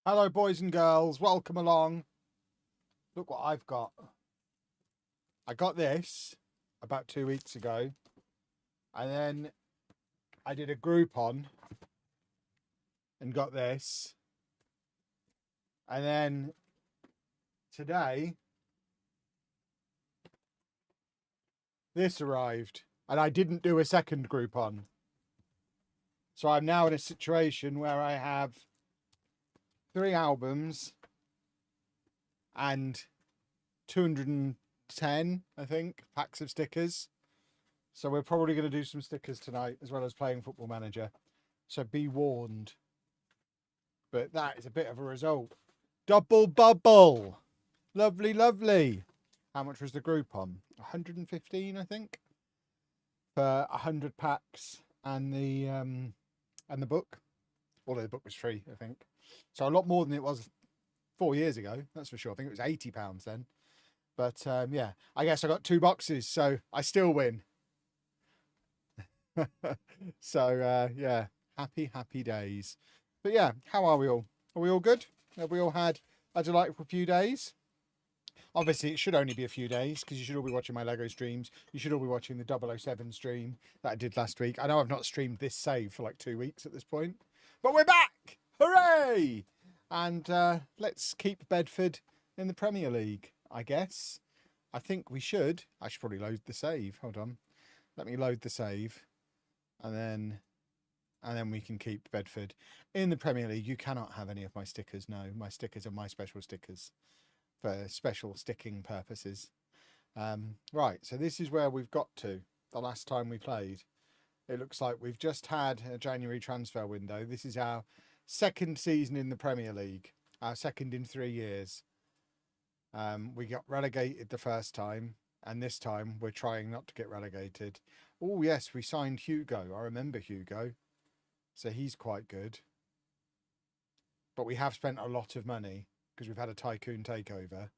Hello, boys and girls. Welcome along. Look what I've got. I got this about 2 weeks ago, and then I did a Groupon and got this. And then today, this arrived, and I didn't do a second Groupon. So I'm now in a situation where I have 3 albums and 210, I think, packs of stickers. So we're probably going to do some stickers tonight, as well as playing Football Manager. So be warned. But that is a bit of a result. Double bubble. Lovely, lovely. How much was the Groupon? 115, I think, for 100 packs and the book. Although the book was free, I think. So a lot more than it was 4 years ago. That's for sure. I think it was £80 then. But yeah, I guess I got 2 boxes, so I still win. So yeah, happy days. But yeah, how are we all? Are we all good? Have we all had a delightful few days? Obviously, it should only be a few days because you should all be watching my Lego streams. You should all be watching the 007 stream that I did last week. I know I've not streamed this save for like 2 weeks at this point, but we're back! Hooray! And let's keep Bedford in the Premier League, I guess. I think we should. I should probably load the save. Hold on. Let me load the save. And then we can keep Bedford in the Premier League. You cannot have any of my stickers. No, my stickers are my special stickers for special sticking purposes. Right, so this is where we've got to the last time we played. It looks like we've just had a January transfer window. This is our second season in the Premier League, our second in 3 years. We got relegated the first time, and this time we're trying not to get relegated. Oh yes, we signed Hugo. I remember Hugo. So he's quite good. But we have spent a lot of money because we've had a tycoon takeover.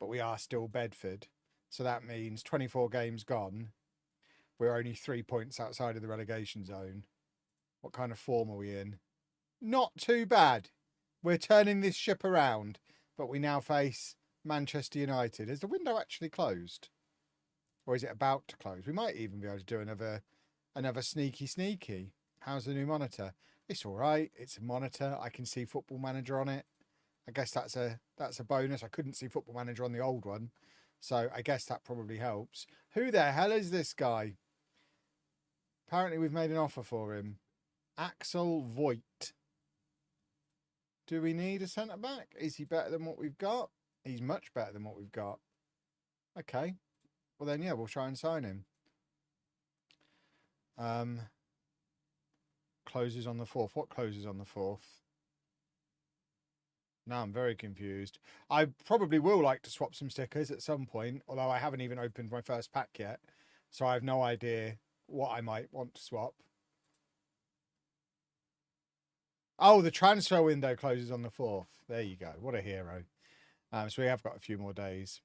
But we are still Bedford. So that means 24 games gone. We're only 3 points outside of the relegation zone. What kind of form are we in? Not too bad. We're turning this ship around. But we now face Manchester United. Has the window actually closed? Or is it about to close? We might even be able to do another sneaky. How's the new monitor? It's all right. It's a monitor. I can see Football Manager on it. I guess that's a bonus. I couldn't see Football Manager on the old one. So I guess that probably helps. Who the hell is this guy? Apparently we've made an offer for him. Axel Voigt. Do we need a centre-back? Is he better than what we've got? He's much better than what we've got. Okay. Well then, yeah, we'll try and sign him. Closes on the 4th. What closes on the 4th? Now I'm very confused. I probably will like to swap some stickers at some point, although I haven't even opened my first pack yet. So I have no idea what I might want to swap. Oh, the transfer window closes on the 4th. There you go. What a hero. So we have got a few more days.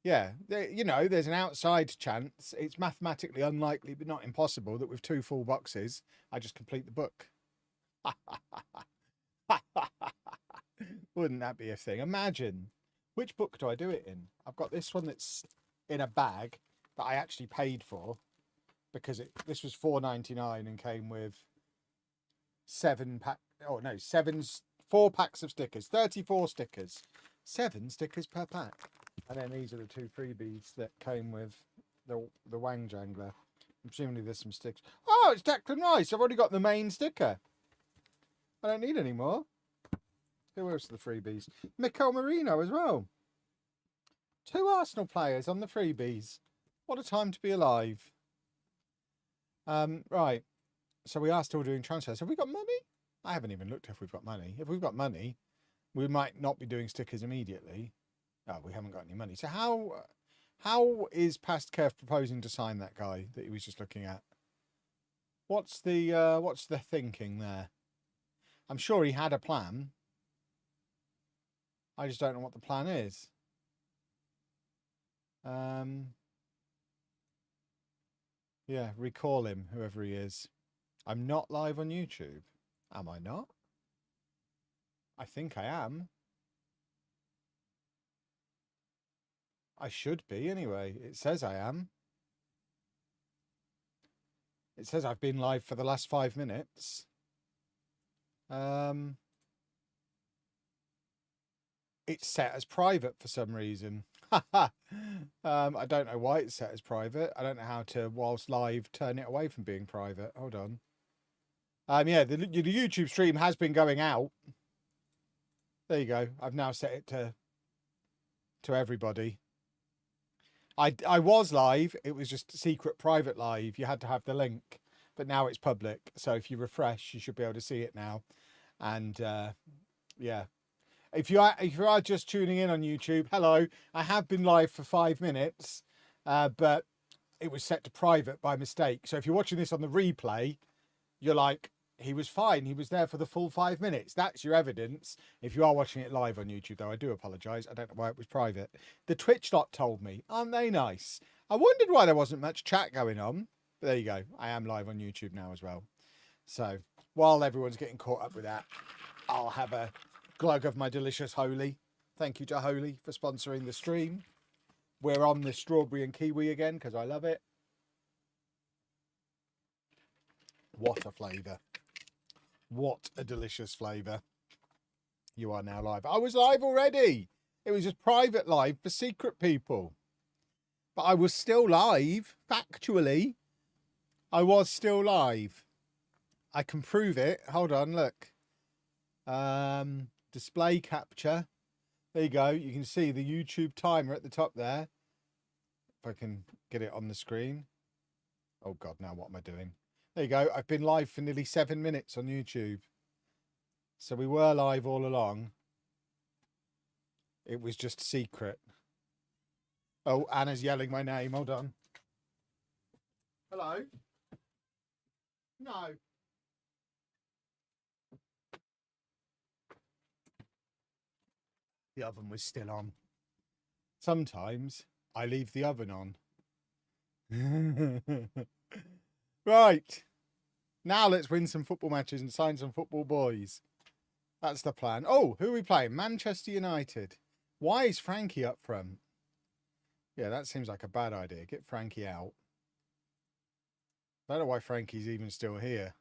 Yeah, there's an outside chance. It's mathematically unlikely, but not impossible, that with 2 full boxes, I just complete the book. Wouldn't that be a thing? Imagine. Which book do I do it in? I've got this one that's in a bag that I actually paid for because this was £4.99 and came with 4 packs of stickers, 34 stickers, 7 stickers per pack. And then these are the 2 freebies that came with the Wang Jangler. Presumably there's some stickers. Oh, it's Declan Rice. I've already got the main sticker. I don't need any more. Who else are the freebies? Mikel Merino as well. 2 Arsenal players on the freebies. What a time to be alive. Right. So we are still doing transfers. Have we got money? I haven't even looked if we've got money. If we've got money, we might not be doing stickers immediately. Oh, we haven't got any money. So how is Pastkev proposing to sign that guy that he was just looking at? What's the thinking there? I'm sure he had a plan. I just don't know what the plan is. Yeah, recall him, whoever he is. I'm not live on YouTube. Am I not? I think I am. I should be anyway. It says I am. It says I've been live for the last 5 minutes. It's set as private for some reason. I don't know why it's set as private. I don't know how to, whilst live, turn it away from being private. Hold on. Yeah, the YouTube stream has been going out. There you go. I've now set it to everybody. I was live. It was just secret private live. You had to have the link, but now it's public. So if you refresh, you should be able to see it now. And yeah, if you are just tuning in on YouTube, hello. I have been live for 5 minutes, but it was set to private by mistake. So if you're watching this on the replay, you're like, he was fine. He was there for the full 5 minutes. That's your evidence. If you are watching it live on YouTube, though, I do apologise. I don't know why it was private. The Twitch lot told me. Aren't they nice? I wondered why there wasn't much chat going on. But there you go. I am live on YouTube now as well. So while everyone's getting caught up with that, I'll have a glug of my delicious Holy. Thank you to Holy for sponsoring the stream. We're on the strawberry and kiwi again because I love it. What a flavour. What a delicious flavour. You are now live. I was live already. It was just private live for secret people. But I was still live. Factually, I was still live. I can prove it. Hold on, look. Display capture. There you go. You can see the YouTube timer at the top there. If I can get it on the screen. Oh, God, now what am I doing? There you go. I've been live for nearly 7 minutes on YouTube. So we were live all along. It was just secret. Oh, Anna's yelling my name. Hold on. Hello? No. The oven was still on. Sometimes I leave the oven on. Right. Now let's win some football matches and sign some football boys. That's the plan. Oh, who are we playing? Manchester United. Why is Frankie up front? Yeah, that seems like a bad idea. Get Frankie out. I don't know why Frankie's even still here.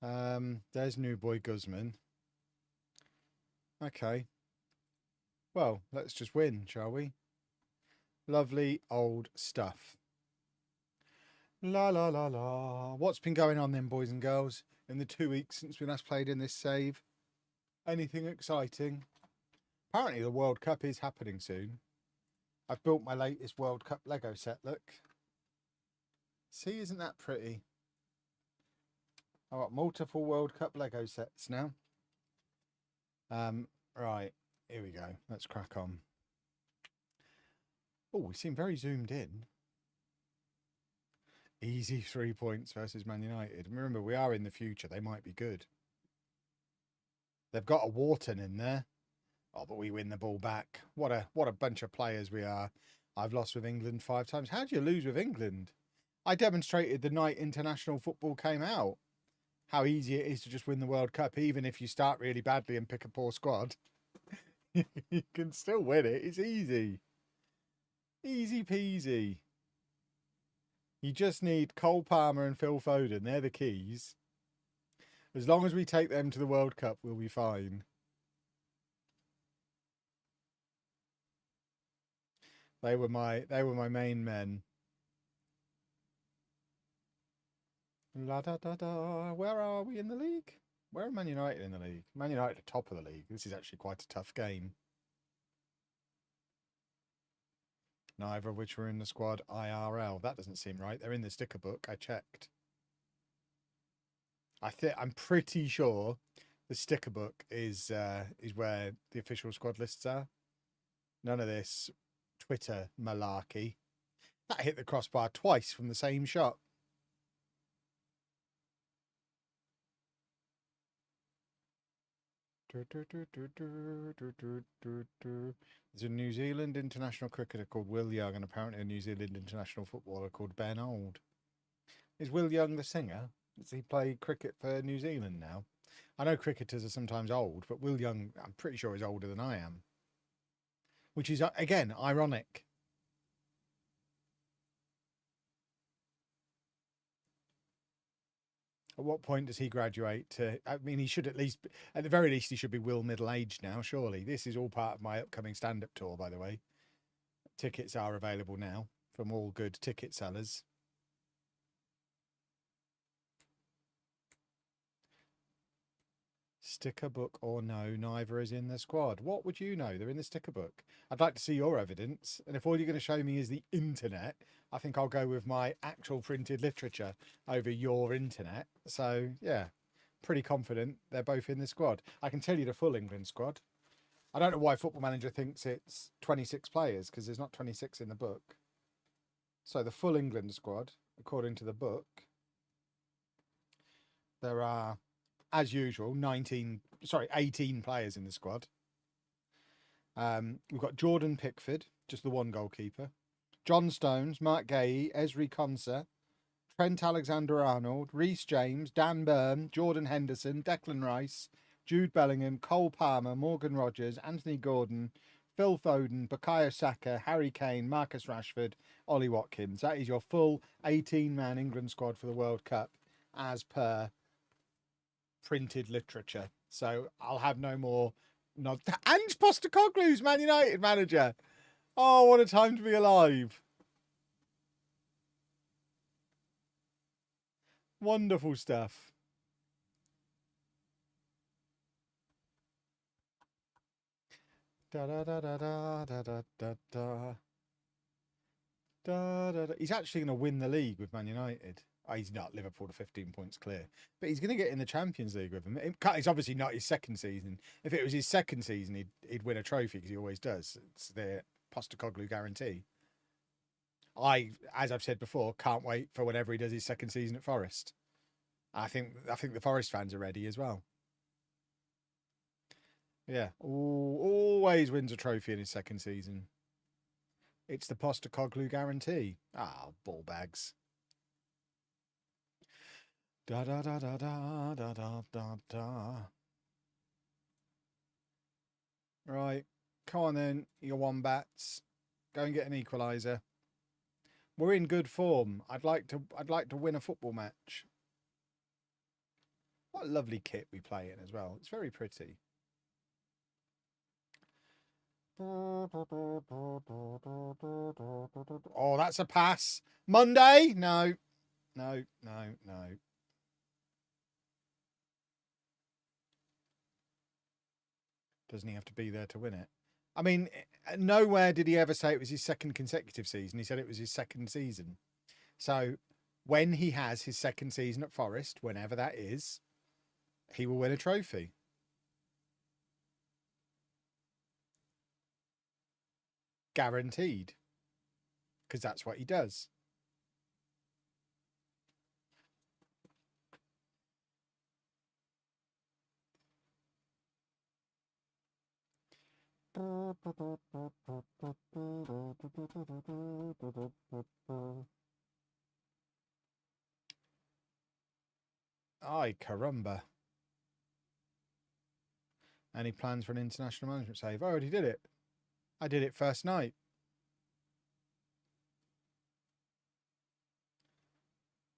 There's new boy Guzman. Okay. Well, let's just win, shall we? Lovely old stuff. La la la la. What's been going on then, boys and girls, in the 2 weeks since we last played in this save? Anything exciting? Apparently the World Cup is happening soon. I've built my latest World Cup Lego set, look. See, isn't that pretty? I've got multiple World Cup Lego sets now. Right, here we go. Let's crack on. Oh, we seem very zoomed in. Easy 3 points versus Man United. Remember, we are in the future. They might be good. They've got a Wharton in there. Oh, but we win the ball back. What a bunch of players we are. I've lost with England 5 times. How do you lose with England? I demonstrated the night international football came out how easy it is to just win the World Cup, even if you start really badly and pick a poor squad. You can still win it. It's easy. Easy peasy. You just need Cole Palmer and Phil Foden. They're the keys. As long as we take them to the World Cup, we'll be fine. They were my main men. La da da da. Where are we in the league? Where are Man United in the league? Man United are top of the league. This is actually quite a tough game. Neither of which were in the squad IRL. That doesn't seem right. They're in the sticker book. I checked. I'm pretty sure the sticker book is where the official squad lists are. None of this Twitter malarkey. That hit the crossbar twice from the same shot. There's a New Zealand international cricketer called Will Young and apparently a New Zealand international footballer called Ben Old. Is Will Young the singer? Does he play cricket for New Zealand now? I know cricketers are sometimes old, but Will Young, I'm pretty sure, is older than I am. Which is, again, ironic. At what point does he graduate to... I mean, he should at least... At the very least, he should be Will middle-aged now, surely. This is all part of my upcoming stand-up tour, by the way. Tickets are available now from all good ticket sellers. Sticker book or no, neither is in the squad. What would you know? They're in the sticker book. I'd like to see your evidence. And if all you're going to show me is the internet, I think I'll go with my actual printed literature over your internet. So, yeah, pretty confident they're both in the squad. I can tell you the full England squad. I don't know why Football Manager thinks it's 26 players, because there's not 26 in the book. So the full England squad, according to the book, there are, as usual, 18 players in the squad. We've got Jordan Pickford, just the one goalkeeper. John Stones, Mark Gahey, Ezri Konsa, Trent Alexander-Arnold, Reece James, Dan Burn, Jordan Henderson, Declan Rice, Jude Bellingham, Cole Palmer, Morgan Rogers, Anthony Gordon, Phil Foden, Bukayo Saka, Harry Kane, Marcus Rashford, Ollie Watkins. That is your full 18-man England squad for the World Cup, as per printed literature. So I'll have no more nods. Ange Postecoglou's Man United manager. Oh, what a time to be alive. Wonderful stuff. Da da da da da da da da da. Da, da, da. He's actually going to win the league with Man United. Oh, he's not. Liverpool are 15 points clear. But he's going to get in the Champions League with them. It's obviously not his second season. If it was his second season, he'd win a trophy, because he always does. It's the Postecoglou guarantee. As I've said before, can't wait for whenever he does his second season at Forest. I think the Forest fans are ready as well. Yeah, always wins a trophy in his second season. It's the Postecoglou guarantee. Ah, ball bags. Da da da da da da da da da. Right, come on then, you Wombats. Go and get an equaliser. We're in good form. I'd like to win a football match. What a lovely kit we play in as well. It's very pretty. Oh, that's a pass. Monday? No. No, no, no. Doesn't he have to be there to win it? I mean, nowhere did he ever say it was his second consecutive season. He said it was his second season. So when he has his second season at Forest, whenever that is, he will win a trophy. Guaranteed. Because that's what he does. Ay, caramba. Any plans for an international management save? I already did it. I did it first night.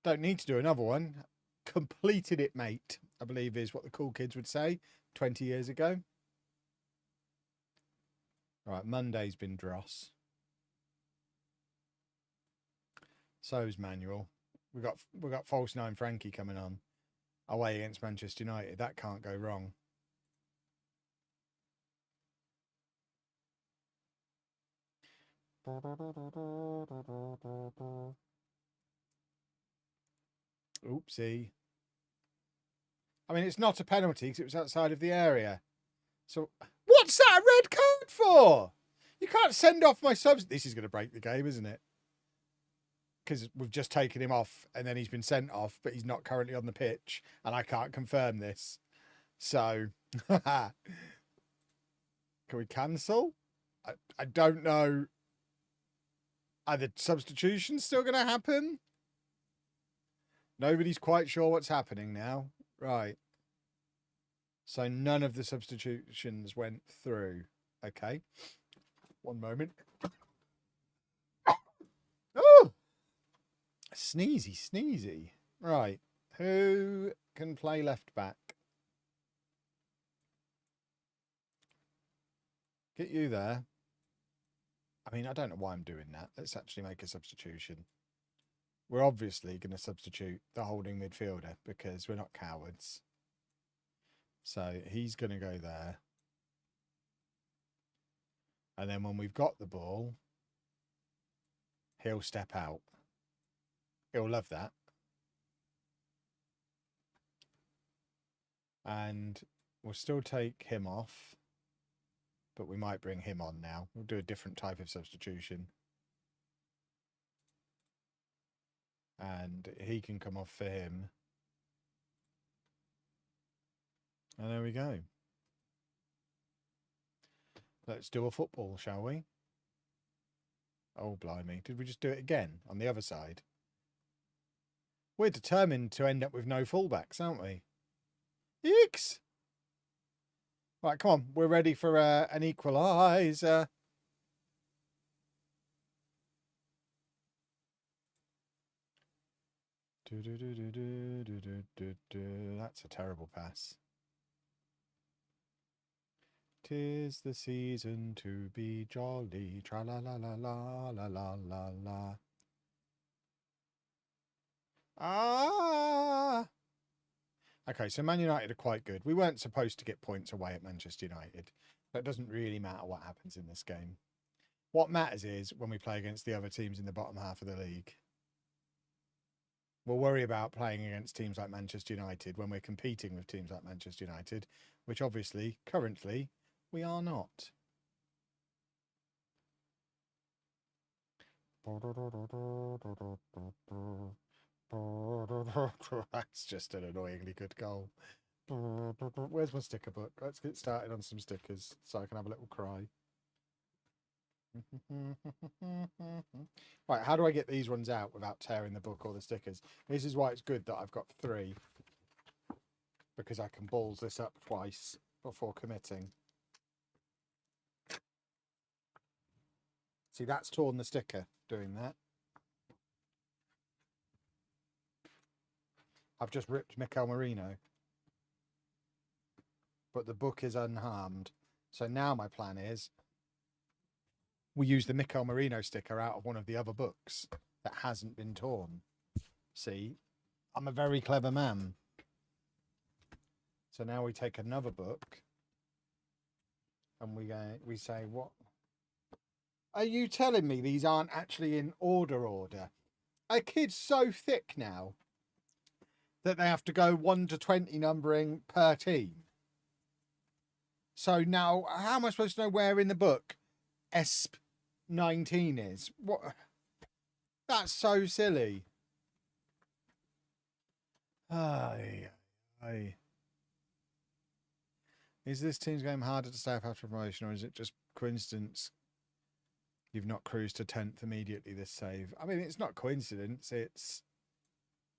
Don't need to do another one. Completed it, mate, I believe is what the cool kids would say 20 years ago. Right, Monday's been dross. So's Manuel. We've got false 9 Frankie coming on away against Manchester United. That can't go wrong. Oopsie. I mean, it's not a penalty because it was outside of the area. So, what's that a red card for? You can't send off my subs. This is going to break the game, isn't it? Because we've just taken him off and then he's been sent off, but he's not currently on the pitch and I can't confirm this. So, can we cancel? I don't know. Are the substitutions still going to happen? Nobody's quite sure what's happening now. Right. So none of the substitutions went through. Okay. One moment. Oh! Sneezy, sneezy. Right. Who can play left back? Get you there. I mean, I don't know why I'm doing that. Let's actually make a substitution. We're obviously going to substitute the holding midfielder because we're not cowards. So he's going to go there. And then when we've got the ball, he'll step out. He'll love that. And we'll still take him off. But we might bring him on now. We'll do a different type of substitution. And he can come off for him. And there we go. Let's do a football, shall we? Oh, blimey. Did we just do it again on the other side? We're determined to end up with no fullbacks, aren't we? Eeks! Right, come on. We're ready for an equaliser. That's a terrible pass. 'Tis the season to be jolly. Tra-la-la-la-la-la-la-la-la. Ah! Okay, so Man United are quite good. We weren't supposed to get points away at Manchester United. But it doesn't really matter what happens in this game. What matters is when we play against the other teams in the bottom half of the league. We'll worry about playing against teams like Manchester United when we're competing with teams like Manchester United, which obviously, currently, we are not. That's just an annoyingly good goal. Where's my sticker book? Let's get started on some stickers so I can have a little cry. Right, how do I get these ones out without tearing the book or the stickers? This is why it's good that I've got 3. Because I can balls this up twice before committing. See, that's torn the sticker doing that. I've just ripped Mikel Merino. But the book is unharmed. So now my plan is we use the Mikel Merino sticker out of one of the other books that hasn't been torn. See, I'm a very clever man. So now we take another book and we say, what? Are you telling me these aren't actually in order? A kid's so thick now that they have to go 1 to 20 numbering per team. So now, how am I supposed to know where in the book ESP 19 is? What? That's so silly. Aye. Is this team's game harder to stay up after promotion, or is it just coincidence you've not cruised to 10th immediately this save? I mean, it's not coincidence. It's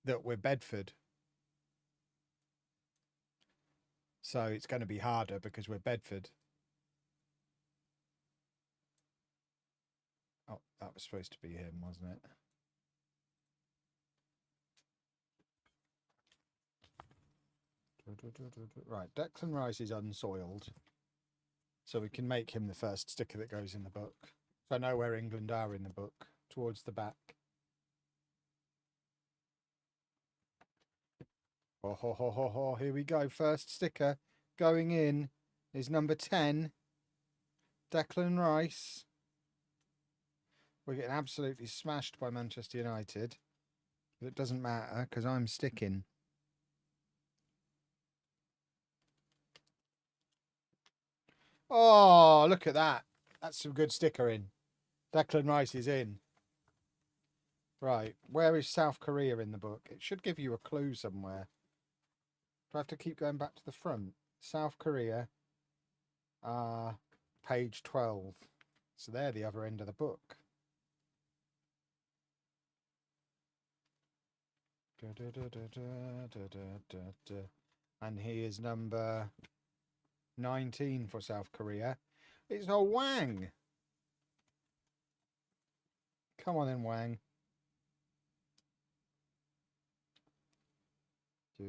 that we're Bedford. So it's going to be harder because we're Bedford. Oh, that was supposed to be him, wasn't it? Right, Declan Rice is unsoiled. So we can make him the first sticker that goes in the book. So I know where England are in the book, towards the back. Oh, here we go. First sticker going in is number 10, Declan Rice. We're getting absolutely smashed by Manchester United. But it doesn't matter because I'm sticking. Oh, look at that. That's some good sticker in. Declan Rice is in. Right, where is South Korea in the book? It should give you a clue somewhere. Do I have to keep going back to the front? South Korea, page 12. So they're the other end of the book. And he is number 19 for South Korea. It's a Wang. Come on then, Wang. I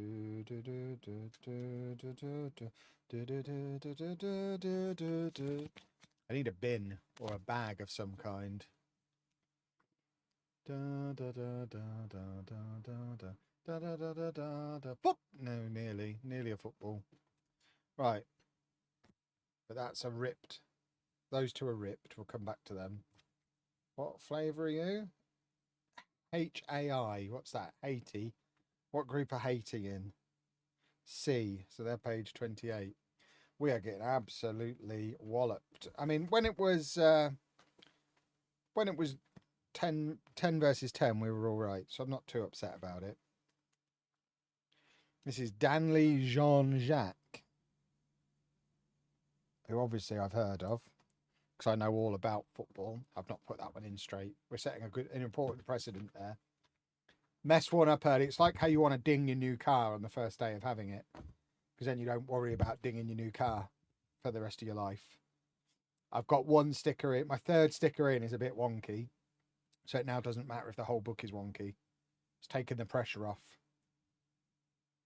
need a bin or a bag of some kind. No, nearly a football. Right. But that's a ripped. Those two are ripped. We'll come back to them. What flavour are you? HAI. What's that? Haiti. What group are Haiti in? C. So they're page 28. We are getting absolutely walloped. I mean, when it was 10 versus 10, we were all right. So I'm not too upset about it. This is Danley Jean-Jacques, who obviously I've heard of because I know all about football. I've not put that one in straight. We're setting an important precedent there. Mess one up early. It's like how you want to ding your new car on the first day of having it, because then you don't worry about dinging your new car for the rest of your life. I've got one sticker in. My third sticker in is a bit wonky, so it now doesn't matter if the whole book is wonky. It's taken the pressure off.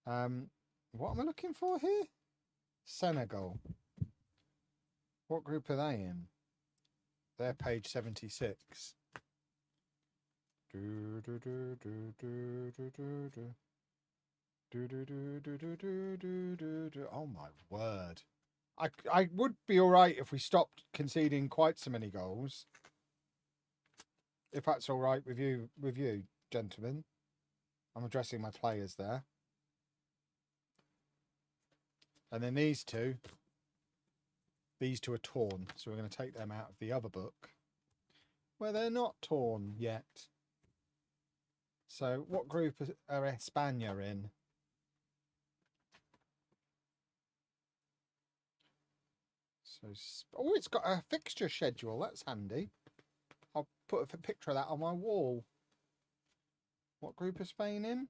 What am I looking for here? Senegal. What group are they in? They're page 76. Oh my word. I would be all right if we stopped conceding quite so many goals. If that's all right with you, gentlemen. I'm addressing my players there. And then these two are torn. So we're going to take them out of the other book where they're not torn yet. So what group are España in? So, oh, it's got a fixture schedule. That's handy. I'll put a picture of that on my wall. What group is Spain in?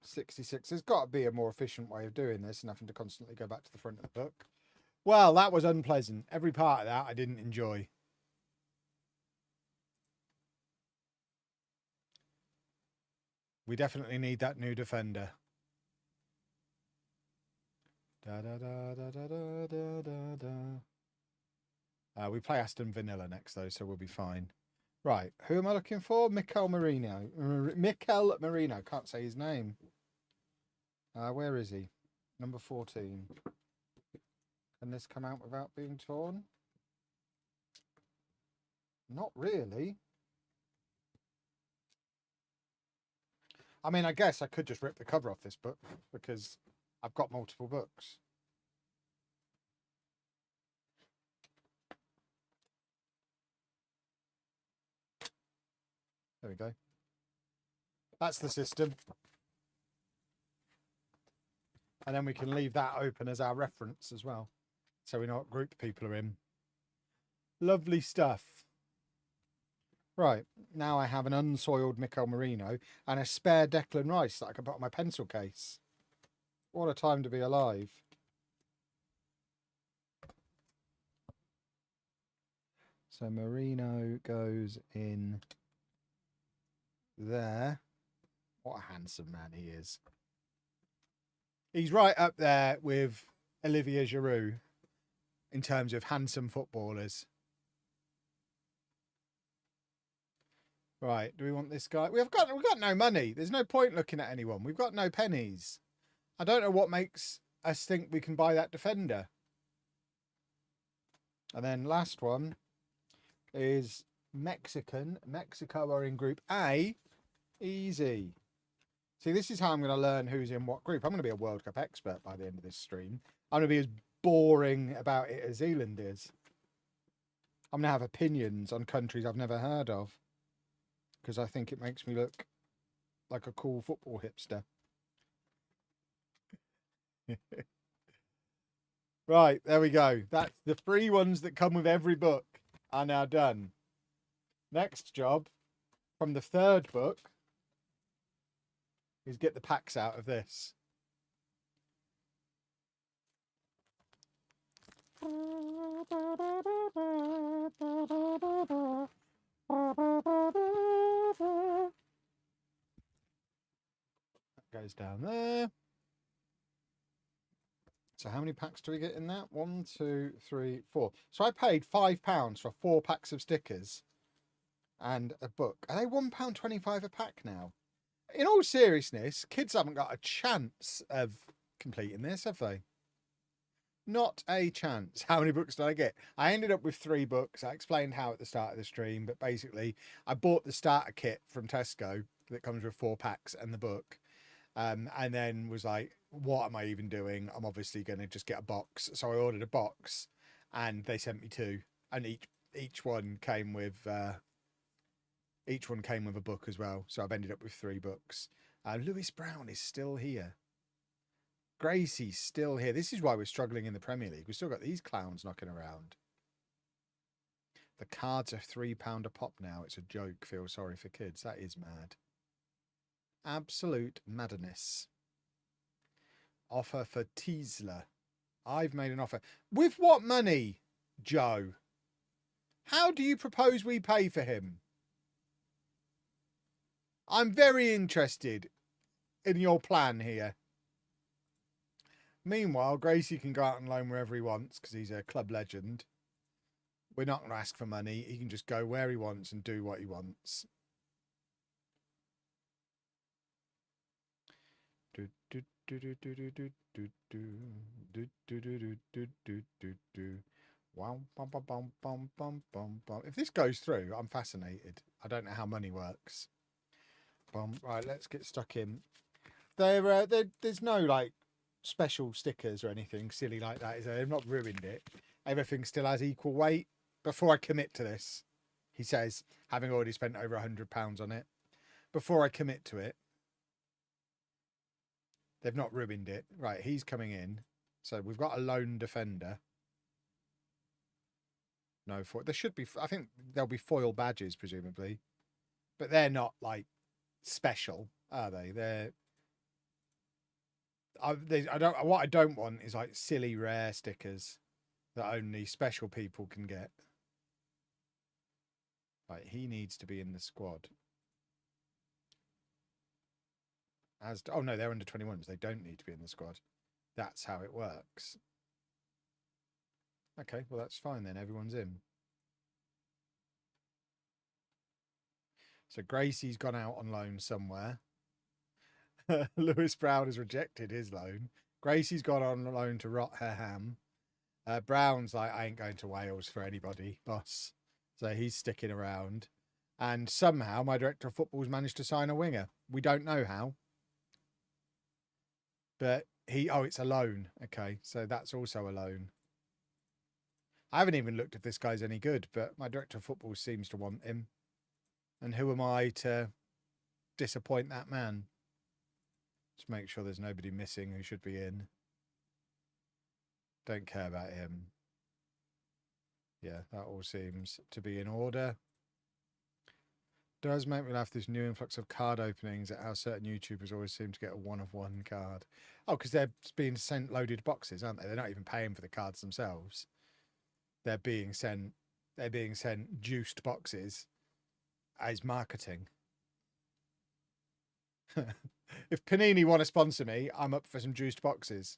66. There's got to be a more efficient way of doing this and having to constantly go back to the front of the book. Well, that was unpleasant. Every part of that I didn't enjoy. We definitely need that new defender. We play Aston Villa next, though, so we'll be fine. Right, who am I looking for? Mikel Merino. Mikel Merino. Can't say his name. Where is he? Number 14. Can this come out without being torn? Not really. I mean, I guess I could just rip the cover off this book because I've got multiple books. There we go. That's the system. And then we can leave that open as our reference as well, so we know what group people are in. Lovely stuff. Right, now I have an unsoiled Mikel Merino and a spare Declan Rice that I can put on my pencil case. What a time to be alive. So Merino goes in there. What a handsome man he is. He's right up there with Olivier Giroud in terms of handsome footballers. Right, do we want this guy? We've got no money. There's no point looking at anyone. We've got no pennies. I don't know what makes us think we can buy that defender. And then last one is Mexican. Mexico are in Group A. Easy. See, this is how I'm going to learn who's in what group. I'm going to be a World Cup expert by the end of this stream. I'm going to be as boring about it as Zealand is. I'm going to have opinions on countries I've never heard of, because I think it makes me look like a cool football hipster. Right, there we go. That's the free ones that come with every book are now done. Next job, from the third book, is get the packs out of this. That goes down there. So how many packs do we get in that? 1, 2, 3, 4. So I paid £5 for 4 packs of stickers and a book. Are they £1.25 a pack now? In all seriousness, kids haven't got a chance of completing this, have they? Not a chance. How many books did I get? I ended up with 3 books. I explained how at the start of the stream, but basically I bought the starter kit from Tesco that comes with 4 packs and the book. And then was like, what am I even doing? I'm obviously going to just get a box. So I ordered a box and they sent me 2. And each one came with a book as well. So I've ended up with 3 books. Lewis Brown is still here. Gracie's still here. This is why we're struggling in the Premier League. We've still got these clowns knocking around. The cards are £3 a pop now. It's a joke. Feel sorry for kids. That is mad. Absolute madness. Offer for Teasler. I've made an offer. With what money, Joe? How do you propose we pay for him? I'm very interested in your plan here. Meanwhile, Gracie can go out on loan wherever he wants because he's a club legend. We're not going to ask for money. He can just go where he wants and do what he wants. If this goes through, I'm fascinated. I don't know how money works. Right, let's get stuck in. There's no like special stickers or anything silly like that, is there? They've not ruined it. Everything still has equal weight. Before I commit to this, he says, having already spent over £100 on it. Before I commit to it, they've not ruined it. Right, he's coming in. So we've got a lone defender. No, there should be, I think there'll be foil badges, presumably. But they're not, like, special, are they? What I don't want is, like, silly rare stickers that only special people can get. Right, he needs to be in the squad. Oh no, they're under 21s. They don't need to be in the squad. That's how it works. Okay, well that's fine then. Everyone's in. So Gracie's gone out on loan somewhere. Lewis Brown has rejected his loan. Gracie's gone on loan to Rotherham. Brown's like, I ain't going to Wales for anybody, boss. So he's sticking around. And somehow my director of football's managed to sign a winger. We don't know how. But it's a loan. Okay, so that's also a loan. I haven't even looked if this guy's any good, but my director of football seems to want him. And who am I to disappoint that man? Just make sure there's nobody missing who should be in. Don't care about him. Yeah, that all seems to be in order. Does make me laugh, this new influx of card openings at how certain YouTubers always seem to get a one-of-one card. Oh, because they're being sent loaded boxes, aren't they? They're not even paying for the cards themselves. They're being sent juiced boxes as marketing. If Panini want to sponsor me, I'm up for some juiced boxes.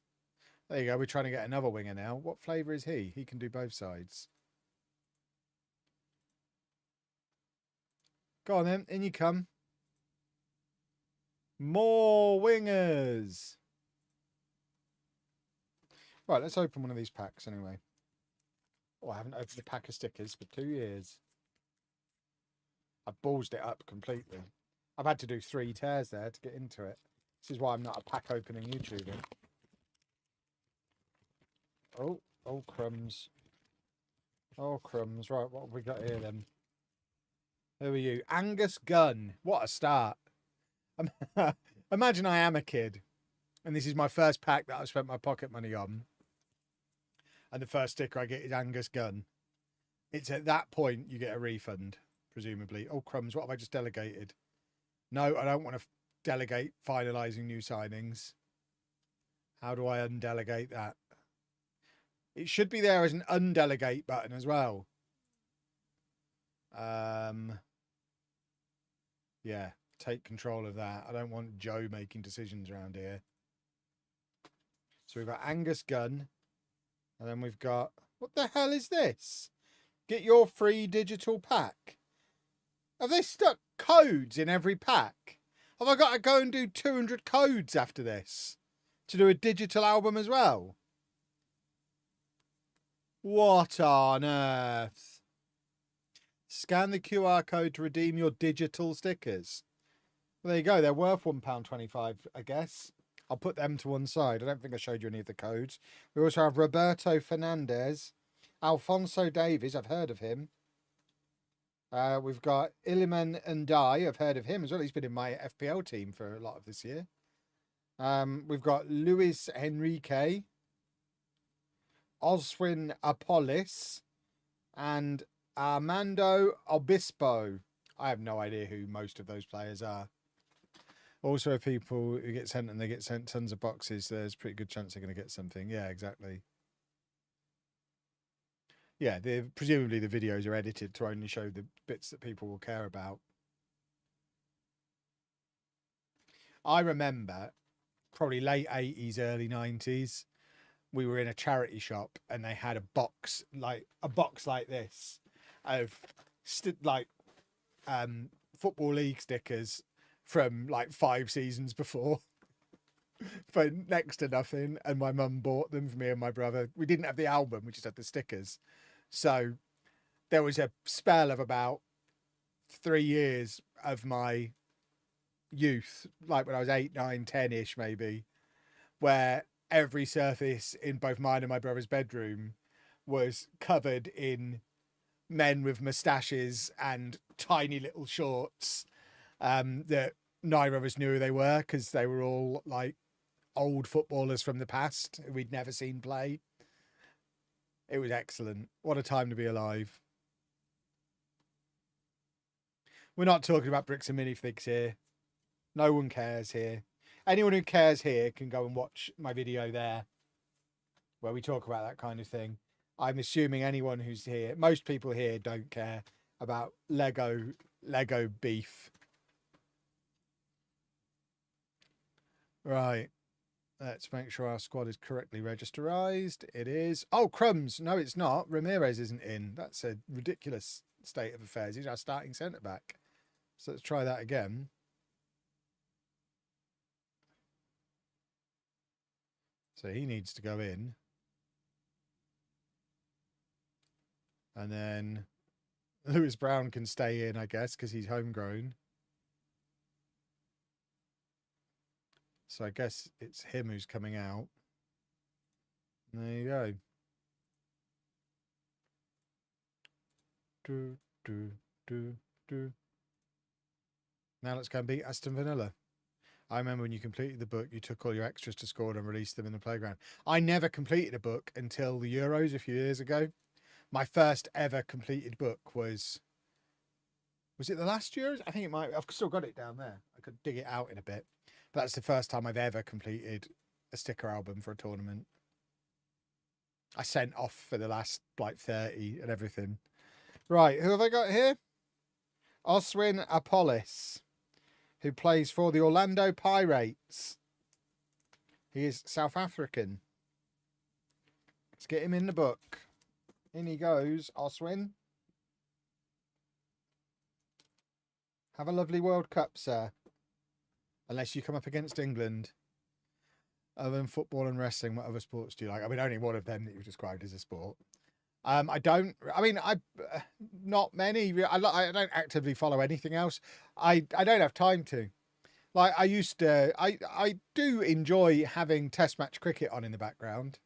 There you go. We're trying to get another winger now. What flavour is he? He can do both sides. Go on then. In you come. More wingers. Right, let's open one of these packs anyway. Oh, I haven't opened a pack of stickers for 2 years. I've ballsed it up completely. I've had to do 3 tears there to get into it. This is why I'm not a pack opening YouTuber. Oh, crumbs. Oh, crumbs. Right, what have we got here then? Who are you? Angus Gunn. What a start. Imagine I am a kid and this is my first pack that I've spent my pocket money on. And the first sticker I get is Angus Gunn. It's at that point you get a refund, presumably. Oh, crumbs. What have I just delegated? No, I don't want to delegate finalising new signings. How do I undelegate that? It should be there as an undelegate button as well. Yeah, take control of that. I don't want Joe making decisions around here. So we've got Angus Gunn. And then we've got... What the hell is this? Get your free digital pack. Have they stuck codes in every pack? Have I got to go and do 200 codes after this? To do a digital album as well? What on earth? Scan the QR code to redeem your digital stickers. Well, there you go. They're worth £1.25, I guess. I'll put them to one side. I don't think I showed you any of the codes. We also have Roberto Fernandez, Alfonso Davies. I've heard of him. We've got Iliman Ndiaye. I've heard of him as well. He's been in my FPL team for a lot of this year. We've got Luis Enrique, Oswin Apollis, and Armando Obispo. I have no idea who most of those players are. Also, if people who get sent and they get sent tons of boxes, there's a pretty good chance they're going to get something. Yeah, exactly. Yeah, presumably the videos are edited to only show the bits that people will care about. I remember probably late 80s, early 90s, we were in a charity shop and they had a box like this of Football League stickers from like 5 seasons before for next to nothing, and my mum bought them for me and my brother. We didn't have the album, we just had the stickers. So there was a spell of about 3 years of my youth, like when I was 8, 9, 10-ish maybe, where every surface in both mine and my brother's bedroom was covered in men with moustaches and tiny little shorts that neither of us knew who they were, because they were all like old footballers from the past who we'd never seen play. It was excellent. What a time to be alive. We're not talking about bricks and minifigs here. No one cares here. Anyone who cares here can go and watch my video there, where we talk about that kind of thing. I'm assuming anyone who's here, most people here don't care about Lego beef. Right. Let's make sure our squad is correctly registerized. It is. Oh, crumbs. No, it's not. Ramirez isn't in. That's a ridiculous state of affairs. He's our starting centre-back. So let's try that again. So he needs to go in. And then Lewis Brown can stay in, I guess, because he's homegrown. So I guess it's him who's coming out. There you go. Now let's go and beat Aston Villa. I remember when you completed the book, you took all your extras to score and released them in the playground. I never completed a book until the Euros a few years ago. My first ever completed book was it the last Euros? I think it might. I've still got it down there. I could dig it out in a bit. But that's the first time I've ever completed a sticker album for a tournament. I sent off for the last like 30 and everything. Right, who have I got here? Oswin Apollis, who plays for the Orlando Pirates. He is South African. Let's get him in the book. In he goes, Oswin. Have a lovely World Cup, sir. Unless you come up against England. Other than football and wrestling, what other sports do you like? I mean, only one of them that you've described as a sport. Not many. I don't actively follow anything else. I don't have time to. Like I used to, I do enjoy having test match cricket on in the background.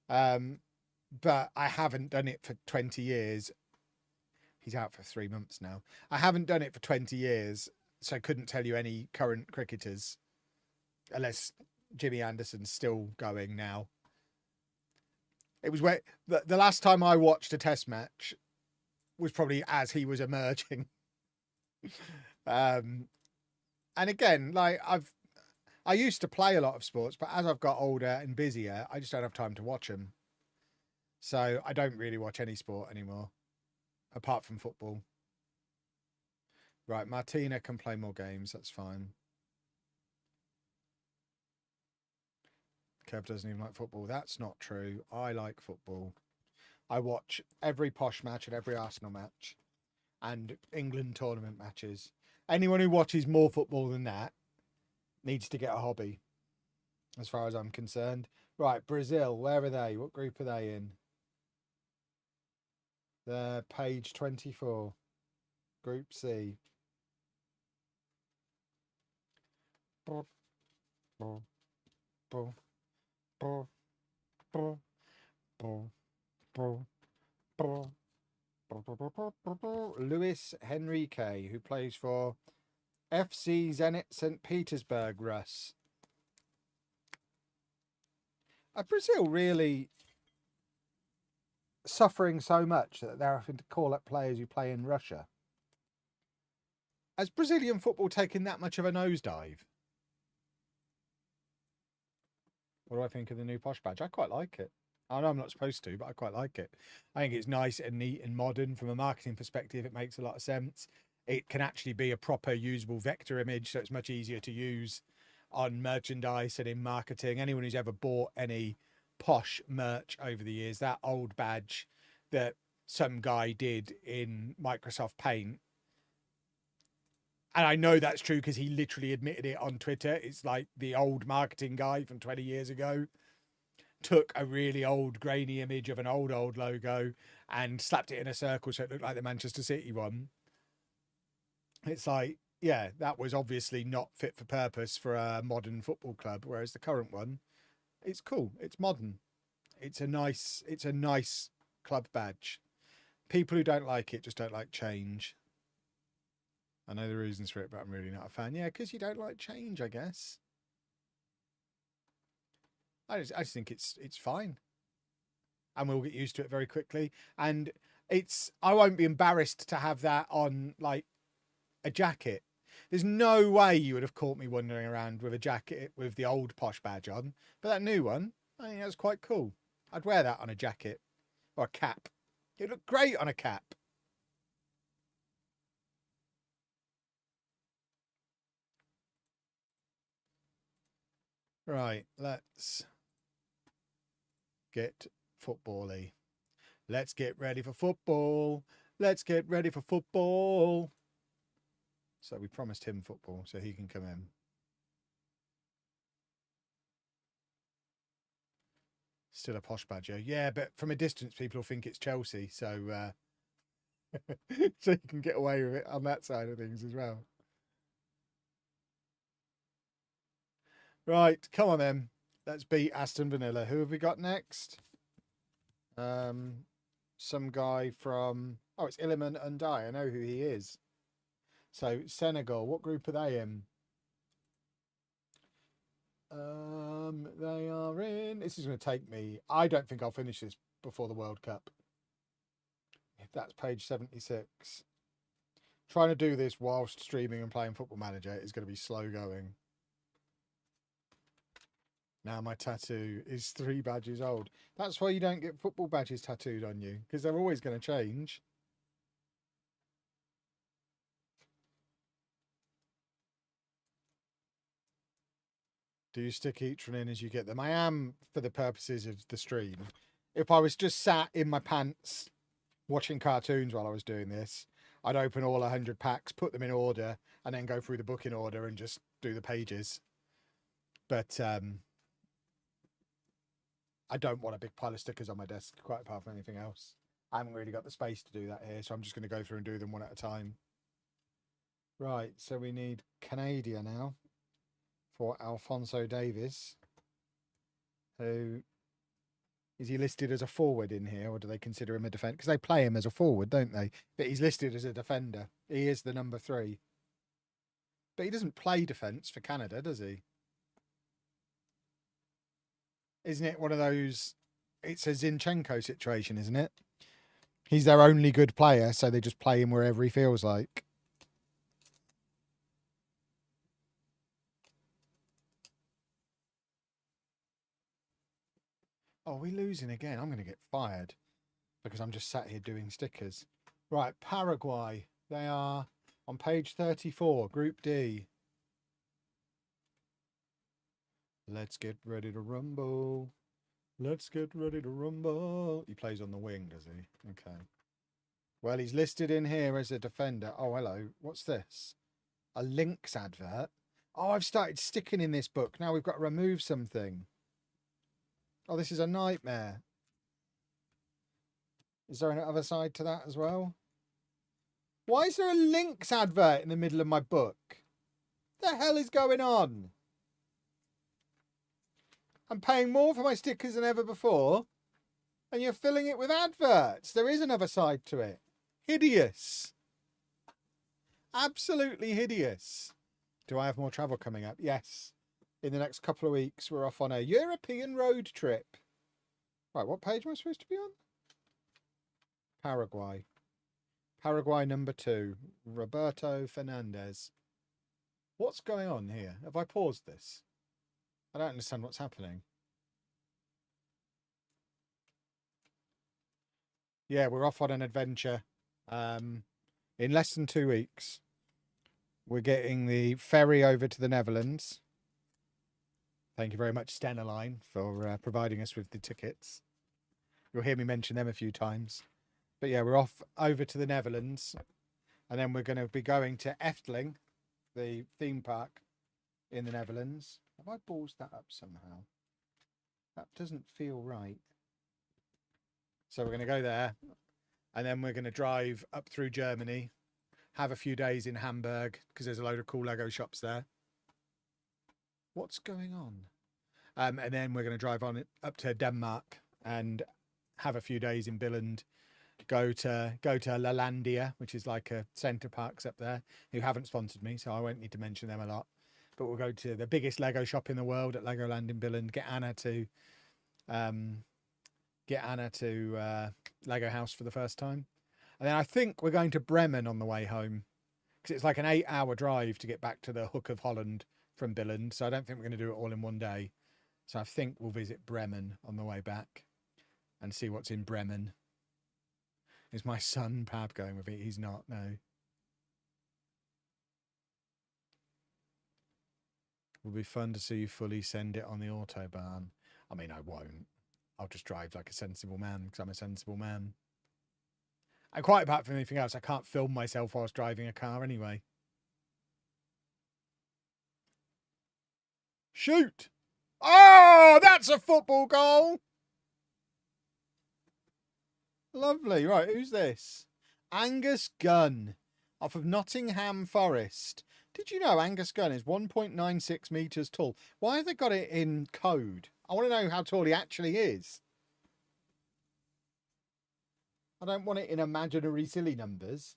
But I haven't done it for 20 years. He's out for 3 months now. I haven't done it for 20 years. So I couldn't tell you any current cricketers, unless Jimmy Anderson's still going now. It was where the last time I watched a test match was probably as he was emerging. And again, like I used to play a lot of sports, but as I've got older and busier, I just don't have time to watch them. So I don't really watch any sport anymore, apart from football. Right, Martina can play more games. That's fine. Kev doesn't even like football. That's not true. I like football. I watch every posh match and every Arsenal match and England tournament matches. Anyone who watches more football than that needs to get a hobby, as far as I'm concerned. Right, Brazil, where are they? What group are they in? They're page 24, Group C. Luis Henrique, who plays for FC Zenit St. Petersburg, Russ. Are Brazil really suffering so much that they're having to call up players who play in Russia? Has Brazilian football taken that much of a nosedive? What do I think of the new posh badge? I quite like it. I know I'm not supposed to, but I quite like it. I think it's nice and neat and modern. From a marketing perspective, it makes a lot of sense. It can actually be a proper usable vector image, so it's much easier to use on merchandise and in marketing. Anyone who's ever bought any posh merch over the years, that old badge that some guy did in Microsoft Paint, and I know that's true because he literally admitted it on Twitter. It's like the old marketing guy from 20 years ago took a really old grainy image of an old logo and slapped it in a circle so it looked like the Manchester City one. It's like, yeah, that was obviously not fit for purpose for a modern football club, whereas the current one, it's cool, it's modern, it's a nice club badge. People who don't like it just don't like change. I know the reasons for it, but I'm really not a fan. Yeah, because you don't like change, I guess. I just think it's fine, and we'll get used to it very quickly. And I won't be embarrassed to have that on like a jacket. There's no way you would have caught me wandering around with a jacket with the old posh badge on, but that new one, I think that's quite cool. I'd wear that on a jacket or a cap. It'd look great on a cap. Right, let's get football-y. Let's get ready for football. Let's get ready for football. So we promised him football so he can come in. Still a posh badger. Yeah, but from a distance, people will think it's Chelsea. So, so you can get away with it on that side of things as well. Right, come on then. Let's beat Aston Villa. Who have we got next? Some guy from... Oh, it's Iliman Ndiaye. I know who he is. So, Senegal. What group are they in? They are in... This is going to take me... I don't think I'll finish this before the World Cup. If that's page 76. Trying to do this whilst streaming and playing Football Manager is going to be slow going. Now my tattoo is 3 badges old. That's why you don't get football badges tattooed on you, because they're always going to change. Do you stick each one in as you get them? I am, for the purposes of the stream. If I was just sat in my pants watching cartoons while I was doing this, I'd open all 100 packs, put them in order, and then go through the book in order and just do the pages. But I don't want a big pile of stickers on my desk, quite apart from anything else. I haven't really got the space to do that here, so I'm just going to go through and do them one at a time. Right, so we need Canada now for Alphonso Davies. Who is he listed as a forward in here, or do they consider him a defender? Because they play him as a forward, don't they? But he's listed as a defender. He is the number 3. But he doesn't play defence for Canada, does he? Isn't it one of those... It's a Zinchenko situation, isn't it? He's their only good player, so they just play him wherever he feels like. Oh, are we losing again? I'm going to get fired because I'm just sat here doing stickers. Right, Paraguay. They are on page 34, Group D. Let's get ready to rumble. Let's get ready to rumble. He plays on the wing, does he? Okay. Well, he's listed in here as a defender. Oh, hello. What's this? A Lynx advert. Oh, I've started sticking in this book. Now we've got to remove something. Oh, this is a nightmare. Is there another side to that as well? Why is there a Lynx advert in the middle of my book? What the hell is going on? I'm paying more for my stickers than ever before, and you're filling it with adverts. There is another side to it. Hideous. Absolutely hideous. Do I have more travel coming up? Yes. In the next couple of weeks, we're off on a European road trip. Right, what page am I supposed to be on? Paraguay. Paraguay number 2. Roberto Fernandez. What's going on here? Have I paused this? I don't understand what's happening. Yeah, we're off on an adventure. In less than 2 weeks, we're getting the ferry over to the Netherlands. Thank you very much, Stena Line, for providing us with the tickets. You'll hear me mention them a few times. But yeah, we're off over to the Netherlands. And then we're going to be going to Efteling, the theme park in the Netherlands. Have I ballsed that up somehow? That doesn't feel right. So we're going to go there. And then we're going to drive up through Germany. Have a few days in Hamburg, because there's a load of cool Lego shops there. What's going on? And then we're going to drive on up to Denmark and have a few days in Billund. Go to Lalandia, which is like a centre parks up there, who haven't sponsored me, so I won't need to mention them a lot. But we'll go to the biggest Lego shop in the world at Legoland in Billund. Get Anna to Lego House for the first time, and then I think we're going to Bremen on the way home, because it's like an 8-hour drive to get back to the Hook of Holland from Billund. So I don't think we're going to do it all in one day. So I think we'll visit Bremen on the way back and see what's in Bremen. Is my son Pab going with it? He's not, no. It will be fun to see you fully send it on the Autobahn. I mean, I won't. I'll just drive like a sensible man, because I'm a sensible man. And quite apart from anything else, I can't film myself whilst driving a car anyway. Shoot! Oh, that's a football goal! Lovely. Right, who's this? Angus Gunn, off of Nottingham Forest. Did you know Angus Gunn is 1.96 metres tall? Why have they got it in code? I want to know how tall he actually is. I don't want it in imaginary silly numbers.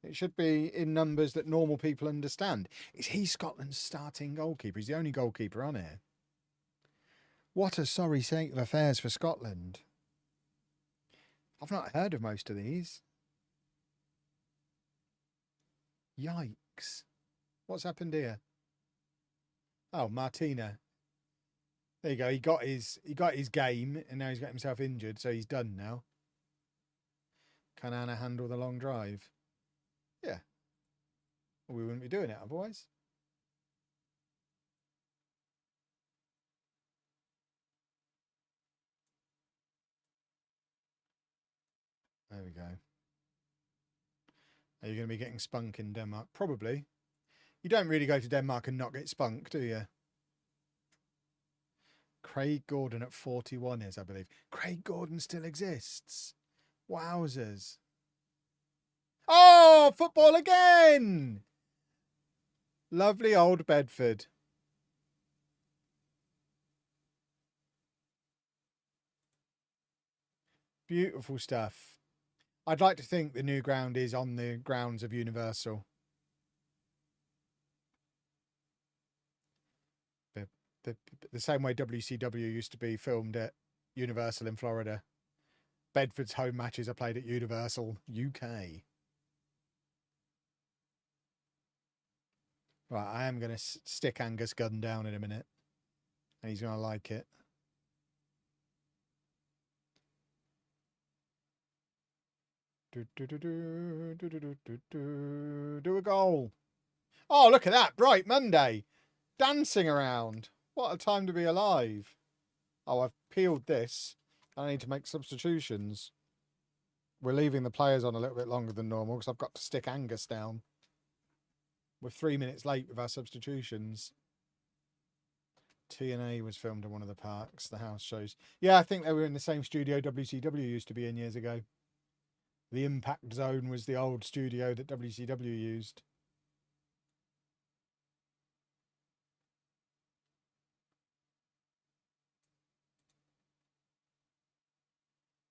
It should be in numbers that normal people understand. Is he Scotland's starting goalkeeper? He's the only goalkeeper on here. What a sorry state of affairs for Scotland. I've not heard of most of these. Yikes. What's happened here? Oh, Martina. There you go. He got his game, and now he's got himself injured, so he's done now. Can Anna handle the long drive? Yeah. Well, we wouldn't be doing it otherwise. There we go. Are you going to be getting spunk in Denmark? Probably. You don't really go to Denmark and not get spunk, do you? Craig Gordon at 41 is, I believe. Craig Gordon still exists. Wowzers. Oh, football again! Lovely old Bedford. Beautiful stuff. I'd like to think the new ground is on the grounds of Universal. The same way WCW used to be filmed at Universal in Florida. Bedford's home matches are played at Universal UK. Right, I am going to stick Angus Gunn down in a minute. And he's going to like it. Do a goal. Oh, look at that. Bright Monday. Dancing around. What a time to be alive. Oh, I've peeled this. I need to make substitutions. We're leaving the players on a little bit longer than normal because I've got to stick Angus down. We're 3 minutes late with our substitutions. TNA was filmed in one of the parks, the house shows. Yeah, I think they were in the same studio WCW used to be in years ago. The Impact Zone was the old studio that WCW used.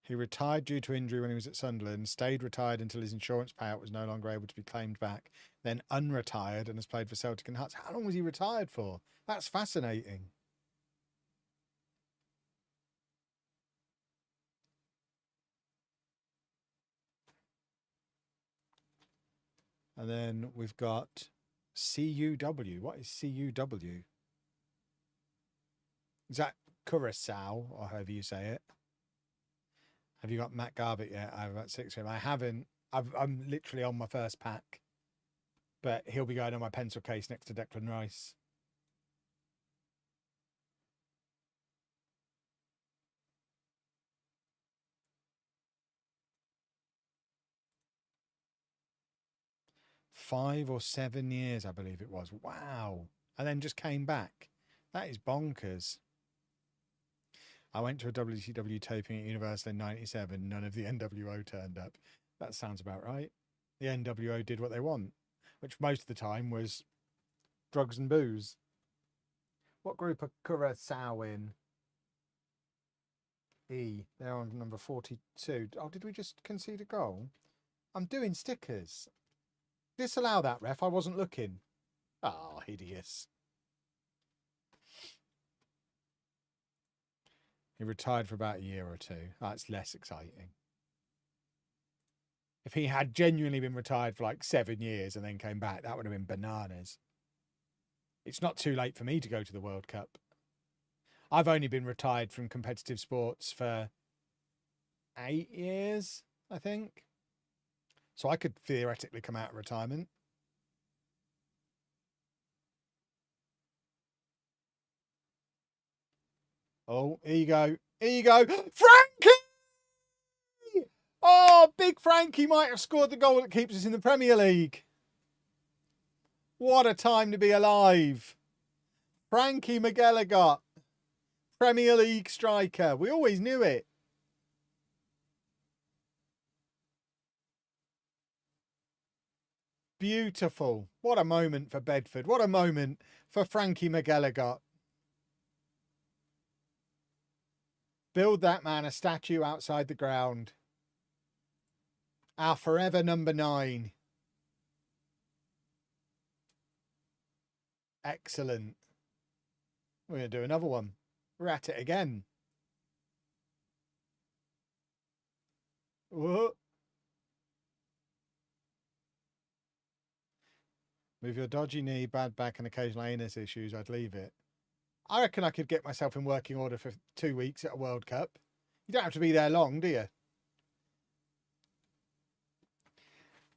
He retired due to injury when he was at Sunderland, stayed retired until his insurance payout was no longer able to be claimed back, then unretired and has played for Celtic and Hearts. How long was he retired for? That's fascinating. And then we've got CUW. What is CUW? Is that Curacao, or however you say it? Have you got Matt Garbutt yet? I've got 6 of him. I haven't. I'm literally on my first pack. But he'll be going on my pencil case next to Declan Rice. $5 or 7 years, I believe it was. Wow. And then just came back. That is bonkers. I went to a WCW taping at Universal in 97. None of the NWO turned up. That sounds about right. The NWO did what they want, which most of the time was drugs and booze. What group are Curacao in? E. They're on number 42. Oh, did we just concede a goal? I'm doing stickers. Disallow that, ref. I wasn't looking. Ah, oh, hideous. He retired for about a year or two. That's less exciting. If he had genuinely been retired for like 7 years and then came back, that would have been bananas. It's not too late for me to go to the World Cup. I've only been retired from competitive sports for 8 years, I think. So I could theoretically come out of retirement. Oh, here you go. Here you go. Frankie! Oh, big Frankie might have scored the goal that keeps us in the Premier League. What a time to be alive. Frankie McGilligot, Premier League striker. We always knew it. Beautiful. What a moment for Bedford. What a moment for Frankie McGilligot. Build that man a statue outside the ground. Our forever number 9. Excellent. We're going to do another one. We're at it again. Whoa. With your dodgy knee, bad back and occasional anus issues, I'd leave it. I reckon I could get myself in working order for 2 weeks at a World Cup. You don't have to be there long, do you?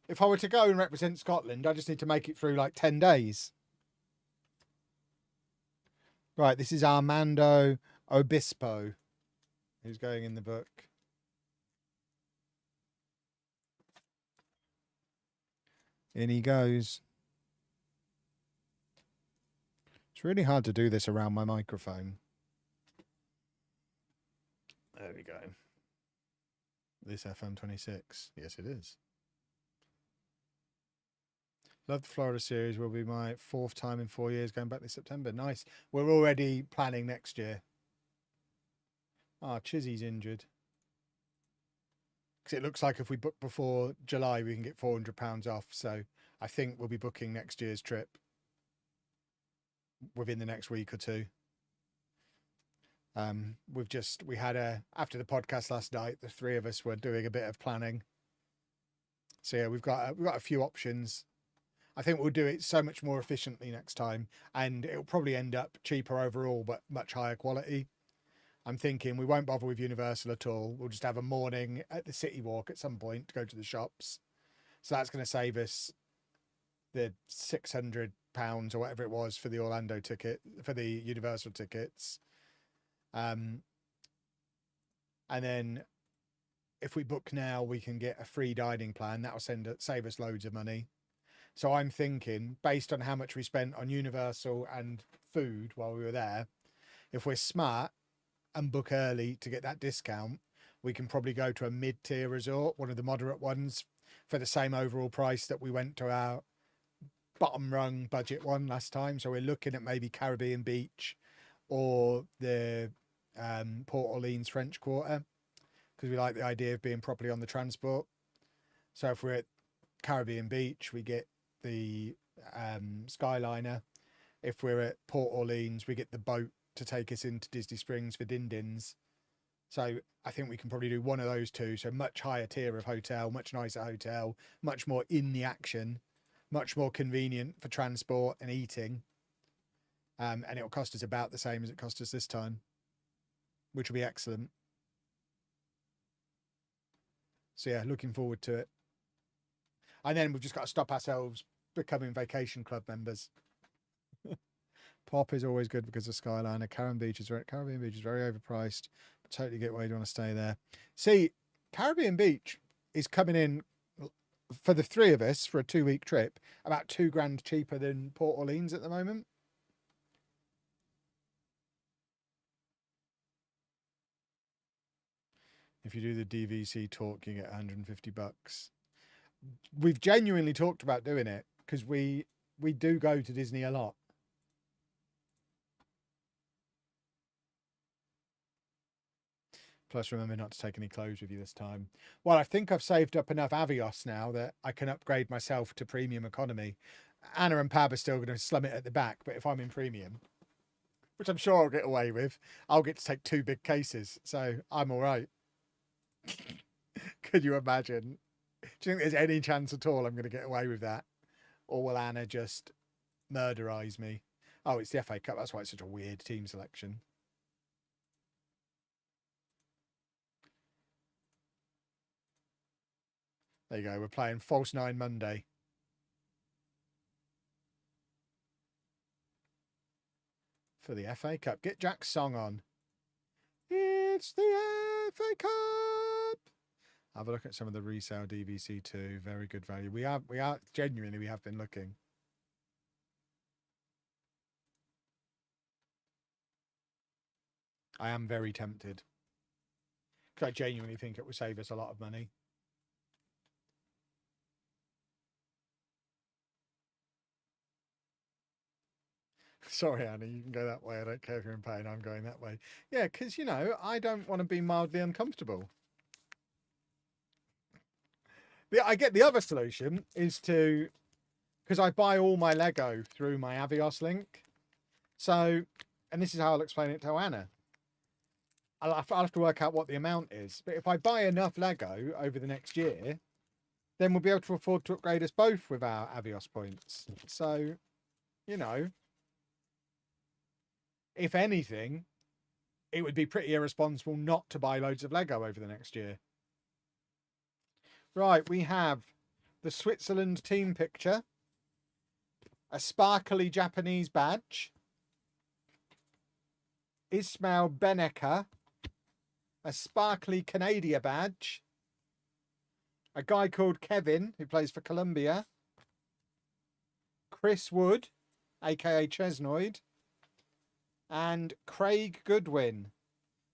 If I were to go and represent Scotland, I just need to make it through like 10 days. Right, this is Armando Obispo, who's going in the book. In he goes. It's really hard to do this around my microphone. There we go. This FM26. Yes, it is. Love the Florida series. Will be my 4th time in 4 years going back this September. Nice. We're already planning next year. Ah, Chizzy's injured. Because it looks like if we book before July, we can get £400 off. So I think we'll be booking next year's trip within the next week or two. We had after the podcast last night, the 3 of us were doing a bit of planning. So yeah, we've got a few options. I think we'll do it so much more efficiently next time, and it'll probably end up cheaper overall, but much higher quality. I'm thinking we won't bother with Universal at all. We'll just have a morning at the City Walk at some point to go to the shops. So that's going to save us the £600 or whatever it was for the Orlando ticket, for the Universal tickets. And then if we book now, we can get a free dining plan. That'll save us loads of money. So I'm thinking, based on how much we spent on Universal and food while we were there, if we're smart and book early to get that discount, we can probably go to a mid-tier resort, one of the moderate ones, for the same overall price that we went to our bottom rung budget one last time. So we're looking at maybe Caribbean Beach or the Port Orleans French Quarter, because we like the idea of being properly on the transport. So if we're at Caribbean Beach, we get the Skyliner. If we're at Port Orleans, we get the boat to take us into Disney Springs for Din Dins. So I think we can probably do one of those two. So much higher tier of hotel, much nicer hotel, much more in the action, much more convenient for transport and eating. And it'll cost us about the same as it cost us this time, which will be excellent. So yeah, looking forward to it. And then we've just got to stop ourselves becoming vacation club members. Pop is always good because of Skyliner. Caribbean Beach is very overpriced. But totally get why you want to stay there. See, Caribbean Beach is coming in for the three of us for a 2-week trip about £2,000 cheaper than Port Orleans at the moment. If you do the DVC talk, you get $150. We've genuinely talked about doing it because we do go to Disney a lot. Plus, remember not to take any clothes with you this time. Well, I think I've saved up enough Avios now that I can upgrade myself to premium economy. Anna and Pab are still going to slum it at the back, but if I'm in premium, which I'm sure I'll get away with, I'll get to take 2 big cases. So I'm all right. Could you imagine? Do you think there's any chance at all I'm going to get away with that? Or will Anna just murderize me? Oh, it's the FA Cup. That's why it's such a weird team selection. There you go. We're playing False 9 Monday. For the FA Cup. Get Jack's song on. It's the FA Cup. Have a look at some of the resale DVC too. Very good value. We are genuinely, we have been looking. I am very tempted. Because I genuinely think it would save us a lot of money. Sorry, Annie, you can go that way. I don't care if you're in pain. I'm going that way. Yeah, because, you know, I don't want to be mildly uncomfortable. I get the other solution is to, because I buy all my Lego through my Avios link. So, and this is how I'll explain it to Anna. I'll have to work out what the amount is. But if I buy enough Lego over the next year, then we'll be able to afford to upgrade us both with our Avios points. So, you know, if anything, it would be pretty irresponsible not to buy loads of Lego over the next year. Right, we have the Switzerland team picture, a sparkly Japanese badge, Ismail Beneka, a sparkly Canada badge, a guy called Kevin who plays for Colombia, Chris Wood, aka Chesnoid, and Craig Goodwin.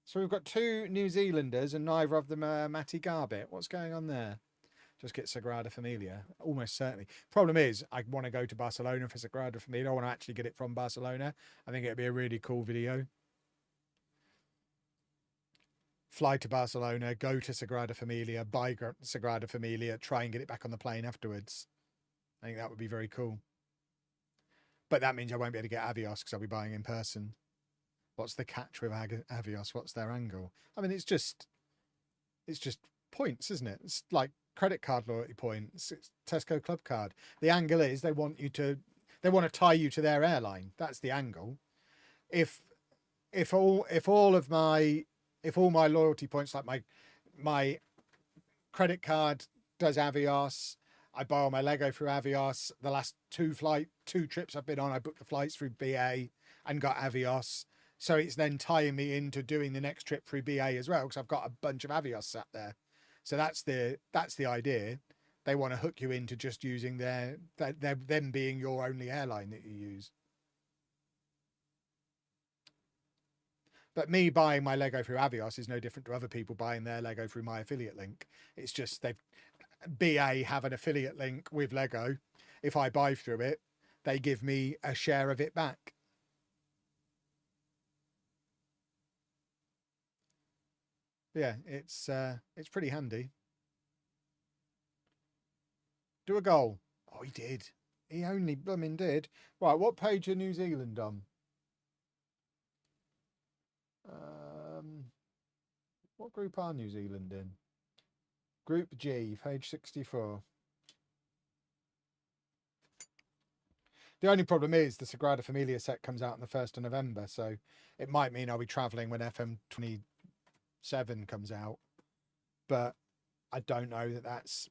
So we've got 2 New Zealanders and neither of them are Matty Garbett. What's going on there? Just get Sagrada Familia, almost certainly. Problem is, I want to go to Barcelona for Sagrada Familia. I want to actually get it from Barcelona. I think it'd be a really cool video. Fly to Barcelona, go to Sagrada Familia, buy Sagrada Familia, try and get it back on the plane afterwards. I think that would be very cool. But that means I won't be able to get Avios because I'll be buying in person. What's the catch with Avios? What's their angle? I mean, it's just points, isn't it? It's like credit card loyalty points. It's Tesco Club Card. The angle is they want to tie you to their airline. That's the angle. If if all my loyalty points, like my credit card does Avios, I buy all my Lego through Avios. The last two trips I've been on, I booked the flights through BA and got Avios. So it's then tying me into doing the next trip through BA as well, because I've got a bunch of Avios sat there. So that's the idea. They want to hook you into just using them being your only airline that you use. But me buying my Lego through Avios is no different to other people buying their Lego through my affiliate link. It's just BA have an affiliate link with Lego. If I buy through it, they give me a share of it back. Yeah, it's pretty handy. Do a goal. Oh, he did. He only blooming did. Right, what page are New Zealand on? What group are New Zealand in? Group G, page 64. The only problem is the Sagrada Familia set comes out on the 1st of November, so it might mean I'll be travelling when FM27 comes out. But I don't know that that's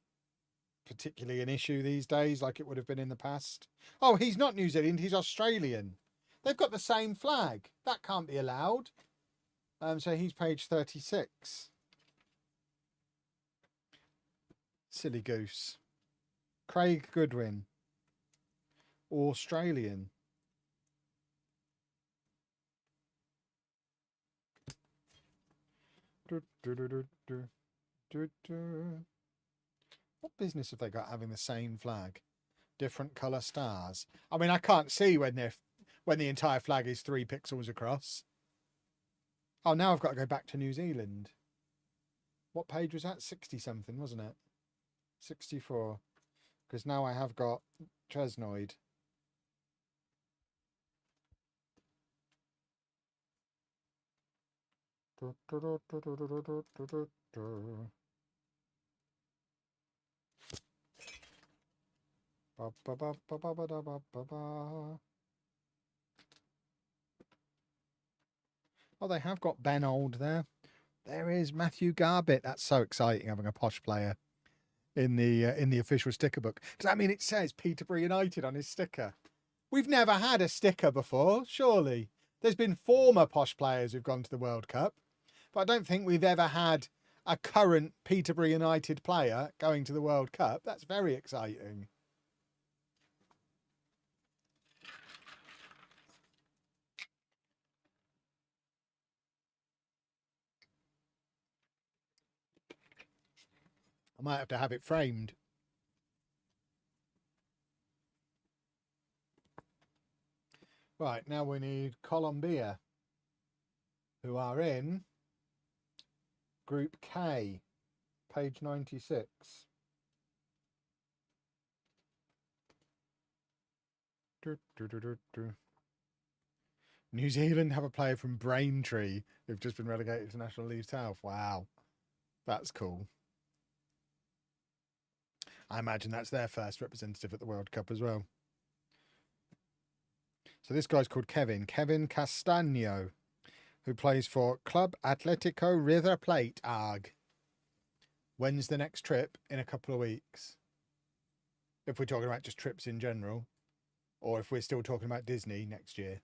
particularly an issue these days like it would have been in the past. Oh, he's not New Zealand, he's Australian. They've got the same flag. That can't be allowed. So he's page 36. Silly goose. Craig Goodwin. Australian. What business have they got having the same flag? Different colour stars. I mean, I can't see when the entire flag is 3 pixels across. Oh, now I've got to go back to New Zealand. What page was that? 60 something, wasn't it? 64. Because now I have got Chesnoid. Oh, they have got Ben Old there. There is Matthew Garbett. That's so exciting, having a posh player in the official sticker book. Does that mean it says Peterborough United on his sticker? We've never had a sticker before, surely. There's been former posh players who've gone to the World Cup, but I don't think we've ever had a current Peterborough United player going to the World Cup. That's very exciting. I might have to have it framed. Right, now we need Colombia, who are in Group K, page 96. New Zealand have a player from Braintree who've just been relegated to National League South. Wow, that's cool. I imagine that's their first representative at the World Cup as well. So this guy's called Kevin Castaño, who plays for Club Atletico River Plate, ARG. When's the next trip? In a couple of weeks. If we're talking about just trips in general, or if we're still talking about Disney next year.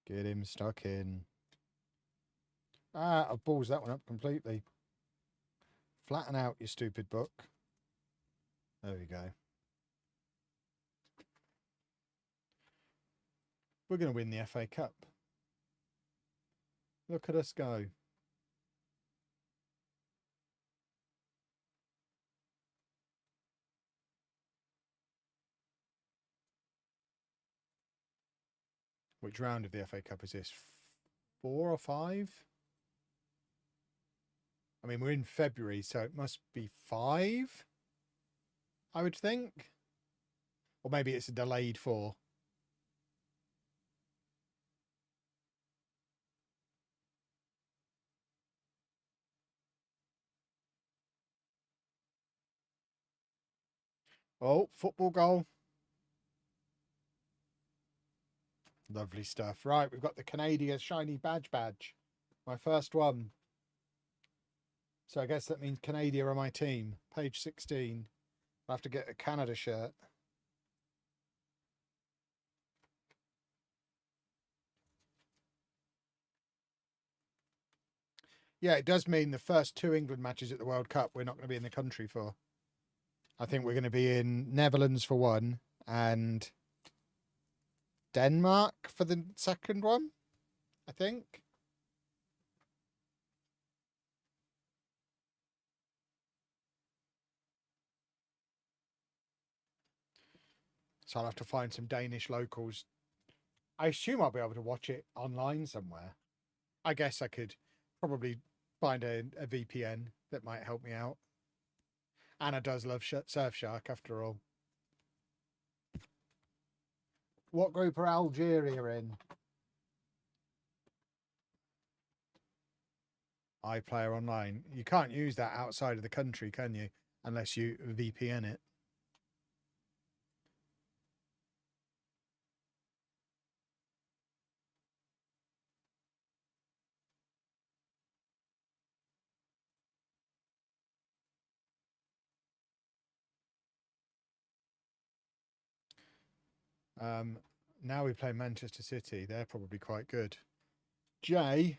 Get him stuck in. I've ballsed that one up completely. Flatten out, you stupid book. There we go. We're going to win the FA Cup. Look at us go. Which round of the FA Cup is this? 4 or 5? I mean, we're in February, so it must be 5, I would think. Or maybe it's a delayed 4. Oh, football goal. Lovely stuff. Right, we've got the Canadian shiny badge. My first one. So I guess that means Canada are my team. Page 16. I'll have to get a Canada shirt. Yeah, it does mean the first 2 England matches at the World Cup we're not going to be in the country for. I think we're going to be in Netherlands for one and Denmark for the second one, I think. So I'll have to find some Danish locals. I assume I'll be able to watch it online somewhere. I guess I could probably find a VPN that might help me out. Anna does love Surfshark after all. What group are Algeria in? iPlayer Online. You can't use that outside of the country, can you? Unless you VPN it. Now we play Manchester City. They're probably quite good. J.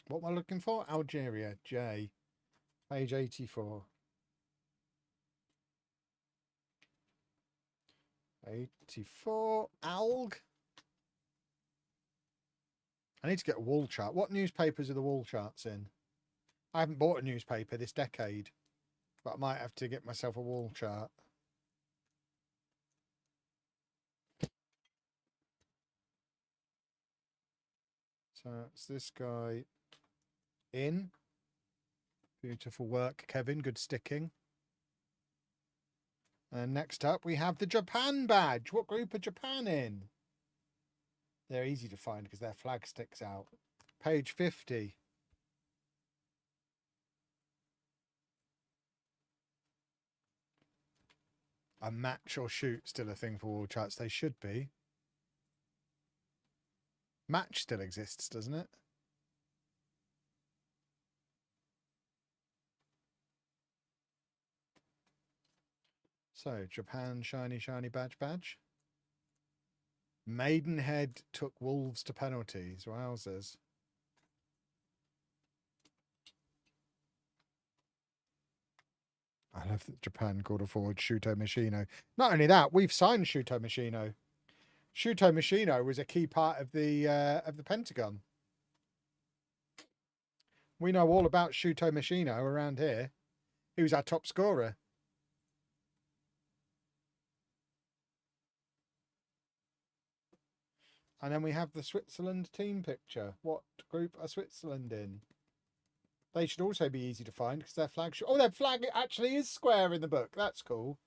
What am I looking for? Algeria. J. Page 84. 84. Alg. I need to get a wall chart. What newspapers are the wall charts in? I haven't bought a newspaper this decade, but I might have to get myself a wall chart. So it's this guy in. Beautiful work, Kevin. Good sticking. And next up, we have the Japan badge. What group are Japan in? They're easy to find because their flag sticks out. Page 50. A match or shoot still a thing for wall charts? They should be. Match still exists, doesn't it? So, Japan, shiny badge. Maidenhead took Wolves to penalties. Wowzers. I love that Japan called a forward Shuto Machino. Not only that, we've signed Shuto Machino. Shuto Machino was a key part of the Pentagon. We know all about Shuto Machino around here. He was our top scorer. And then we have the Switzerland team picture. What group are Switzerland in? They should also be easy to find because their flag... Oh, their flag actually is square in the book. That's cool.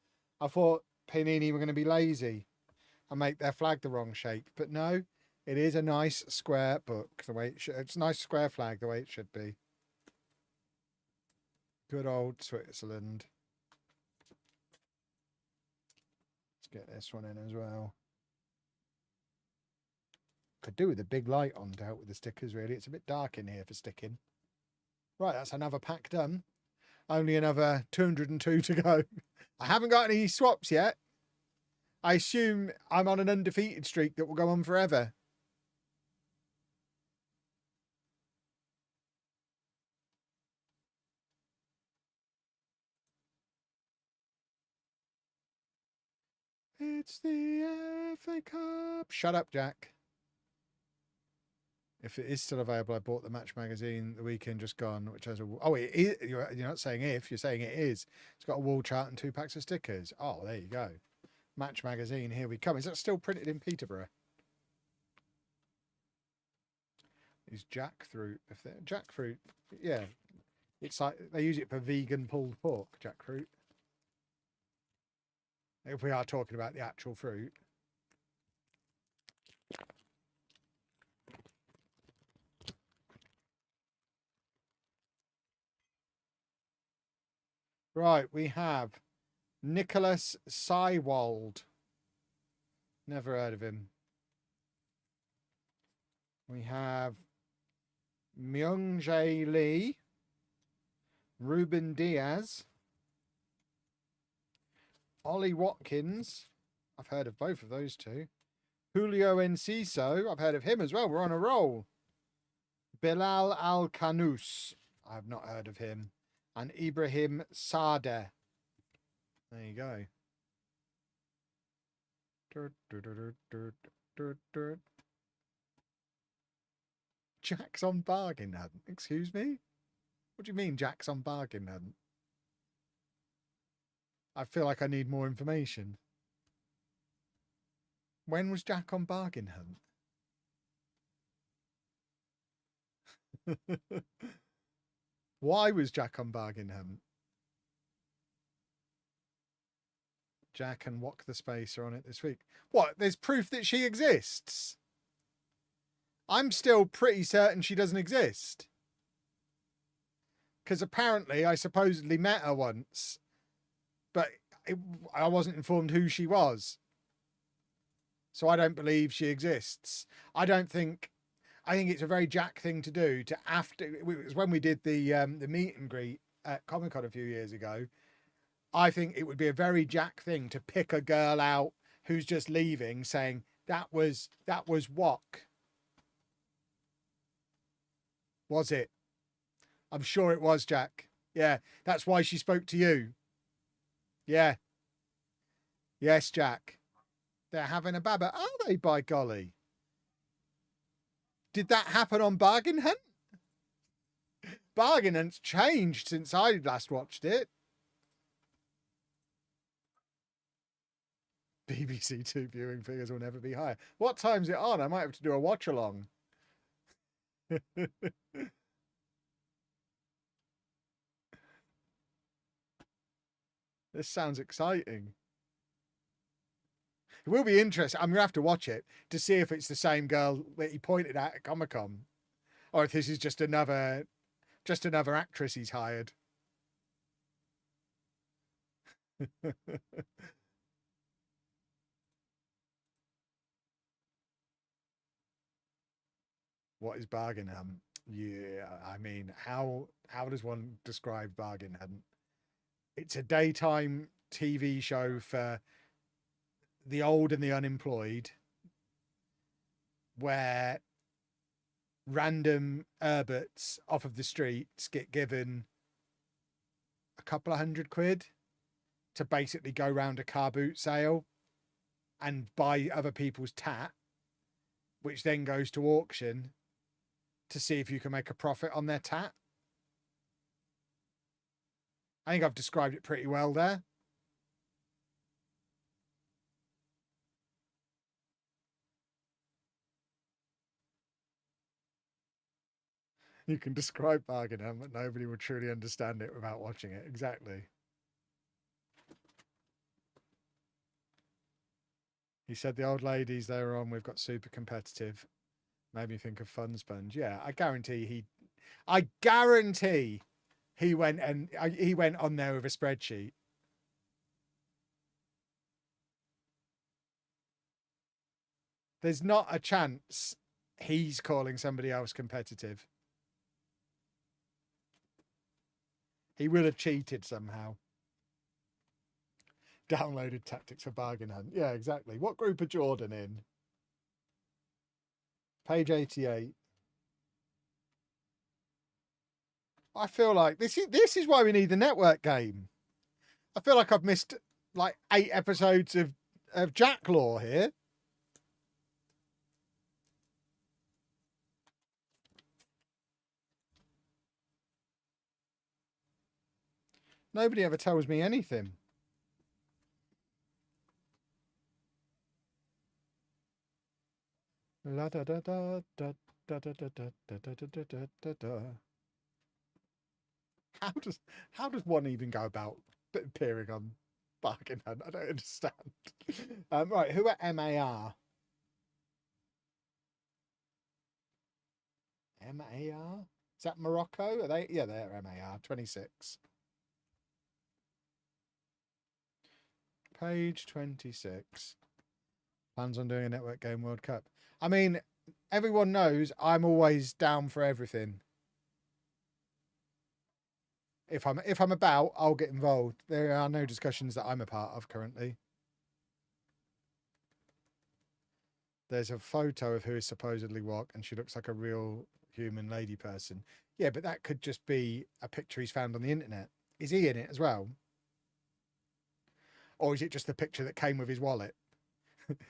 I thought Panini were going to be lazy and make their flag the wrong shape. But no, it is a nice square book. The way it should... It's a nice square flag the way it should be. Good old Switzerland. Let's get this one in as well. Could do with a big light on to help with the stickers, really. It's a bit dark in here for sticking. Right, that's another pack done. Only another 202 to go. I haven't got any swaps yet. I assume I'm on an undefeated streak that will go on forever. It's the FA Cup. Shut up, Jack. If it is still available, I bought the Match magazine the weekend just gone, which has a... Oh, it is. You're not saying if, you're saying it is. It's got a wall chart and 2 packs of stickers. Oh, there you go. Match magazine, here we come. Is that still printed in Peterborough? Is jackfruit. If they're jackfruit, yeah. It's like they use it for vegan pulled pork, jackfruit. If we are talking about the actual fruit. Right, we have Nicholas Seiwald. Never heard of him. We have Myung-Jae Lee, Ruben Diaz, Ollie Watkins. I've heard of both of those two. Julio Enciso. I've heard of him as well. We're on a roll. Bilal Al-Kanous. I have not heard of him. And Ibrahim Sadeh. There you go. Jack's on bargain hunt. Excuse me? What do you mean Jack's on bargain hunt? I feel like I need more information. When was Jack on bargain hunt? Why was Jack on bargain hunt? Jack and Walk the Space are on it this week. What? There's proof that she exists? I'm still pretty certain she doesn't exist. Because apparently I supposedly met her once. But I wasn't informed who she was. So I don't believe she exists. I think it's a very Jack thing to do to after. It was when we did the meet and greet at Comic-Con a few years ago. I think it would be a very Jack thing to pick a girl out who's just leaving saying that was Wok. Was it? I'm sure it was, Jack. Yeah, that's why she spoke to you. Yeah. Yes, Jack. They're having a baba. Are they, by golly? Did that happen on Bargain Hunt? Bargain Hunt's changed since I last watched it. BBC Two viewing figures will never be higher. What time's it on? I might have to do a watch along. This sounds exciting. It will be interesting. I'm going to have to watch it to see if it's the same girl that he pointed at Comic-Con. Or if this is just another actress he's hired. What is Bargain Hunt? Yeah, I mean, how does one describe Bargain Hunt? It's a daytime TV show for the old and the unemployed, where random Herberts off of the streets get given a couple of £100 to basically go round a car boot sale and buy other people's tat, which then goes to auction to see if you can make a profit on their tat. I think I've described it pretty well there. You can describe Bargain Hunt, but nobody will truly understand it without watching it. Exactly. He said the old ladies they were on with got super competitive. Made me think of Fun Sponge. Yeah, I guarantee he went on there with a spreadsheet. There's not a chance he's calling somebody else competitive. He will have cheated somehow. Downloaded tactics for Bargain Hunt. Yeah, exactly. What group are Jordan in? Page 88. I feel like this is why we need the network game. I feel like I've missed like 8 episodes of Jack Law here. Nobody ever tells me anything. La da da da da da da da da da da da da da. How does one even go about appearing on Bargain Hunt? I don't understand. Right, who are MAR? MAR? Is that Morocco? Are they? Yeah, they're MAR 26. Page 26. Plans on doing a Network Game World Cup. I mean, everyone knows I'm always down for everything. If I'm about, I'll get involved. There are no discussions that I'm a part of currently. There's a photo of who is supposedly what, and she looks like a real human lady person. Yeah, but that could just be a picture he's found on the internet. Is he in it as well? Or is it just the picture that came with his wallet?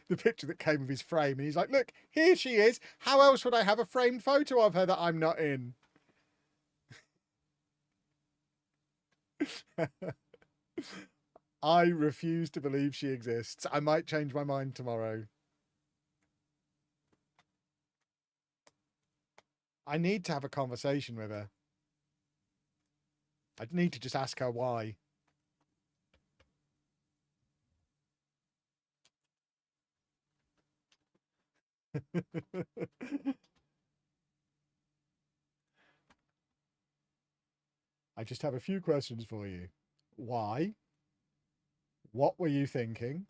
The picture that came with his frame, and he's like, look, here she is. How else would I have a framed photo of her that I'm not in? I refuse to believe she exists. I might change my mind tomorrow. I need to have a conversation with her. I'd need to just ask her why. I just have a few questions for you. Why? What were you thinking?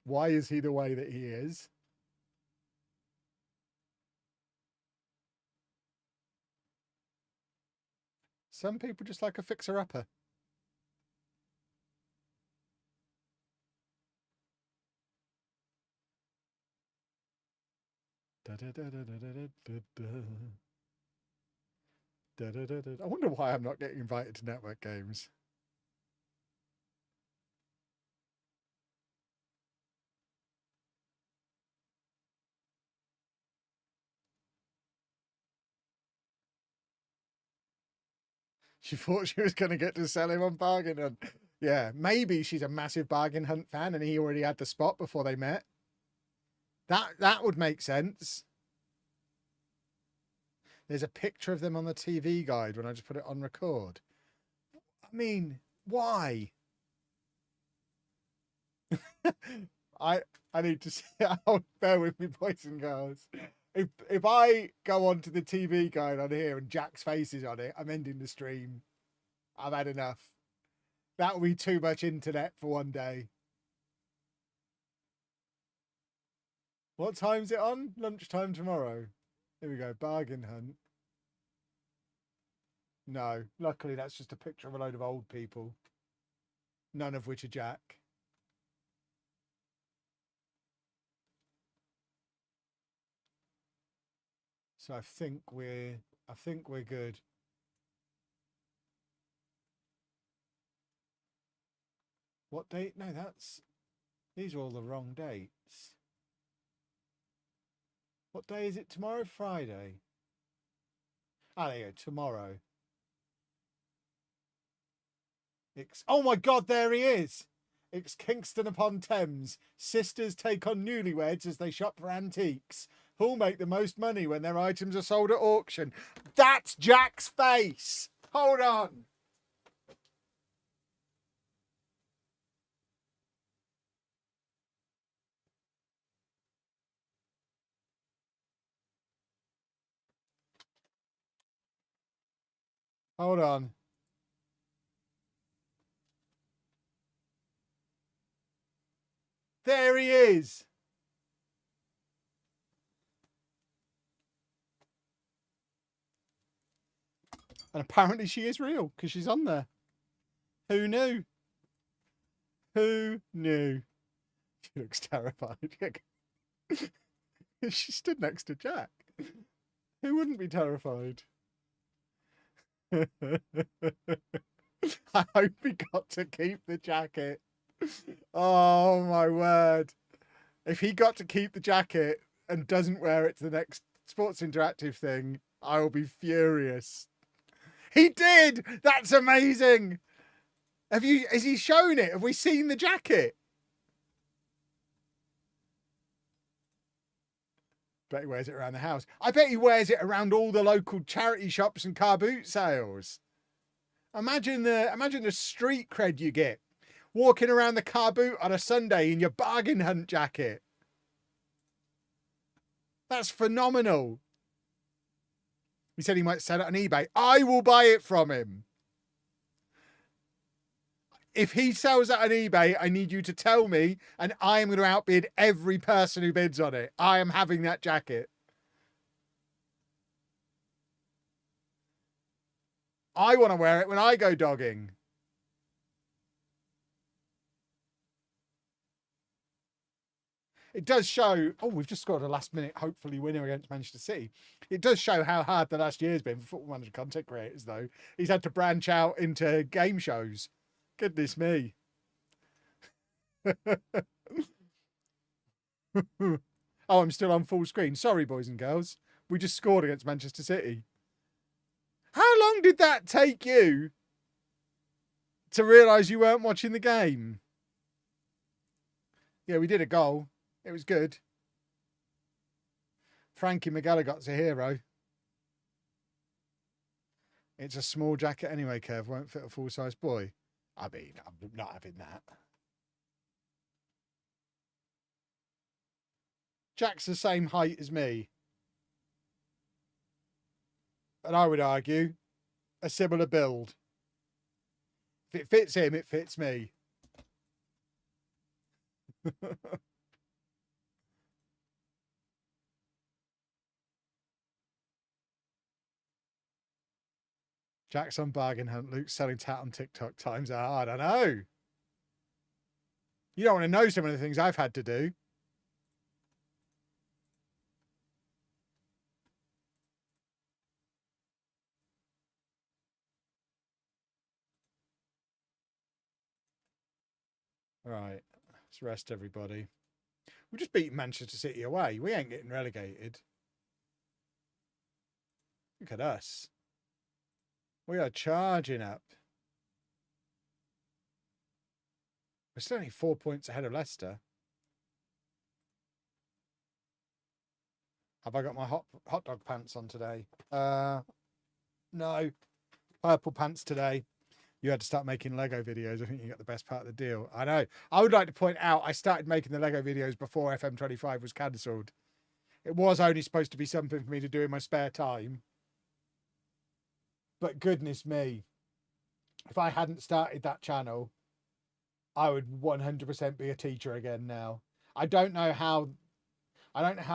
Why is he the way that he is? Some people just like a fixer-upper. I wonder why I'm not getting invited to network games. She thought she was going to get to sell him on Bargain Hunt. Yeah, maybe she's a massive Bargain Hunt fan and he already had the spot before they met. That would make sense. There's a picture of them on the TV guide when I just put it on record. I mean, why? I need to see. Bear with me, boys and girls. If I go onto the TV guide on here and Jack's face is on it, I'm ending the stream. I've had enough. That will be too much internet for one day. What time's it on? Lunchtime tomorrow. Here we go. Bargain Hunt. No, luckily that's just a picture of a load of old people. None of which are Jack. So I think we're good. What date? No, these are all the wrong dates. What day is it tomorrow? Friday. Ah, there you go. Tomorrow. Oh my God, there he is. It's Kingston upon Thames. Sisters take on newlyweds as they shop for antiques. Who'll make the most money when their items are sold at auction? That's Jack's face. Hold on. Hold on. There he is. And apparently she is real because she's on there. Who knew? Who knew? She looks terrified. She stood next to Jack. Who wouldn't be terrified? I hope he got to keep the jacket. Oh my word. If he got to keep the jacket and doesn't wear it to the next Sports Interactive thing, I will be furious. He did! That's amazing! Has he shown it? Have we seen the jacket? Bet he wears it around the house. I bet he wears it around all the local charity shops and car boot sales. Imagine the street cred you get walking around the car boot on a Sunday in your Bargain Hunt jacket. That's phenomenal. He said he might sell it on eBay. I will buy it from him. If he sells it on eBay, I need you to tell me, and I am going to outbid every person who bids on it. I am having that jacket. I want to wear it when I go dogging. It does show, oh, we've just scored a last minute, hopefully winner against Manchester City. It does show how hard the last year's been for Football Manager content creators, though. He's had to branch out into game shows. Goodness me. Oh, I'm still on full screen. Sorry, boys and girls. We just scored against Manchester City. How long did that take you to realise you weren't watching the game? Yeah, we did a goal. It was good. Frankie McGalligot's a hero. It's a small jacket anyway, Kev. Won't fit a full-size boy. I mean, I'm not having that. Jack's the same height as me. And I would argue a similar build. If it fits him, it fits me. Jack's on bargain hunt. Luke's selling tat on TikTok. Times are hard. I know. You don't want to know some of the things I've had to do. Right. Let's rest everybody. We just beat Manchester City away. We ain't getting relegated. Look at us. We are charging up. We're still only 4 points ahead of Leicester. Have I got my hot dog pants on today? No. Purple pants today. You had to start making Lego videos. I think you got the best part of the deal. I know. I would like to point out, I started making the Lego videos before FM25 was cancelled. It was only supposed to be something for me to do in my spare time. But goodness me, if I hadn't started that channel, I would 100% be a teacher again now. I don't know how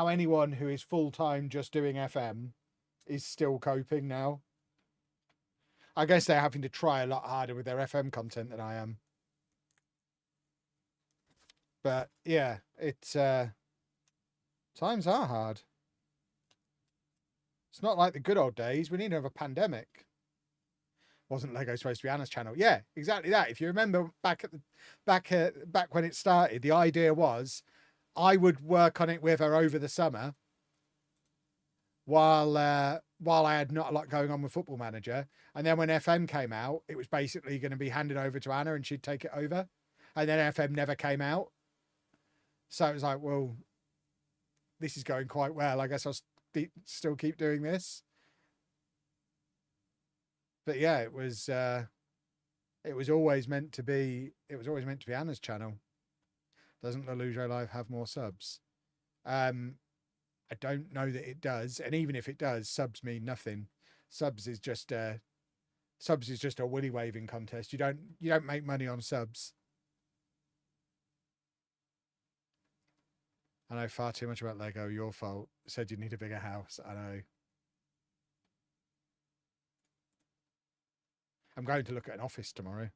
anyone who is full-time just doing FM is still coping now. I guess they're having to try a lot harder with their FM content than I am. But yeah, it's times are hard. It's not like the good old days. We need to have a pandemic. Wasn't Lego supposed to be Anna's channel? Yeah, exactly that. If you remember back when it started, the idea was I would work on it with her over the summer while I had not a lot going on with Football Manager. And then when FM came out, it was basically going to be handed over to Anna and she'd take it over. And then FM never came out. So it was like, well, this is going quite well. I guess I'll still keep doing this. But yeah, it was always meant to be Anna's channel. Doesn't Lelujo Live have more subs? I don't know that it does, and even if it does, subs mean nothing. Subs is just a willy waving contest. You don't make money on subs. I know far too much about Lego. Your fault. Said you need a bigger house. I know. I'm going to look at an office tomorrow.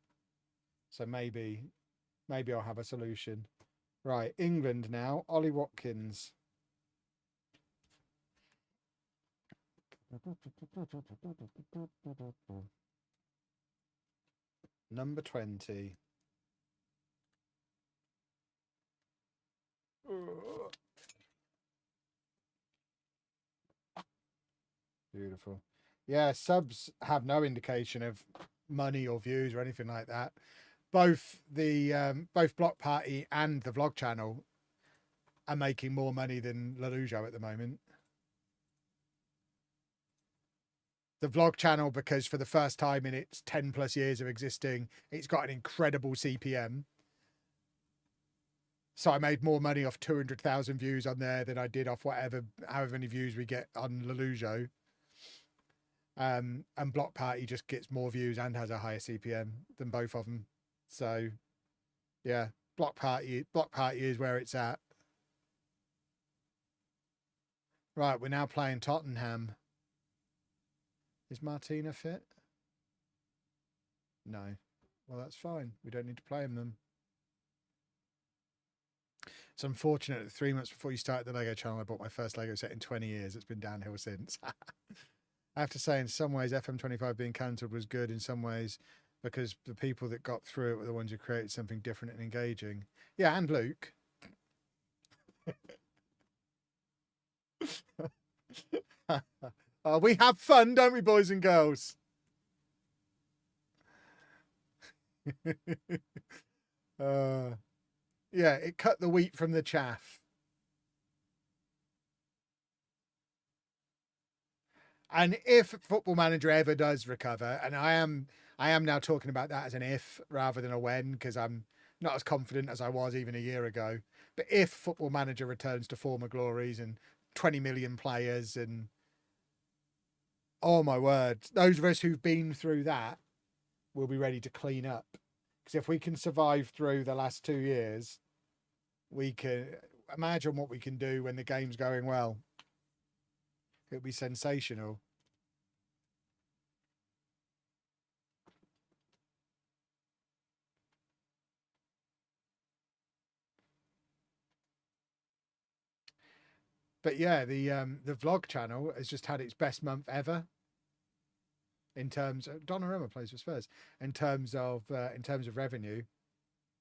So maybe I'll have a solution. Right, England now. Ollie Watkins. Number 20. Beautiful. Yeah, subs have no indication of money or views or anything like that. Both Block Party and the vlog channel are making more money than Lelujo at the moment. The vlog channel, because for the first time in its 10 plus years of existing, it's got an incredible CPM. So I made more money off 200,000 views on there than I did off however many views we get on Lelujo. And Block Party just gets more views and has a higher CPM than both of them. So yeah, Block Party is where it's at. Right, we're now playing Tottenham. Is Martina fit? No. Well, that's fine. We don't need to play them. It's unfortunate that 3 months before you started the Lego channel, I bought my first Lego set in 20 years. It's been downhill since. I have to say, in some ways, FM25 being cancelled was good in some ways because the people that got through it were the ones who created something different and engaging. Yeah, and Luke. We have fun, don't we, boys and girls? Yeah, it cut the wheat from the chaff. And if Football Manager ever does recover, and I am now talking about that as an if rather than a when, because I'm not as confident as I was even a year ago. But if Football Manager returns to former glories and 20 million players and oh my word, those of us who've been through that will be ready to clean up. Because if we can survive through the last 2 years, we can imagine what we can do when the game's going well. It'll be sensational. But yeah, the vlog channel has just had its best month ever. In terms of Donnarumma plays for Spurs. In terms of revenue,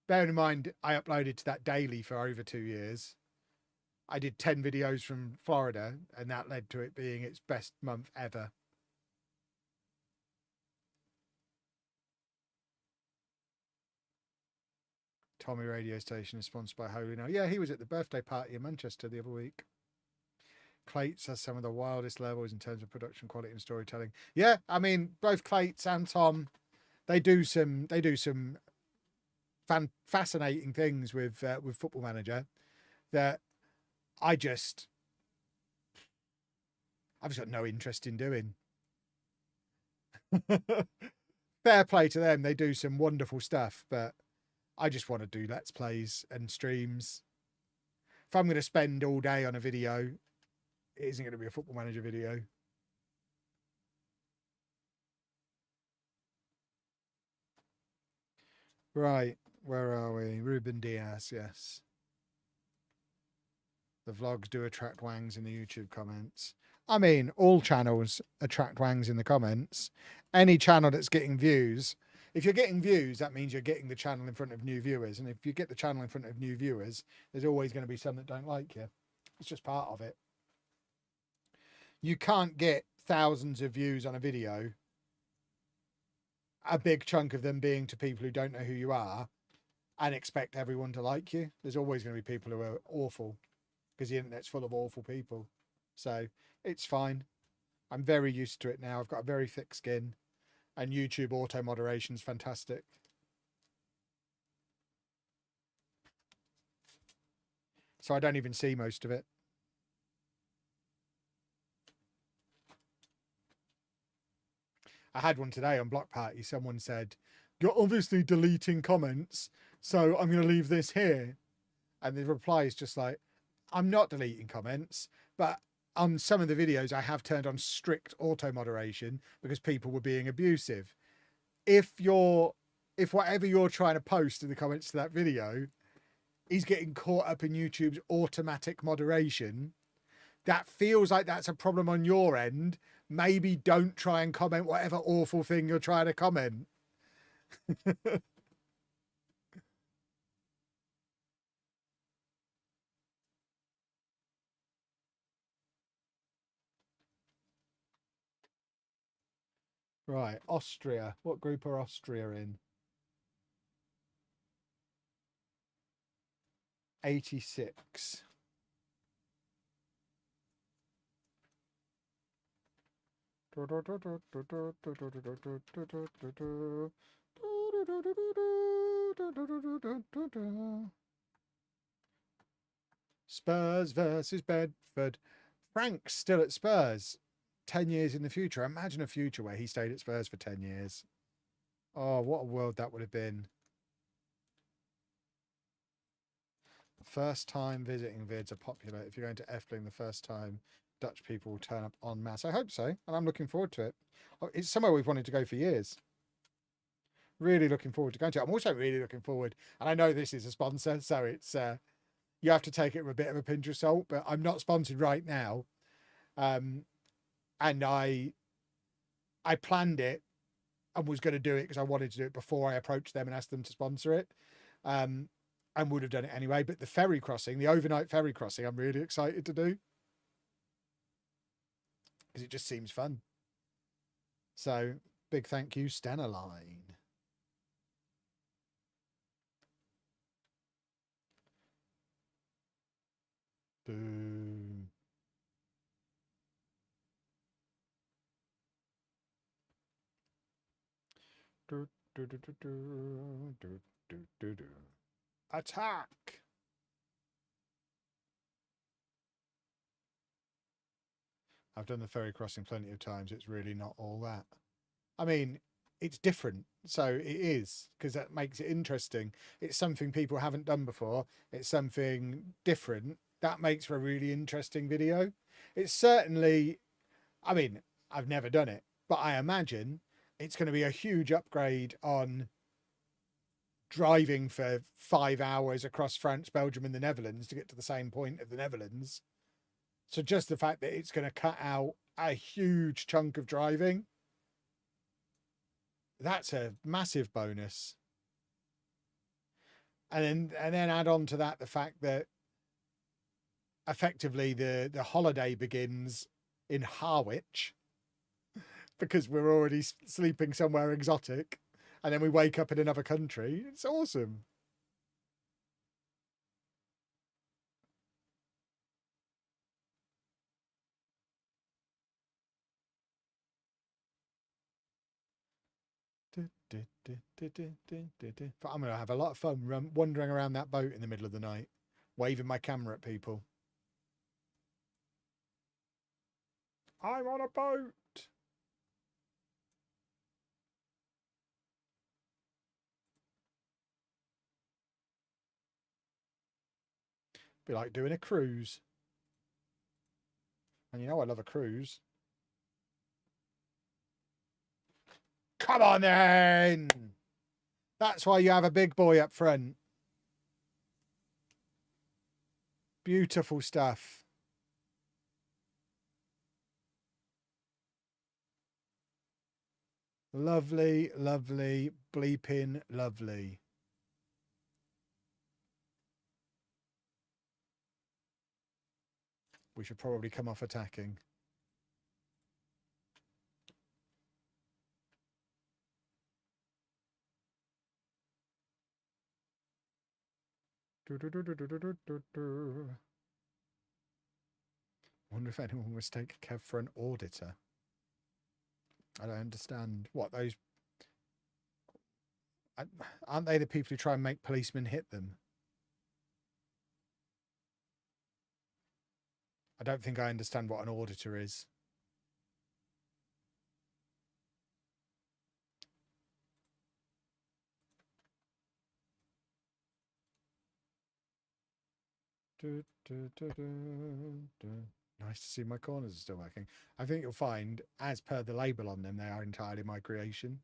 bearing in mind I uploaded to that daily for over 2 years. I did 10 videos from Florida, and that led to it being its best month ever. Tommy radio station is sponsored by Holy now. Yeah, he was at the birthday party in Manchester the other week. Clates has some of the wildest levels in terms of production quality and storytelling. Yeah, I mean, both Clates and Tom, they do some fascinating things with Football Manager that I've just got no interest in doing. Fair play to them, they do some wonderful stuff, but I just want to do Let's Plays and streams. If I'm going to spend all day on a video, it isn't going to be a Football Manager video. Right, where are we? Ruben Diaz, yes. The vlogs do attract wangs in the YouTube comments. I mean, all channels attract wangs in the comments. Any channel that's getting views, if you're getting views, that means you're getting the channel in front of new viewers. And if you get the channel in front of new viewers, there's always going to be some that don't like you. It's just part of it. You can't get thousands of views on a video, a big chunk of them being to people who don't know who you are, and expect everyone to like you. There's always going to be people who are awful, because the internet's full of awful people. So it's fine. I'm very used to it now. I've got a very thick skin, and YouTube auto moderation is fantastic. So I don't even see most of it. I had one today on Block Party. Someone said, "You're obviously deleting comments, so I'm going to leave this here." And the reply is just like, I'm not deleting comments, but on some of the videos I have turned on strict auto moderation because people were being abusive. If whatever you're trying to post in the comments to that video is getting caught up in YouTube's automatic moderation, that feels like that's a problem on your end. Maybe don't try and comment whatever awful thing you're trying to comment. Right, Austria. What group are Austria in? 86. Spurs versus Bedford. Frank's still at Spurs. 10 years in the future. Imagine a future where he stayed at Spurs for 10 years. Oh, what a world that would have been. First time visiting vids are popular. If you're going to Efteling the first time, Dutch people will turn up en masse. I hope so, and I'm looking forward to it. It's somewhere we've wanted to go for years. Really looking forward to going to it. I'm also really looking forward, and I know this is a sponsor, so it's you have to take it with a bit of a pinch of salt, but I'm not sponsored right now. And I planned it and was going to do it because I wanted to do it before I approached them and asked them to sponsor it. And would have done it anyway. But the ferry crossing, the overnight ferry crossing, I'm really excited to do. Because it just seems fun. So, big thank you, Stena Line. Boom. Attack! I've done the ferry crossing plenty of times. It's really not all that. I mean, it's different. So it is, because that makes it interesting. It's something people haven't done before. It's something different. That makes for a really interesting video. It's certainly, I mean, I've never done it, but I imagine it's going to be a huge upgrade on driving for 5 hours across France, Belgium, and the Netherlands to get to the same point of the Netherlands. So just the fact that it's going to cut out a huge chunk of driving, that's a massive bonus. And then add on to that the fact that effectively the holiday begins in Harwich because we're already sleeping somewhere exotic, and then we wake up in another country. It's awesome. But I'm going to have a lot of fun wandering around that boat in the middle of the night, waving my camera at people. I'm on a boat. Be like doing a cruise. And you know I love a cruise. Come on then! That's why you have a big boy up front. Beautiful stuff. Lovely, lovely, bleeping lovely. We should probably come off attacking. Wonder if anyone will mistake Kev for an auditor. I don't understand. What, those... Aren't they the people who try and make policemen hit them? I don't think I understand what an auditor is. Nice to see my corners are still working. I think you'll find, as per the label on them, they are entirely my creation.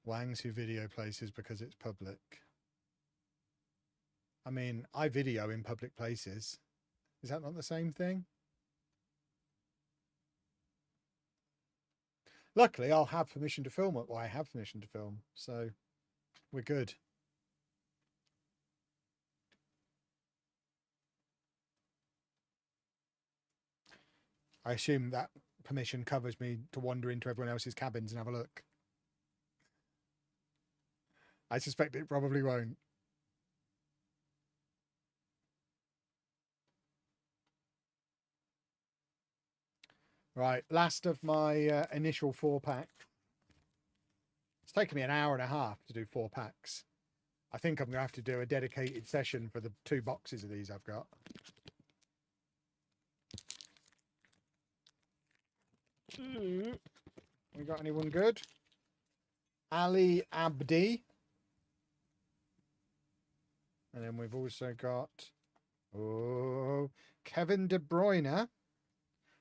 Wangs who video places because it's public. I mean, I video in public places. Is that not the same thing? Luckily, I'll have permission to film it. Well, I have permission to film, so we're good. I assume that permission covers me to wander into everyone else's cabins and have a look. I suspect it probably won't. Right, last of my initial 4-pack. It's taken me an hour and a half to do 4 packs. I think I'm going to have to do a dedicated session for the 2 boxes of these I've got. We got anyone good? Ali Abdi. And then we've also got Kevin De Bruyne,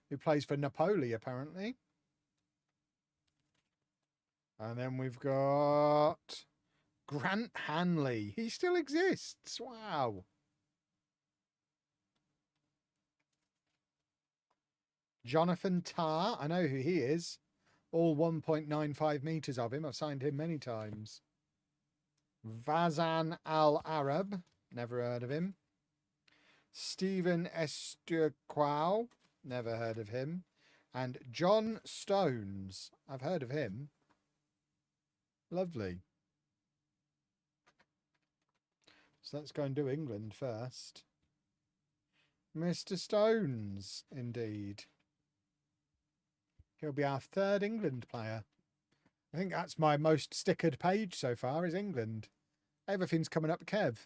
who plays for Napoli, apparently. And then we've got Grant Hanley. He still exists. Wow. Jonathan Tah. I know who he is. All 1.95 metres of him. I've signed him many times. Vazan Al Arab. Never heard of him. Stephen Esturquao. Never heard of him. And John Stones. I've heard of him. Lovely. So let's go and do England first. Mr. Stones, indeed. He'll be our 3rd England player. I think that's my most stickered page so far, is England. Everything's coming up Kev.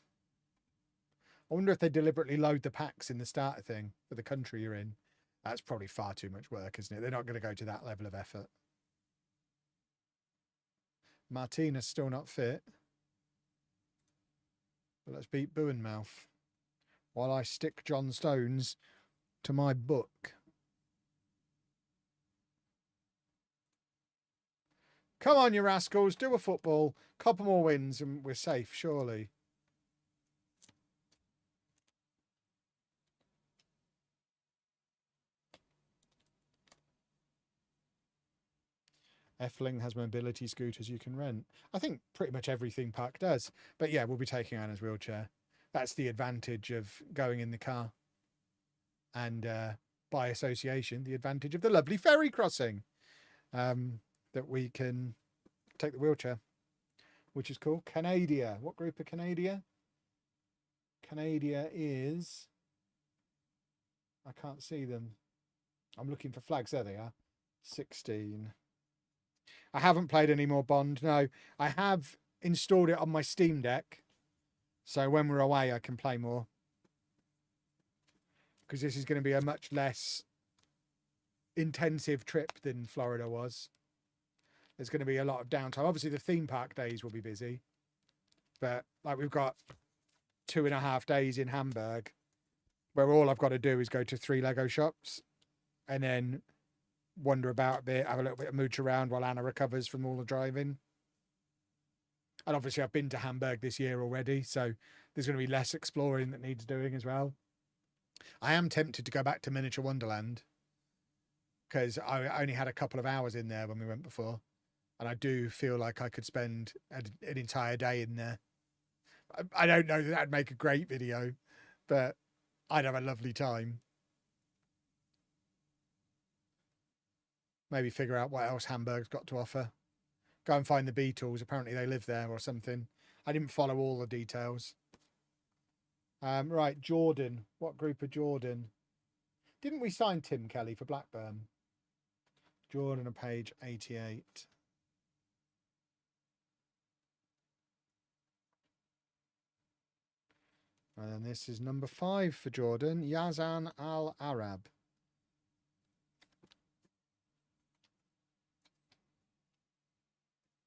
I wonder if they deliberately load the packs in the starter thing for the country you're in. That's probably far too much work, isn't it? They're not going to go to that level of effort. Martinez still not fit. But let's beat Bournemouth while I stick John Stones to my book. Come on, you rascals, do a football. Couple more wins and we're safe, surely. Effling has mobility scooters you can rent. I think pretty much every theme park does. But yeah, we'll be taking Anna's wheelchair. That's the advantage of going in the car. And by association, the advantage of the lovely ferry crossing. That we can take the wheelchair, which is cool. Canada. What group of Canada? Canada is... I can't see them. I'm looking for flags. There they are. 16. I haven't played any more Bond. No, I have installed it on my Steam Deck. So when we're away, I can play more. Because this is going to be a much less intensive trip than Florida was. There's going to be a lot of downtime. Obviously, the theme park days will be busy. But like we've got 2.5 days in Hamburg where all I've got to do is go to 3 Lego shops and then wander about a bit, have a little bit of mooch around while Anna recovers from all the driving. And obviously I've been to Hamburg this year already, so there's going to be less exploring that needs doing as well. I am tempted to go back to Miniature Wonderland because I only had a couple of hours in there when we went before. And I do feel like I could spend an entire day in there. I don't know that that'd make a great video, but I'd have a lovely time. Maybe figure out what else Hamburg's got to offer. Go and find the Beatles. Apparently they live there or something. I didn't follow all the details. Right, Jordan. What group of Jordan? Didn't we sign Tim Kelly for Blackburn? Jordan on page 88. And then this is number 5 for Jordan, Yazan Al Arab.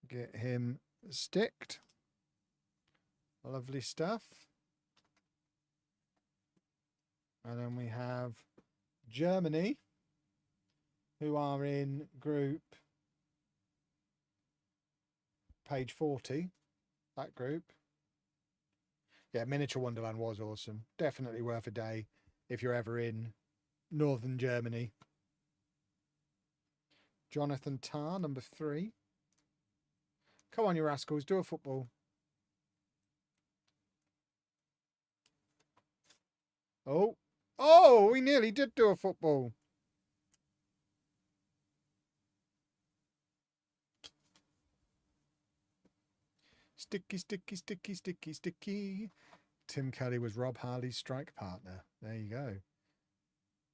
Get him sticked. Lovely stuff. And then we have Germany, who are in group page 40, that group. Yeah, Miniature Wonderland was awesome. Definitely worth a day if you're ever in northern Germany. Jonathan Tah, number 3. Come on, you rascals, do a football. Oh, we nearly did do a football. Sticky, sticky, sticky, sticky, sticky. Tim Kelly was Rob Harley's strike partner. There you go.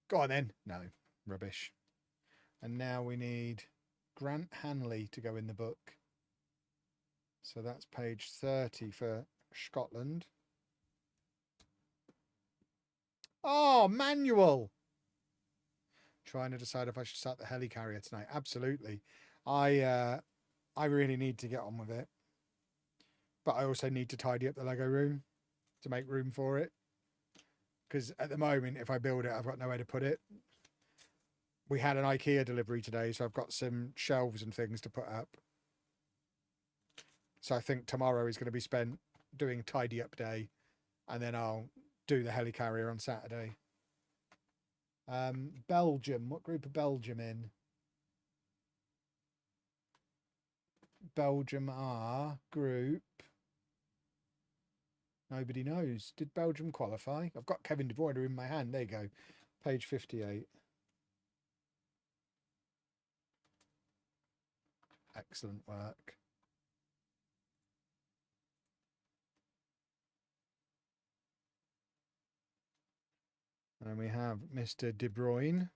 Go on then. No, rubbish. And now we need Grant Hanley to go in the book. So that's page 30 for Scotland. Oh, manual. Trying to decide if I should start the helicarrier tonight. Absolutely. I really need to get on with it. But I also need to tidy up the Lego room to make room for it. Because at the moment, if I build it, I've got nowhere to put it. We had an IKEA delivery today, so I've got some shelves and things to put up. So I think tomorrow is going to be spent doing tidy up day. And then I'll do the helicarrier on Saturday. Belgium. What group are Belgium in? Belgium are group. Nobody knows. Did Belgium qualify? I've got Kevin De Bruyne in my hand. There you go. Page 58. Excellent work. And we have Mr. De Bruyne.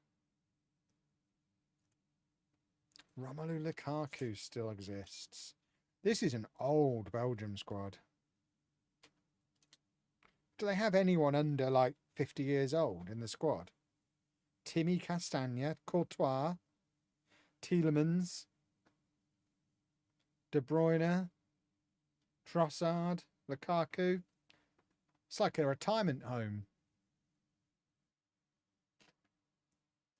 Romelu Lukaku still exists. This is an old Belgium squad. Do they have anyone under like 50 years old in the squad? Timmy Castagne, Courtois, Tielemans, De Bruyne, Trossard, Lukaku. It's like a retirement home.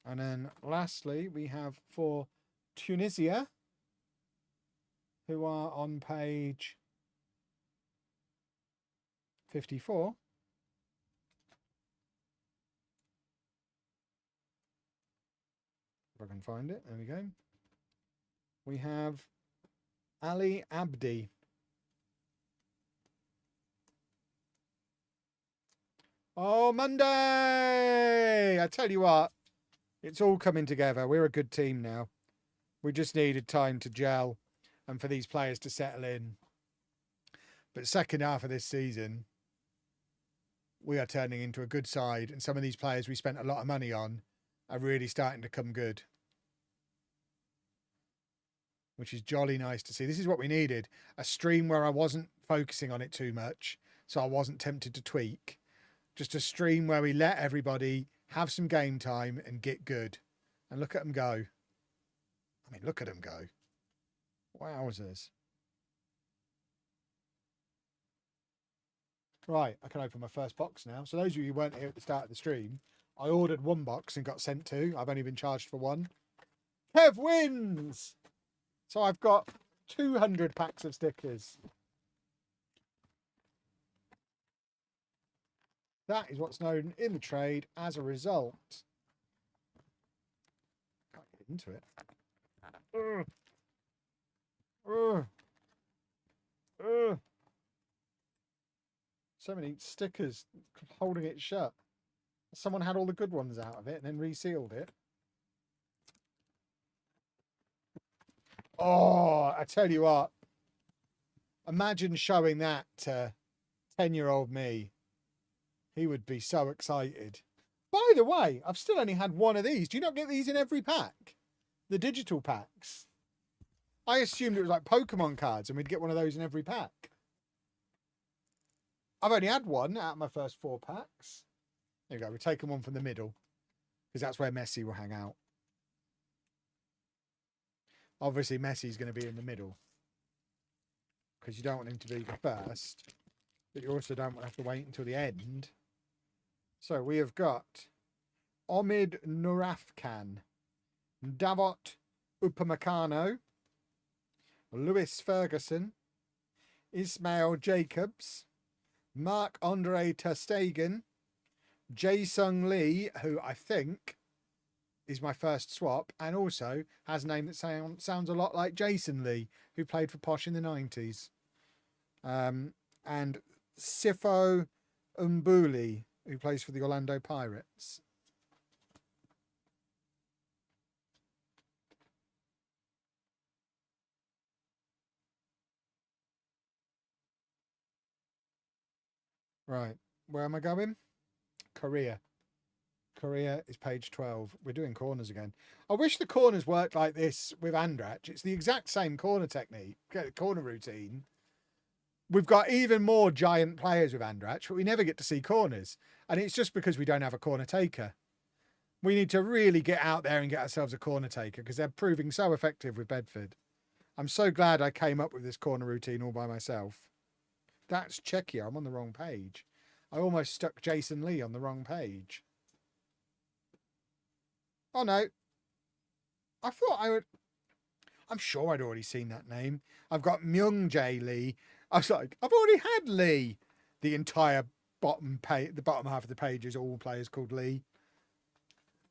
And then lastly, we have for Tunisia, who are on page 54. If I can find it, there we go. We have Ali Abdi. Oh, Monday! I tell you what, it's all coming together. We're a good team now. We just needed time to gel and for these players to settle in. But second half of this season, we are turning into a good side. And some of these players we spent a lot of money on are really starting to come good. Which is jolly nice to see. This is what we needed. A stream where I wasn't focusing on it too much, so I wasn't tempted to tweak. Just a stream where we let everybody have some game time and get good. And look at them go. I mean, look at them go. Wowzers. Right, I can open my first box now. So those of you who weren't here at the start of the stream, I ordered one box and got sent two. I've only been charged for one. Kev wins! So I've got 200 packs of stickers. That is what's known in the trade as a result. Can't get into it. So many stickers holding it shut. Someone had all the good ones out of it and then resealed it. Oh, I tell you what. Imagine showing that to 10-year-old me. He would be so excited. By the way, I've still only had one of these. Do you not get these in every pack? The digital packs. I assumed it was like Pokemon cards and we'd get one of those in every pack. I've only had one out of my first 4 packs. There you go. We're taking one from the middle because that's where Messi will hang out. Obviously, Messi's going to be in the middle because you don't want him to be the first, but you also don't want to have to wait until the end. So we have got Omid Nurafkan, Davot Upamecano, Lewis Ferguson, Ismail Jacobs, Marc-Andre ter Stegen, Jae-Sung Lee, who I think is my first swap, and also has a name that sounds a lot like Jason Lee, who played for Posh in the 90s. And Sifo Mbuli, who plays for the Orlando Pirates. Right, where am I going? Korea. Korea is page 12. We're doing corners again. I wish the corners worked like this with Andrach. It's the exact same corner technique, corner routine, we've got even more giant players with Andratch, but we never get to see corners. And it's just because we don't have a corner taker. We need to really get out there and get ourselves a corner taker because they're proving so effective with Bedford. I'm so glad I came up with this corner routine all by myself. That's Czechia. I'm on the wrong page. I almost stuck Jason Lee on the wrong page. Oh, no. I thought I would... I'm sure I'd already seen that name. I've got Myung Jae Lee. I was like, I've already had Lee. The entire bottom page, the bottom half of the page is all players called Lee.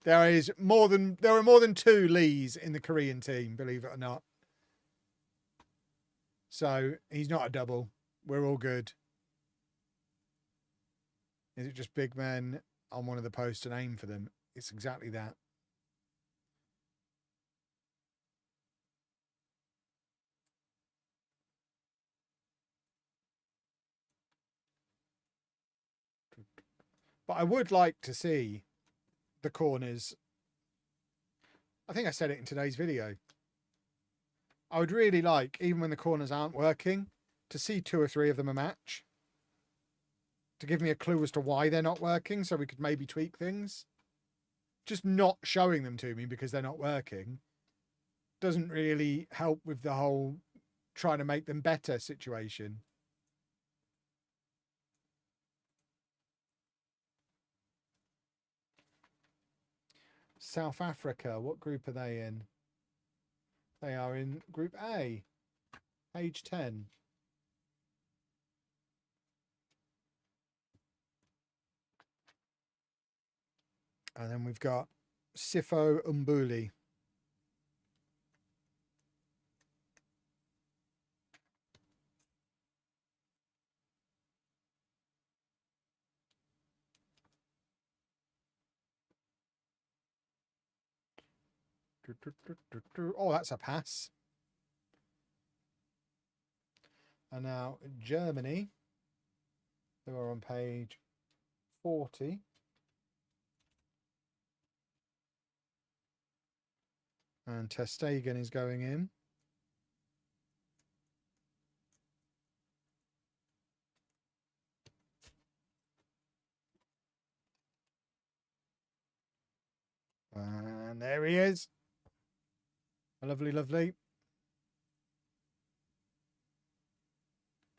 There are more than 2 Lees in the Korean team, believe it or not. So he's not a double. We're all good. Is it just big men on one of the posts and aim for them? It's exactly that. But I would like to see the corners. I think I said it in today's video. I would really like, even when the corners aren't working, to see 2 or 3 of them a match. To give me a clue as to why they're not working so we could maybe tweak things. Just not showing them to me because they're not working doesn't really help with the whole trying to make them better situation. South Africa, what group are they in? They are in Group A, page 10. And then we've got Sifo Umbuli. Oh, that's a pass. And now Germany, who are on page 40. And ter Stegen is going in. And there he is. Lovely, lovely.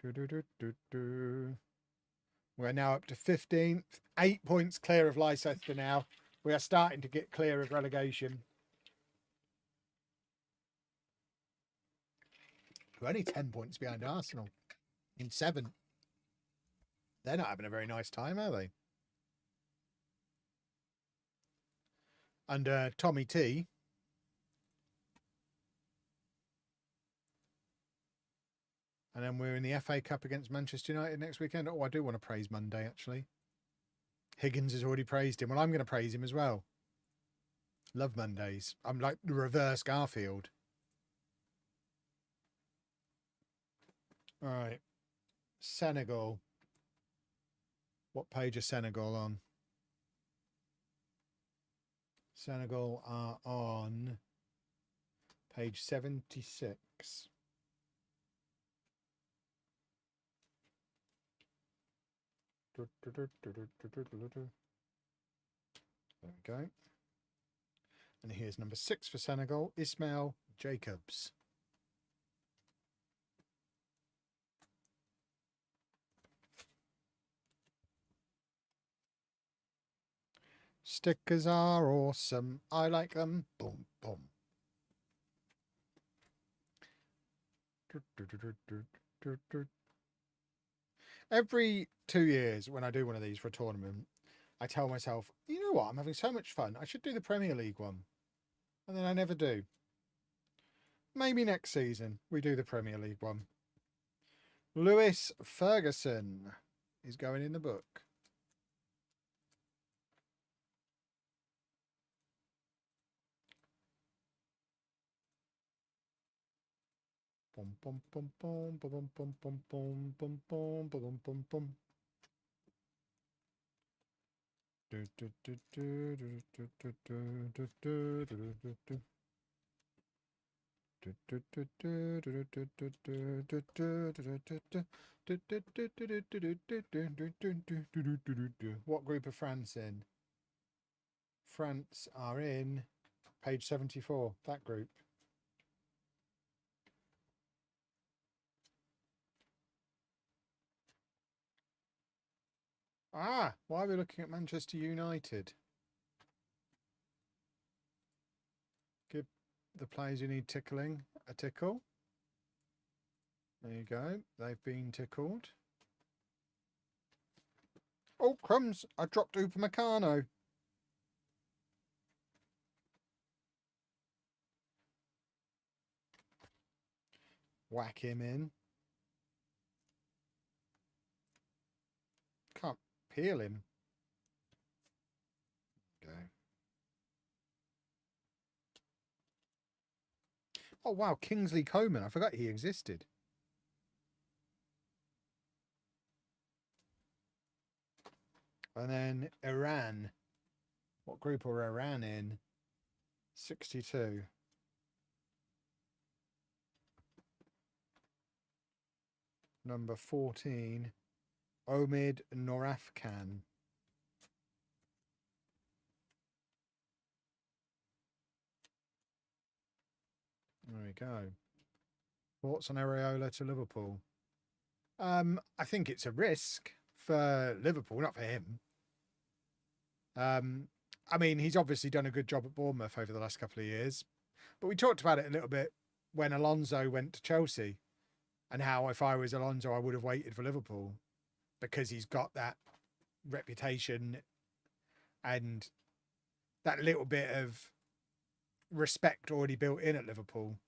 We're now up to 15th. 8 points clear of Leicester now. We are starting to get clear of relegation. We're only 10 points behind Arsenal in 7th. They're not having a very nice time, are they? Under Tommy T. And then we're in the FA Cup against Manchester United next weekend. Oh, I do want to praise Monday, actually. Higgins has already praised him. Well, I'm going to praise him as well. Love Mondays. I'm like the reverse Garfield. All right. Senegal. What page is Senegal on? Senegal are on page 76. There we go. And here's number 6 for Senegal, Ismail Jacobs. Stickers are awesome. I like them. Boom, boom. Every 2 years when I do one of these for a tournament, I tell myself, you know what, I'm having so much fun. I should do the Premier League one. And then I never do. Maybe next season we do the Premier League one. Lewis Ferguson is going in the book. Bum bum bum bum bum bum bum bum bum bum bum bum bum. What group are France in? France are in page 74, that group. Ah, why are we looking at Manchester United? Give the players who need tickling a tickle. There you go. They've been tickled. Oh, crumbs. I dropped Upamecano. Whack him in. Can't peel him. Go. Oh, wow. Kingsley Coman. I forgot he existed. And then Iran. What group are Iran in? 62. Number 14. Omid Norafkan. There we go. Thoughts on Areola to Liverpool? I think it's a risk for Liverpool, not for him. I mean, he's obviously done a good job at Bournemouth over the last couple of years, but we talked about it a little bit when Alonso went to Chelsea, and how if I was Alonso, I would have waited for Liverpool because he's got that reputation and that little bit of respect already built in at Liverpool.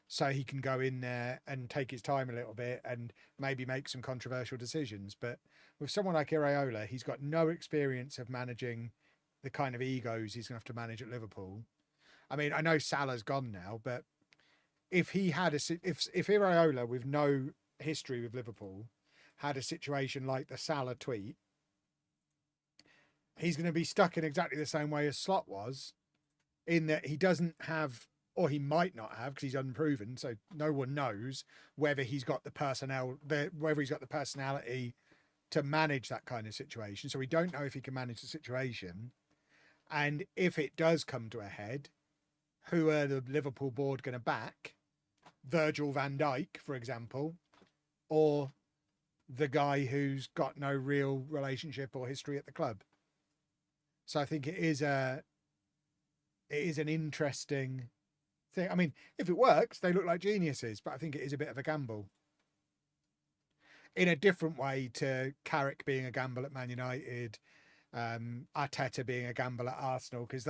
So he can go in there and take his time a little bit and maybe make some controversial decisions. But with someone like Areola, he's got no experience of managing the kind of egos he's going to have to manage at Liverpool. I mean, I know Salah's gone now, but if he had if Areola, with no history with Liverpool, had a situation like the Salah tweet, he's going to be stuck in exactly the same way as Slot was, in that he doesn't have, or he might not have, because he's unproven, so no one knows whether he's got the personnel, whether he's got the personality to manage that kind of situation. So we don't know if he can manage the situation. And if it does come to a head, who are the Liverpool board going to back? Virgil van Dijk, for example, or the guy who's got no real relationship or history at the club. So I think it is an interesting thing. I mean, if it works, they look like geniuses, but I think it is a bit of a gamble. In a different way to Carrick being a gamble at Man United, Arteta being a gamble at Arsenal, because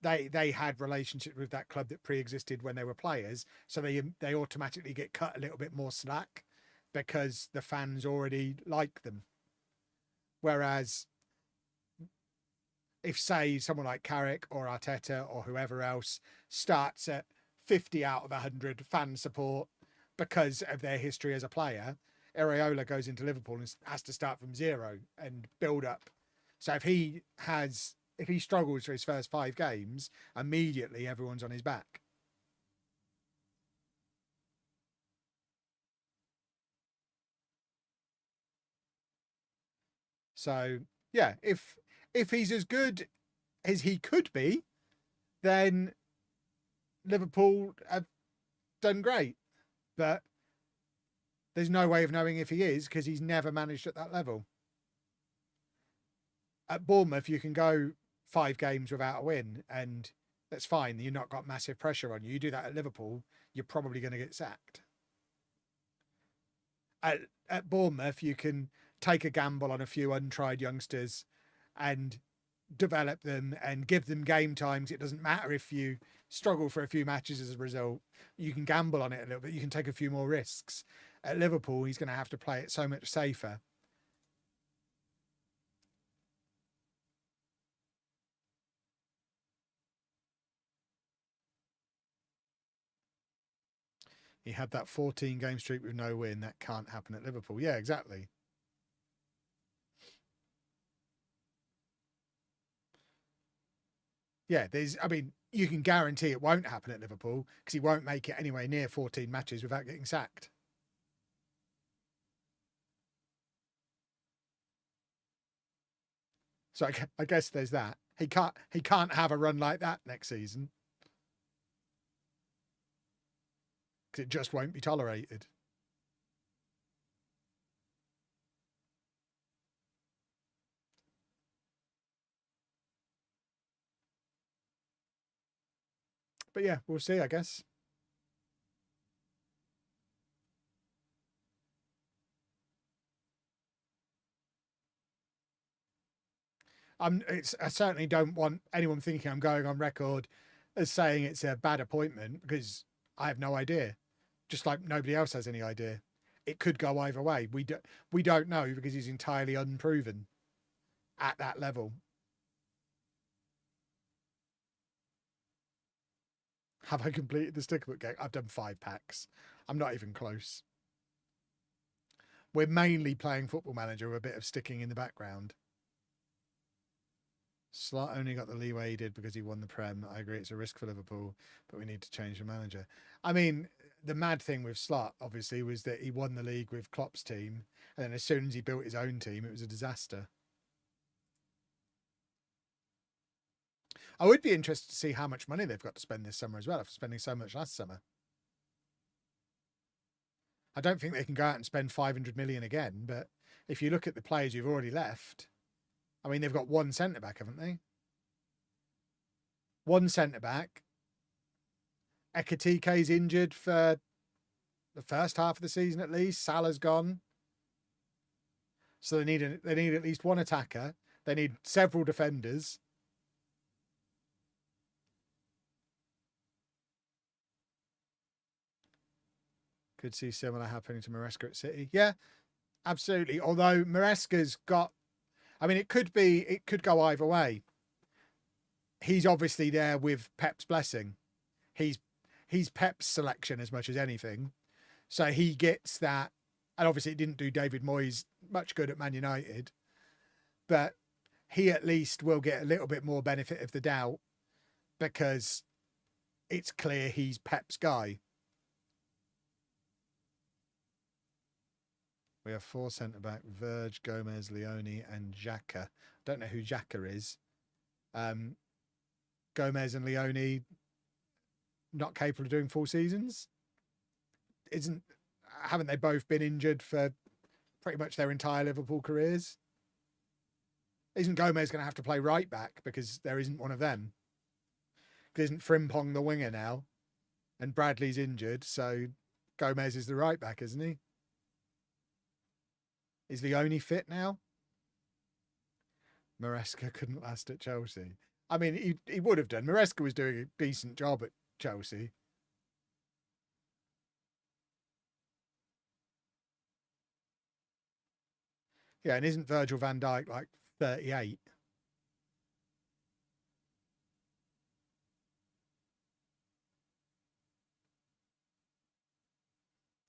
they had relationships with that club that pre-existed when they were players, so they automatically get cut a little bit more slack because the fans already like them. Whereas if, say, someone like Carrick or Arteta or whoever else starts at 50 out of 100 fan support because of their history as a player, Areola goes into Liverpool and has to start from zero and build up. So if he struggles for his first 5 games, immediately everyone's on his back. So yeah, if he's as good as he could be, then Liverpool have done great. But there's no way of knowing if he is, because he's never managed at that level. At Bournemouth, you can go 5 games without a win, and that's fine. You've not got massive pressure on you. You do that at Liverpool, you're probably going to get sacked. At Bournemouth, you can take a gamble on a few untried youngsters and develop them and give them game times. It doesn't matter if you struggle for a few matches as a result. You can gamble on it a little bit. You can take a few more risks. At Liverpool, he's going to have to play it so much safer. He had that 14-game streak with no win. That can't happen at Liverpool. Yeah, exactly. Yeah, I mean, you can guarantee it won't happen at Liverpool because he won't make it anywhere near 14 matches without getting sacked. So I guess there's that. He can't have a run like that next season because it just won't be tolerated. But yeah, we'll see, I guess. I certainly don't want anyone thinking I'm going on record as saying it's a bad appointment because I have no idea. Just like nobody else has any idea. It could go either way. We don't know because he's entirely unproven at that level. Have I completed the sticker book game? I've done 5 packs. I'm not even close. We're mainly playing Football Manager with a bit of sticking in the background. Slot only got the leeway he did because he won the Prem. I agree it's a risk for Liverpool, but we need to change the manager. I mean, the mad thing with Slot, obviously, was that he won the league with Klopp's team, and then as soon as he built his own team, it was a disaster. I would be interested to see how much money they've got to spend this summer as well, after spending so much last summer. I don't think they can go out and spend 500 million again, but if you look at the players you've already left, I mean, they've got one centre-back, haven't they? One centre-back. Ekitike's injured for the first half of the season at least. Salah's gone. So they need at least one attacker. They need several defenders. Could see similar happening to Maresca at City. Yeah, absolutely. Although Maresca's got, I mean, it could go either way. He's obviously there with Pep's blessing. He's Pep's selection as much as anything. So he gets that. And obviously it didn't do David Moyes much good at Man United. But he at least will get a little bit more benefit of the doubt because it's clear he's Pep's guy. We have 4 centre-back, Verge, Gomez, Leone and Xhaka. Don't know who Xhaka is. Gomez and Leone not capable of doing full seasons? Haven't they both been injured for pretty much their entire Liverpool careers? Isn't Gomez going to have to play right back because there isn't one of them? Isn't Frimpong the winger now? And Bradley's injured, so Gomez is the right back, isn't he? Is Leone fit now? Maresca couldn't last at Chelsea. I mean, he would have done. Maresca was doing a decent job at Chelsea. Yeah, and isn't Virgil van Dijk like 38?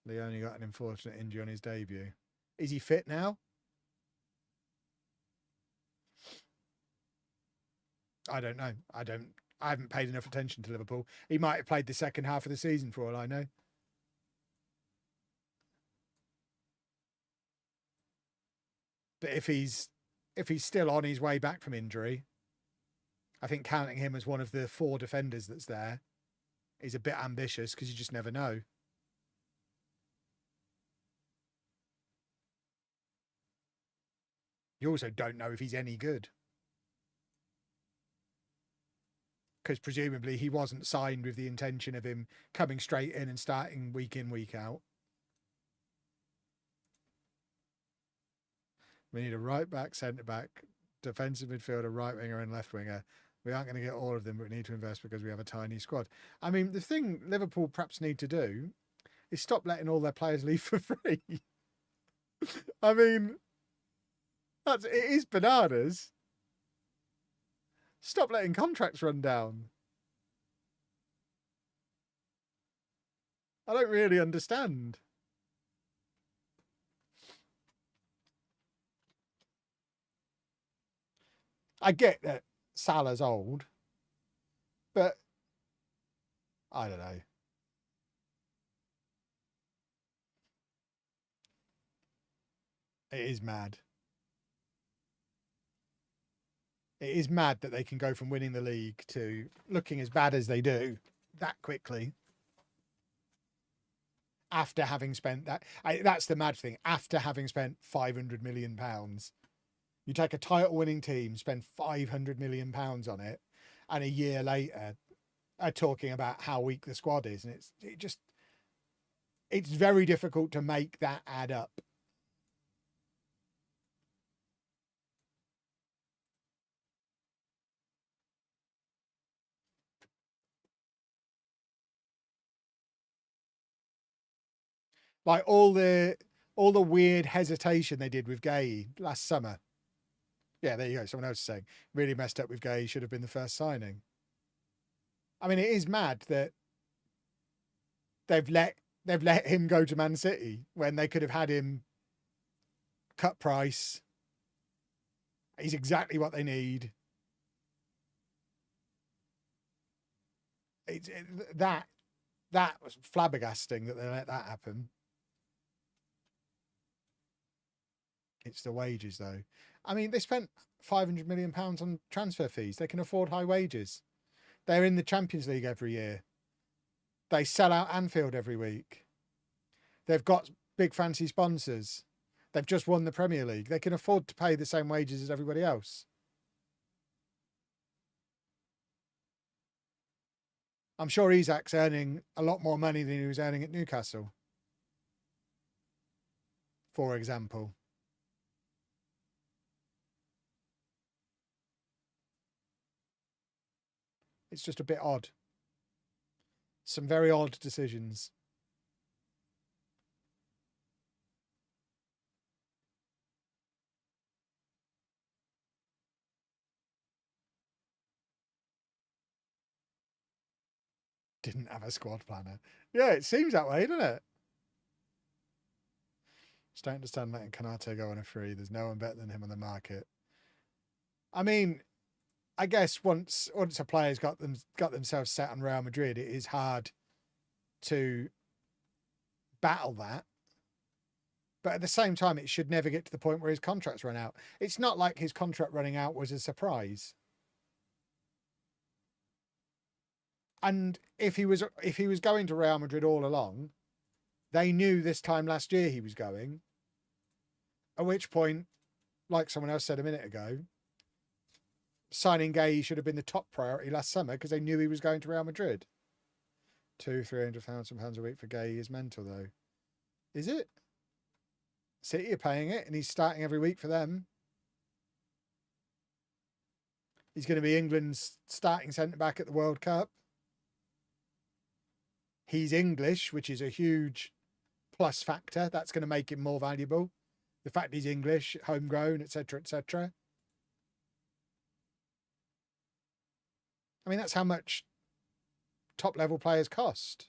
Leone got an unfortunate injury on his debut. Is he fit now? I don't know. I haven't paid enough attention to Liverpool. He might have played the second half of the season for all I know. But if he's still on his way back from injury, I think counting him as one of the 4 defenders that's there is a bit ambitious because you just never know. You also don't know if he's any good. Because presumably he wasn't signed with the intention of him coming straight in and starting week in, week out. We need a right back, centre back, defensive midfielder, right winger, and left winger. We aren't going to get all of them, but we need to invest because we have a tiny squad. I mean, the thing Liverpool perhaps need to do is stop letting all their players leave for free. I mean, it is bananas. Stop letting contracts run down. I don't really understand. I get that Salah's old, But I don't know. It is mad. It is mad that they can go from winning the league to looking as bad as they do that quickly. After having spent that, that's the mad thing. After having spent £500 million, you take a title-winning team, spend £500 million on it, and a year later are talking about how weak the squad is, and it's very difficult to make that add up. Like all the weird hesitation they did with Gay last summer. Yeah, there you go. Someone else is saying really messed up with Gay. He should have been the first signing. I mean, it is mad that they've let him go to Man City when they could have had him cut price. He's exactly what they need. That was flabbergasting that they let that happen. It's the wages, though. I mean, they spent £500 million on transfer fees. They can afford high wages. They're in the Champions League every year. They sell out Anfield every week. They've got big fancy sponsors. They've just won the Premier League. They can afford to pay the same wages as everybody else. I'm sure Isak's earning a lot more money than he was earning at Newcastle, for example. It's just a bit odd. Some very odd decisions. Didn't have a squad planner. Yeah, it seems that way, doesn't it? Just don't understand letting Konate go on a free. There's no one better than him on the market. I mean, I guess once a player's got themselves set on Real Madrid, it is hard to battle that. But at the same time, it should never get to the point where his contract's run out. It's not like his contract running out was a surprise. And if he was going to Real Madrid all along, they knew this time last year he was going. At which point, like someone else said a minute ago, signing Gay should have been the top priority last summer because they knew he was going to Real Madrid. £300,000 a week for Gay is mental, though. Is it? City are paying it, and he's starting every week for them. He's going to be England's starting centre-back at the World Cup. He's English, which is a huge plus factor. That's going to make him more valuable. The fact he's English, homegrown, etc., etc. I mean, that's how much top-level players cost.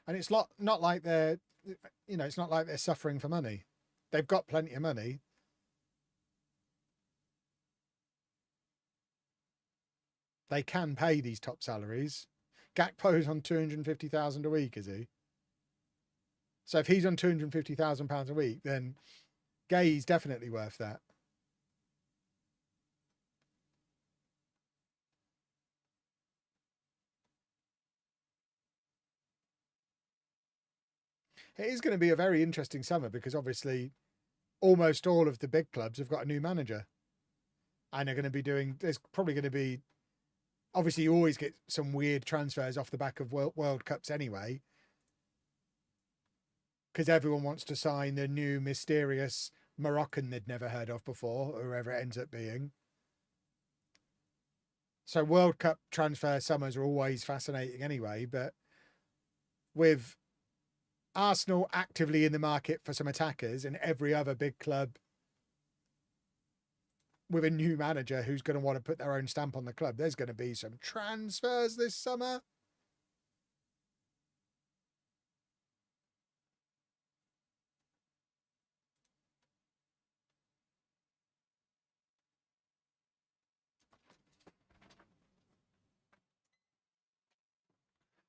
And it's not like they're, it's not like they're suffering for money. They've got plenty of money. They can pay these top salaries. Gakpo's on 250,000 a week, is he? So if he's on £250,000 a week, then Gay's definitely worth that. It is going to be a very interesting summer because obviously almost all of the big clubs have got a new manager. And they're going to be there's probably going to be, obviously you always get some weird transfers off the back of World Cups anyway. Because everyone wants to sign the new mysterious Moroccan they'd never heard of before, or whoever it ends up being. So World Cup transfer summers are always fascinating anyway, but with Arsenal actively in the market for some attackers and every other big club with a new manager who's going to want to put their own stamp on the club, there's going to be some transfers this summer.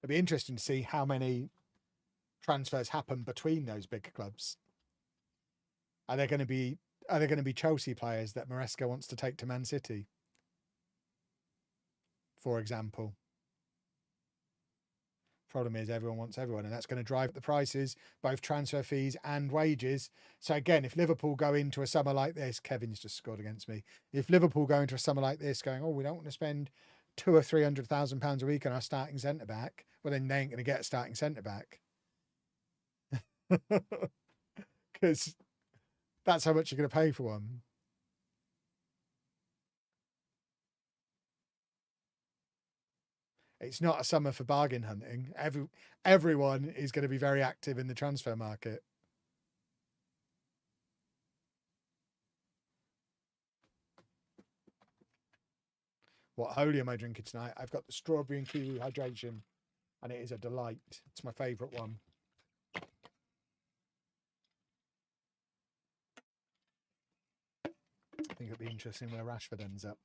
It'd be interesting to see how many transfers happen between those big clubs. Are there going to be Chelsea players that Maresca wants to take to Man City, for example? Problem is everyone wants everyone, and that's going to drive up the prices, both transfer fees and wages. So again, if Liverpool go into a summer like this, Kevin's just scored against me. If Liverpool go into a summer like this going, oh, we don't want to spend £200,000 or £300,000 a week on our starting centre back, well then they ain't going to get a starting centre back. Because that's how much you're going to pay for one. It's not a summer for bargain hunting. Everyone is going to be very active in the transfer market. What holy am I drinking tonight? I've got the strawberry and kiwi hydration, and it is a delight. It's my favourite one. I think it'll be interesting where Rashford ends up.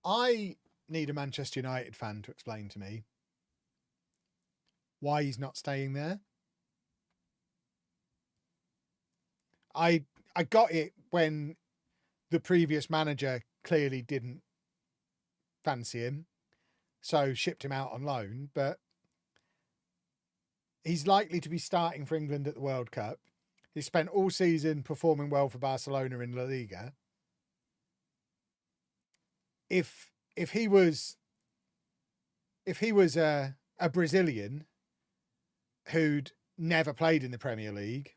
I need a Manchester United fan to explain to me why he's not staying there. I got it when the previous manager clearly didn't fancy him, so shipped him out on loan, but he's likely to be starting for England at the World Cup. He spent all season performing well for Barcelona in La Liga. If he was a Brazilian who'd never played in the Premier League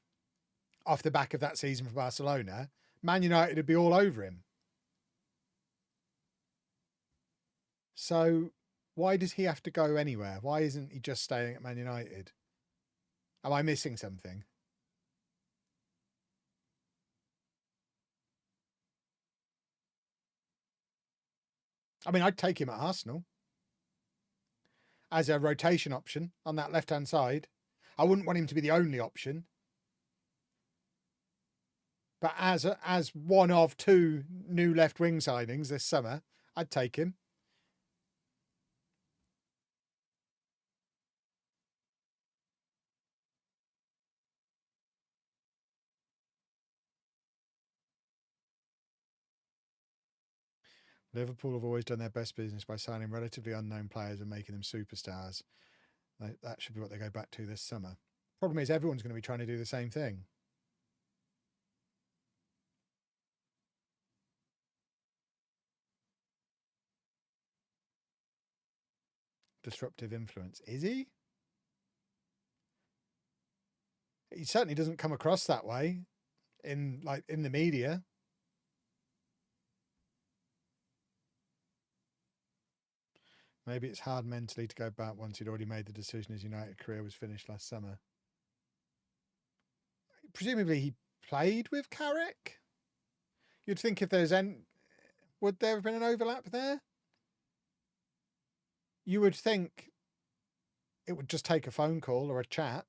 off the back of that season for Barcelona, Man United would be all over him. So why does he have to go anywhere? Why isn't he just staying at Man United? Am I missing something? I mean, I'd take him at Arsenal as a rotation option on that left-hand side. I wouldn't want him to be the only option. But as one of two new left wing signings this summer, I'd take him. Liverpool have always done their best business by signing relatively unknown players and making them superstars. That should be what they go back to this summer. Problem is, everyone's going to be trying to do the same thing. Disruptive influence. Is he? He certainly doesn't come across that way in the media. Maybe it's hard mentally to go back once he'd already made the decision his United career was finished last summer. Presumably he played with Carrick. You'd think if there's would there have been an overlap there? You would think it would just take a phone call or a chat.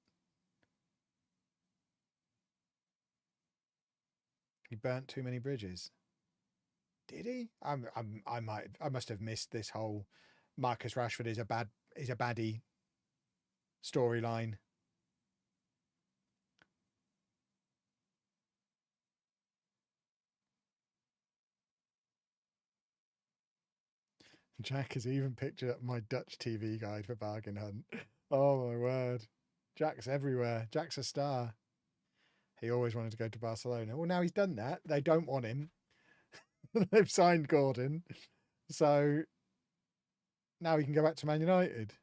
He burnt too many bridges. Did he? I must have missed this whole Marcus Rashford is a baddie storyline. Jack has even pictured up my Dutch TV guide for Bargain Hunt. Oh my word. Jack's everywhere. Jack's a star. He always wanted to go to Barcelona. Well, now he's done that. They don't want him. They've signed Gordon. So now he can go back to Man United.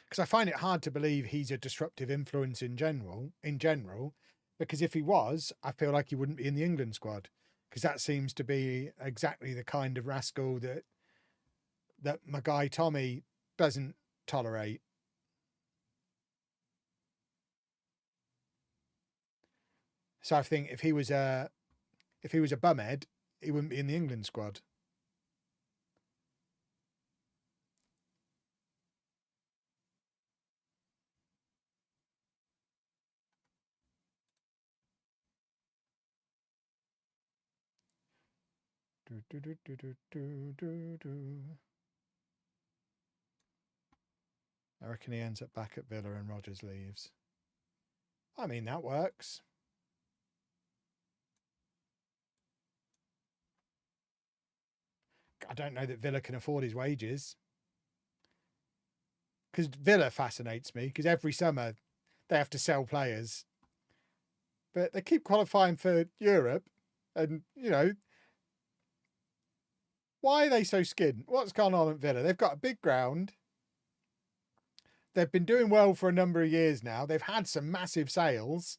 because I find it hard to believe he's a disruptive influence in general. Because if he was, I feel like he wouldn't be in the England squad, because that seems to be exactly the kind of rascal that my guy Tommy doesn't tolerate. So I think if he was a bumhead, he wouldn't be in the England squad. I reckon he ends up back at Villa and Rodgers leaves. I mean, that works. I don't know that Villa can afford his wages. Because Villa fascinates me, because every summer they have to sell players. But they keep qualifying for Europe. And, you know, why are they so skint? What's going on at Villa? They've got a big ground. They've been doing well for a number of years now. They've had some massive sales.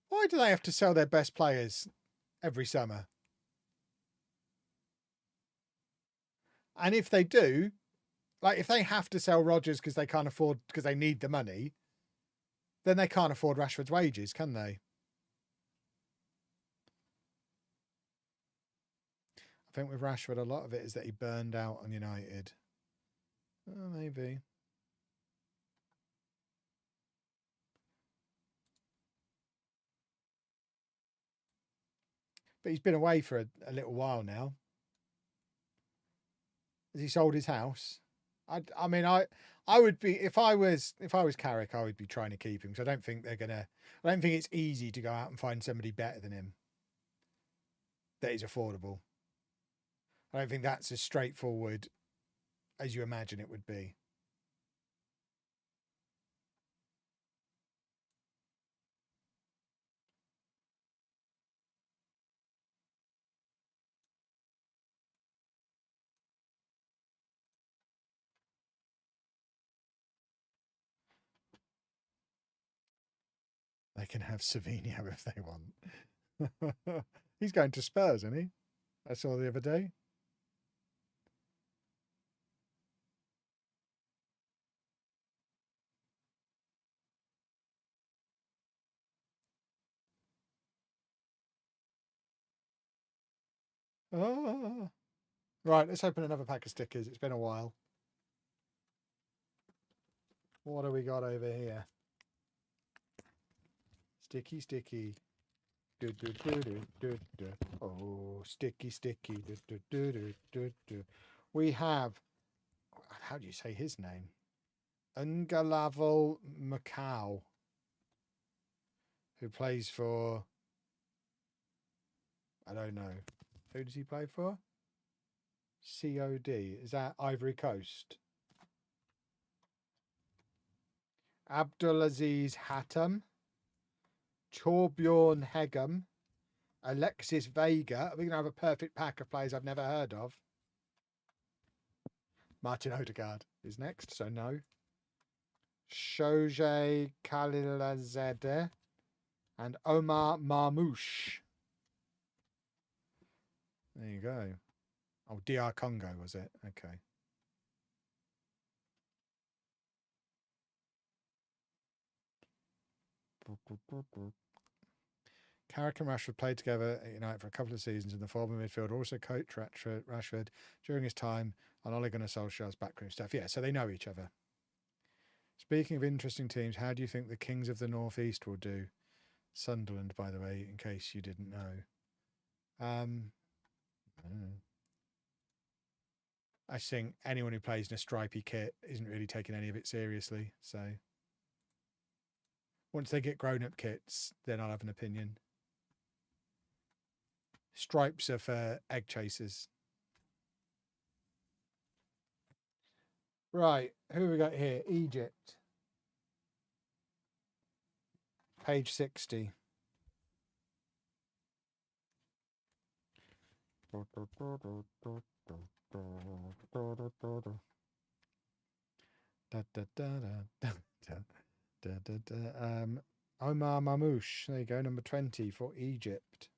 Why do they have to sell their best players every summer? And if they do, like if they have to sell Rodgers because they can't afford, because they need the money, then they can't afford Rashford's wages, can they? I think with Rashford, a lot of it is that he burned out on United. Maybe. But he's been away for a little while now. Has he sold his house? I mean, I would be, if I was Carrick, I would be trying to keep him, because I don't think it's easy to go out and find somebody better than him that is affordable. I don't think that's as straightforward as you imagine it would be. They can have Savinho if they want. He's going to Spurs, isn't he? I saw the other day. Oh. Right, let's open another pack of stickers. It's been a while. What do we got over here? Sticky, sticky. Oh, sticky, sticky. We have, how do you say his name? Ngalavel Macau, who plays for, I don't know. Who does he play for? COD. Is that Ivory Coast? Abdulaziz Hatem, Torbjorn Hegem, Alexis Vega. We're going to have a perfect pack of players I've never heard of. Martin Odegaard is next, so no. Shoje Khalilzadeh and Omar Marmoush. There you go. Oh, DR Congo, was it? Okay. Carrick and Rashford played together at United for a couple of seasons, and the former midfielder also coached Rashford during his time on Ole Gunnar Solskjaer's backroom staff. Yeah, so they know each other. Speaking of interesting teams, how do you think the Kings of the North East will do? Sunderland, by the way, in case you didn't know. I don't know. I think anyone who plays in a stripy kit isn't really taking any of it seriously. So once they get grown-up kits, then I'll have an opinion. Stripes are for egg chasers. Right, who have we got here? Egypt. Page 60. Omar Mamouche. There you go, number 20 for Egypt.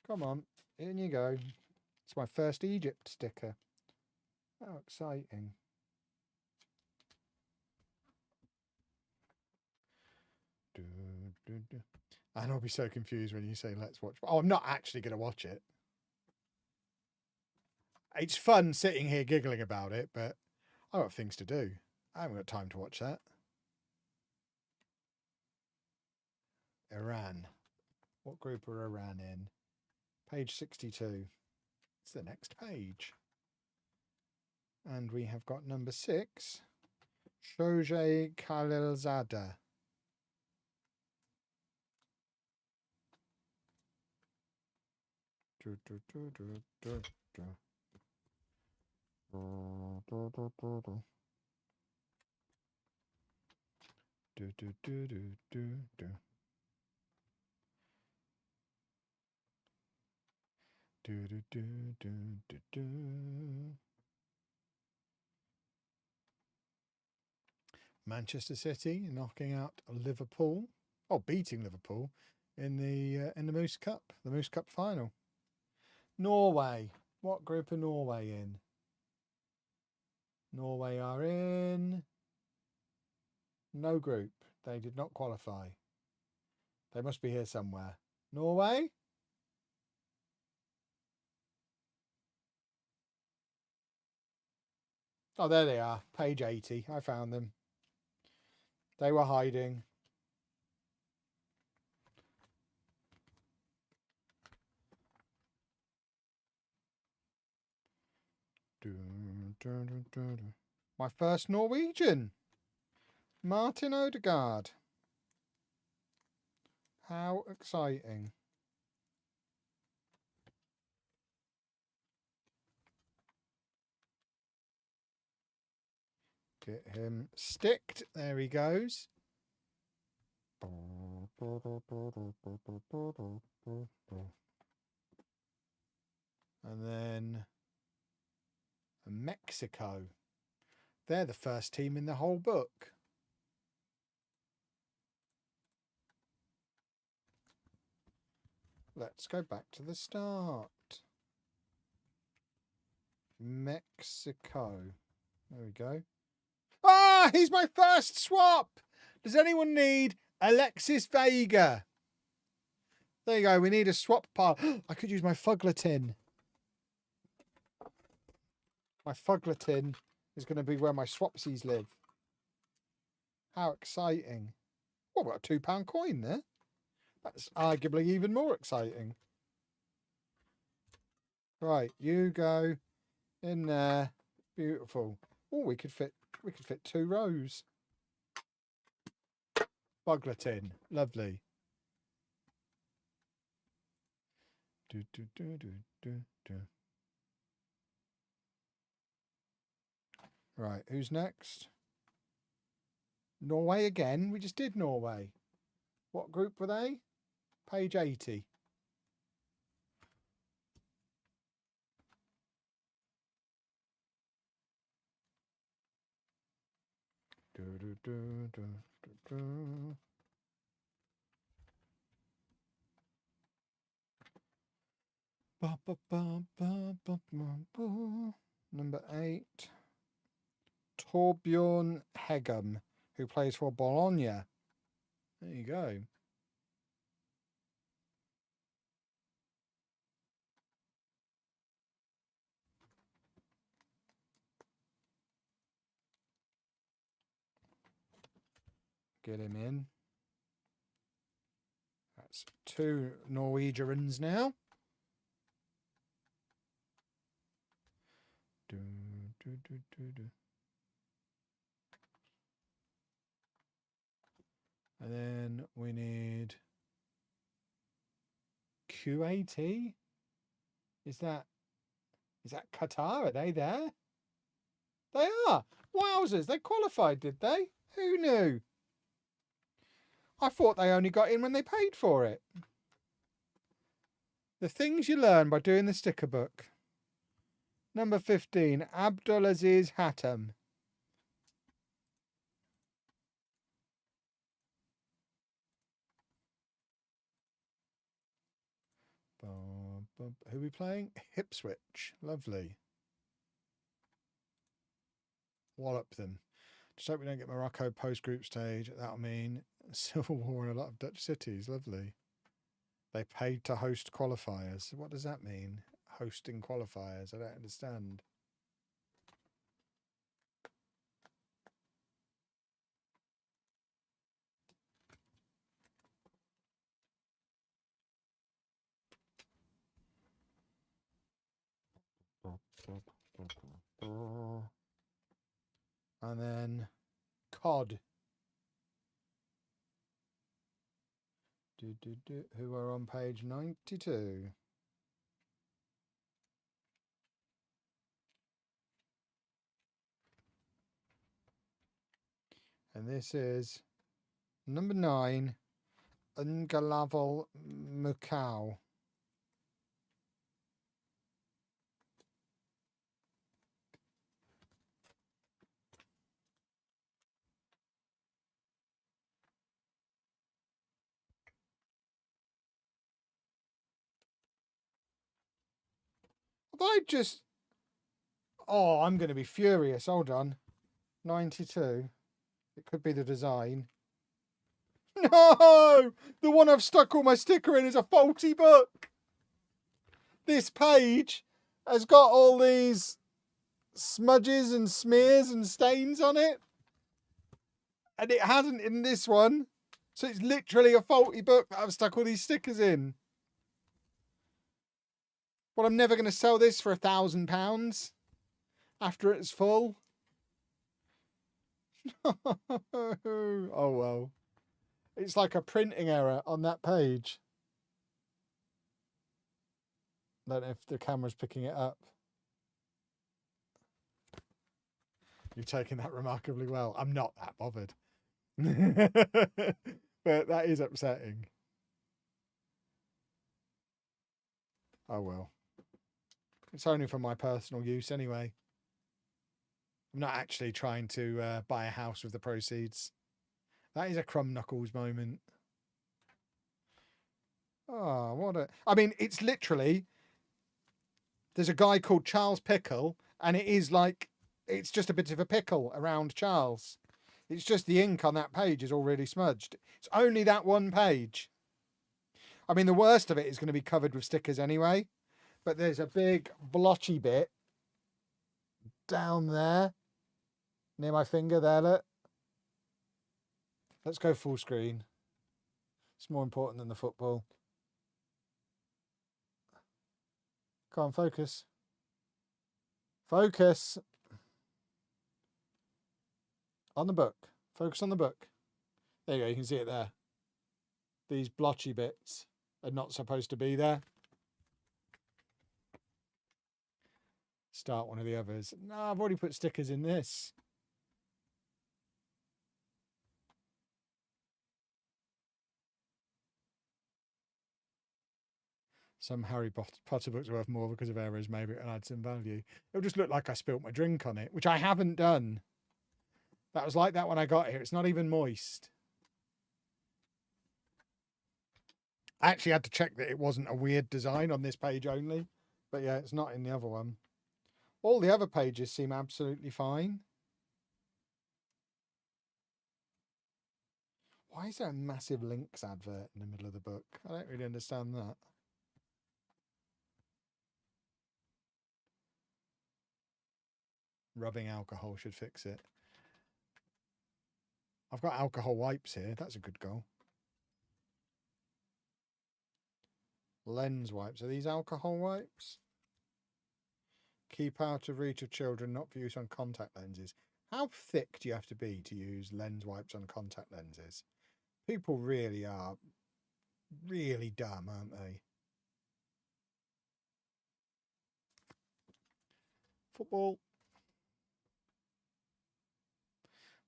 Come on, in you go. It's my first Egypt sticker. How exciting. And I'll be so confused when you say let's watch. Oh, I'm not actually going to watch it. It's fun sitting here giggling about it, but I've got things to do. I haven't got time to watch that. Iran. What group are Iran in? Page 62. It's the next page. And we have got number 6. Shohei Khalilzadeh. Manchester City knocking out Liverpool. Oh, beating Liverpool in the Moose Cup, the Moose Cup final. Norway. What group are Norway in? Norway are in no group. They did not qualify. They must be here somewhere. Norway? Oh, there they are. Page 80. I found them. They were hiding. My first Norwegian. Martin Odegaard. How exciting. Get him sticked. There he goes. And then Mexico. They're the first team in the whole book. Let's go back to the start. Mexico. There we go. Ah, he's my first swap. Does anyone need Alexis Vega? There you go. We need a swap pile. I could use my Fugler tin. My Fugler tin is going to be where my swapsies live. How exciting. Oh, I've got a £2 coin there. That's arguably even more exciting. Right, you go in there. Beautiful. Oh, we could fit 2 rows. Fugler tin. Lovely. Right, who's next? Norway again. We just did Norway. What group were they? Page 80. Number 8. Torbjorn Hegem, who plays for Bologna. There you go. Get him in. That's 2 Norwegians now. And then we need QAT. Is that Qatar? Are they there? They are. Wowzers, they qualified, did they? Who knew? I thought they only got in when they paid for it. The things you learn by doing the sticker book. Number 15, Abdulaziz Hatem. Who are we playing? Ipswich. Lovely. Wallop them. Just hope we don't get Morocco post-group stage. That'll mean civil war in a lot of Dutch cities. Lovely. They paid to host qualifiers. What does that mean? Hosting qualifiers. I don't understand. And then COD. Who are on page 92. And this is number 9, Ngalaval Mukau. Have I just... Oh, I'm going to be furious. Hold on. 92. It could be the design. No! The one I've stuck all my sticker in is a faulty book. This page has got all these smudges and smears and stains on it. And it hasn't in this one. So it's literally a faulty book that I've stuck all these stickers in. Well, I'm never going to sell this for £1,000 after it's full. Oh, well. It's like a printing error on that page. I don't know if the camera's picking it up. You've taken that remarkably well. I'm not that bothered. But that is upsetting. Oh, well. It's only for my personal use anyway. I'm not actually trying to buy a house with the proceeds. That is a Crumb Knuckles moment. Oh, what a... I mean, it's literally... There's a guy called Charles Pickle, and it is like... It's just a bit of a pickle around Charles. It's just the ink on that page is already smudged. It's only that one page. I mean, the worst of it is going to be covered with stickers anyway. But there's a big blotchy bit down there. Near my finger there, look. Let's go full screen. It's more important than the football. Come on, focus. Focus. On the book. Focus on the book. There you go, you can see it there. These blotchy bits are not supposed to be there. Start one of the others. No, I've already put stickers in this. Some Harry Potter books are worth more because of errors, maybe it adds some value. It'll just look like I spilt my drink on it, which I haven't done. That was like that when I got here. It's not even moist. I actually had to check that it wasn't a weird design on this page only. But yeah, it's not in the other one. All the other pages seem absolutely fine. Why is there a massive Lynx advert in the middle of the book? I don't really understand that. Rubbing alcohol should fix it. I've got alcohol wipes here. That's a good goal. Lens wipes. Are these alcohol wipes? Keep out of reach of children, not for use on contact lenses. How thick do you have to be to use lens wipes on contact lenses? People really are really dumb, aren't they? Football.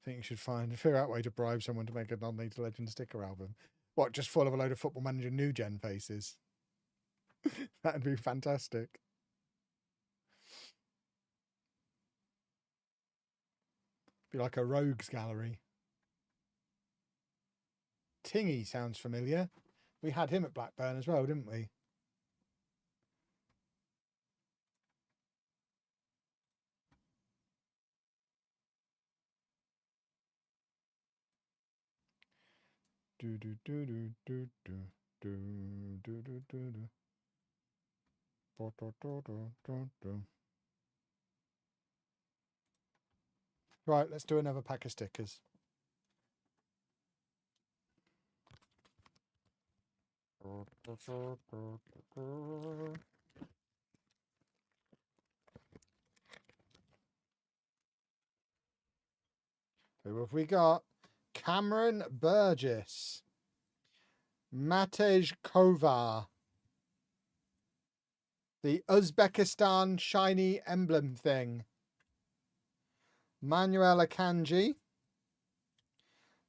think you should figure out a way to bribe someone to make a non-League Legend sticker album. What, just full of a load of Football Manager new gen faces? That'd be fantastic. Be like a rogues gallery. Tingy sounds familiar. We had him at Blackburn as well, didn't we? Do do do do do do do do do do do. Do, do, do, do, do, do. Right, let's do another pack of stickers. Who have we got? Cameron Burgess. Matej Kovar. The Uzbekistan shiny emblem thing. Manuel Akanji.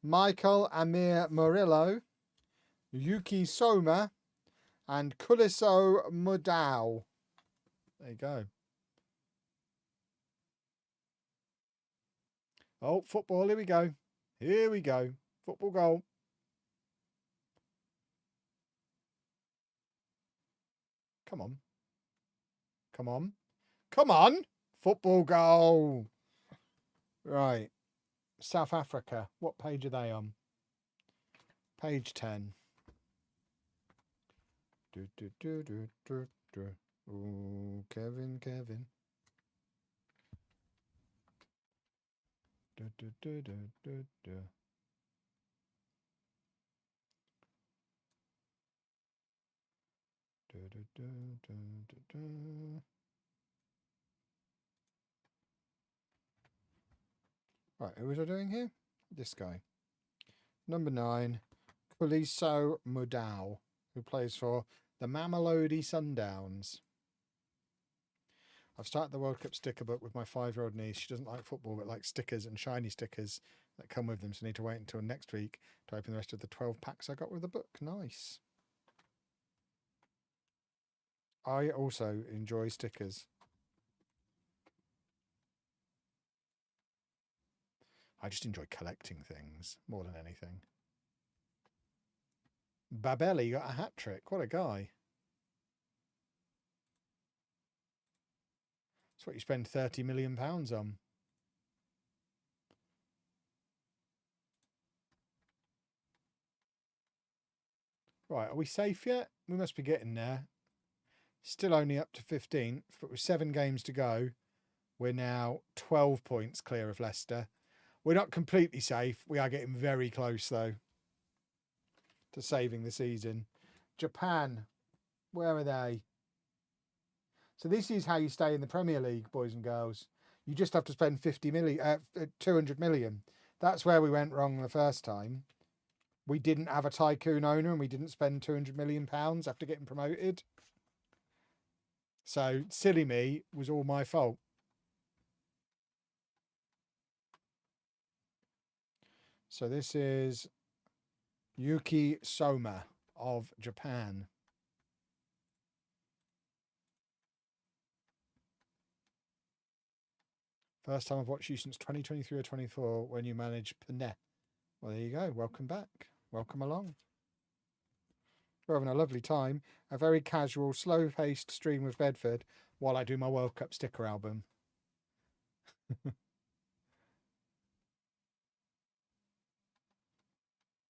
Michael Amir Murillo. Yuki Soma. And Kuliso Mudau. There you go. Oh, football. Here we go. Here we go. Football goal. Come on. Come on. Come on. Football goal. Right. South Africa. What page are they on? Page 10. Do, do, do, do, do, do. Ooh, Kevin. Do, do, do, do, do, do. Do, do, do, do, do, do. Right, who was I doing here? This guy. Number 9, Kuliso Mudau, who plays for the Mamelodi Sundowns. I've started the World Cup sticker book with my 5-year-old niece. She doesn't like football, but likes stickers and shiny stickers that come with them. So I need to wait until next week to open the rest of the 12 packs I got with the book. Nice. I also enjoy stickers. I just enjoy collecting things more than anything. Babelli got a hat trick. What a guy. That's what you spend £30 million on. Right, are we safe yet? We must be getting there. Still only up to 15th, but with 7 games to go, we're now 12 points clear of Leicester. We're not completely safe. We are getting very close, though, to saving the season. Japan, where are they? So this is how you stay in the Premier League, boys and girls. You just have to spend 200 million. That's where we went wrong the first time. We didn't have a tycoon owner and we didn't spend £200 million after getting promoted. So, silly me, was all my fault. So this is Yuki Soma of Japan. First time I've watched you since 2023 or 24 when you managed Pune. Well, there you go. Welcome back. Welcome along. We're having a lovely time. A very casual, slow-paced stream with Bedford while I do my World Cup sticker album.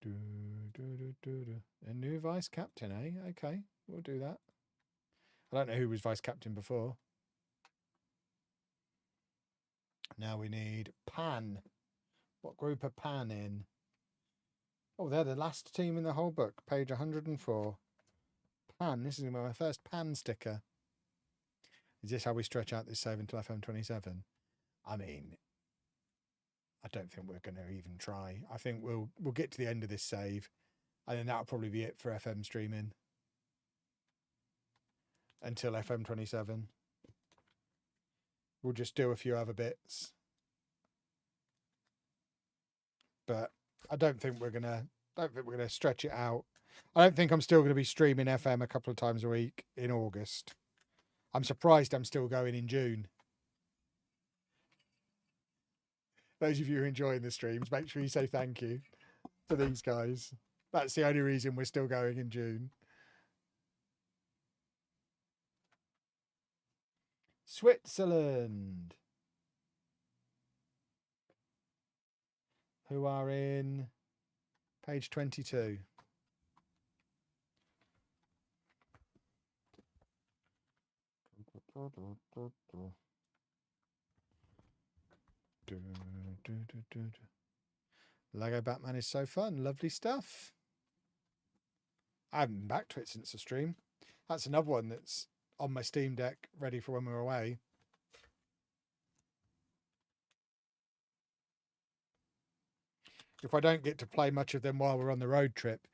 A new vice captain, eh? Okay, we'll do that. I don't know who was vice captain before. Now we need Pan. What group are Pan in? Oh, they're the last team in the whole book. Page 104. Pan. This is my first Pan sticker. Is this how we stretch out this save until FM27? I mean, I don't think we're going to even try. I think we'll get to the end of this save, and then that'll probably be it for FM streaming until FM27. We'll just do a few other bits. but I don't think we're gonna stretch it out. I don't think I'm still going to be streaming FM a couple of times a week in August. I'm surprised I'm still going in June. Those of you who are enjoying the streams, make sure you say thank you to these guys. That's the only reason we're still going in June. Switzerland, who are in page 22. Lego Batman is so fun. Lovely stuff. I haven't been back to it since the stream. That's another one that's on my Steam Deck, ready for when we're away. If I don't get to play much of them while we're on the road trip,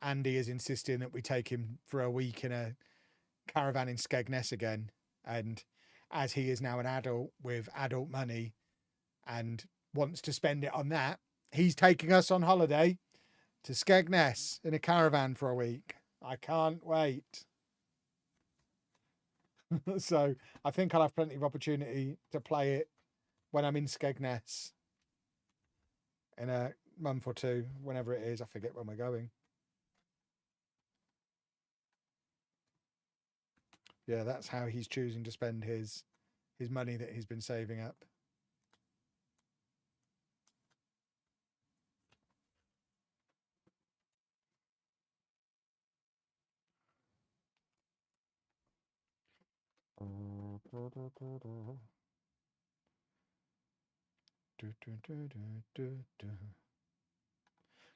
Andy is insisting that we take him for a week in a caravan in Skegness again. And as he is now an adult with adult money and wants to spend it on that, he's taking us on holiday to Skegness in a caravan for a week. I can't wait. So I think I'll have plenty of opportunity to play it when I'm in Skegness in a month or two, whenever it is. I forget when we're going. Yeah, that's how he's choosing to spend his money that he's been saving up.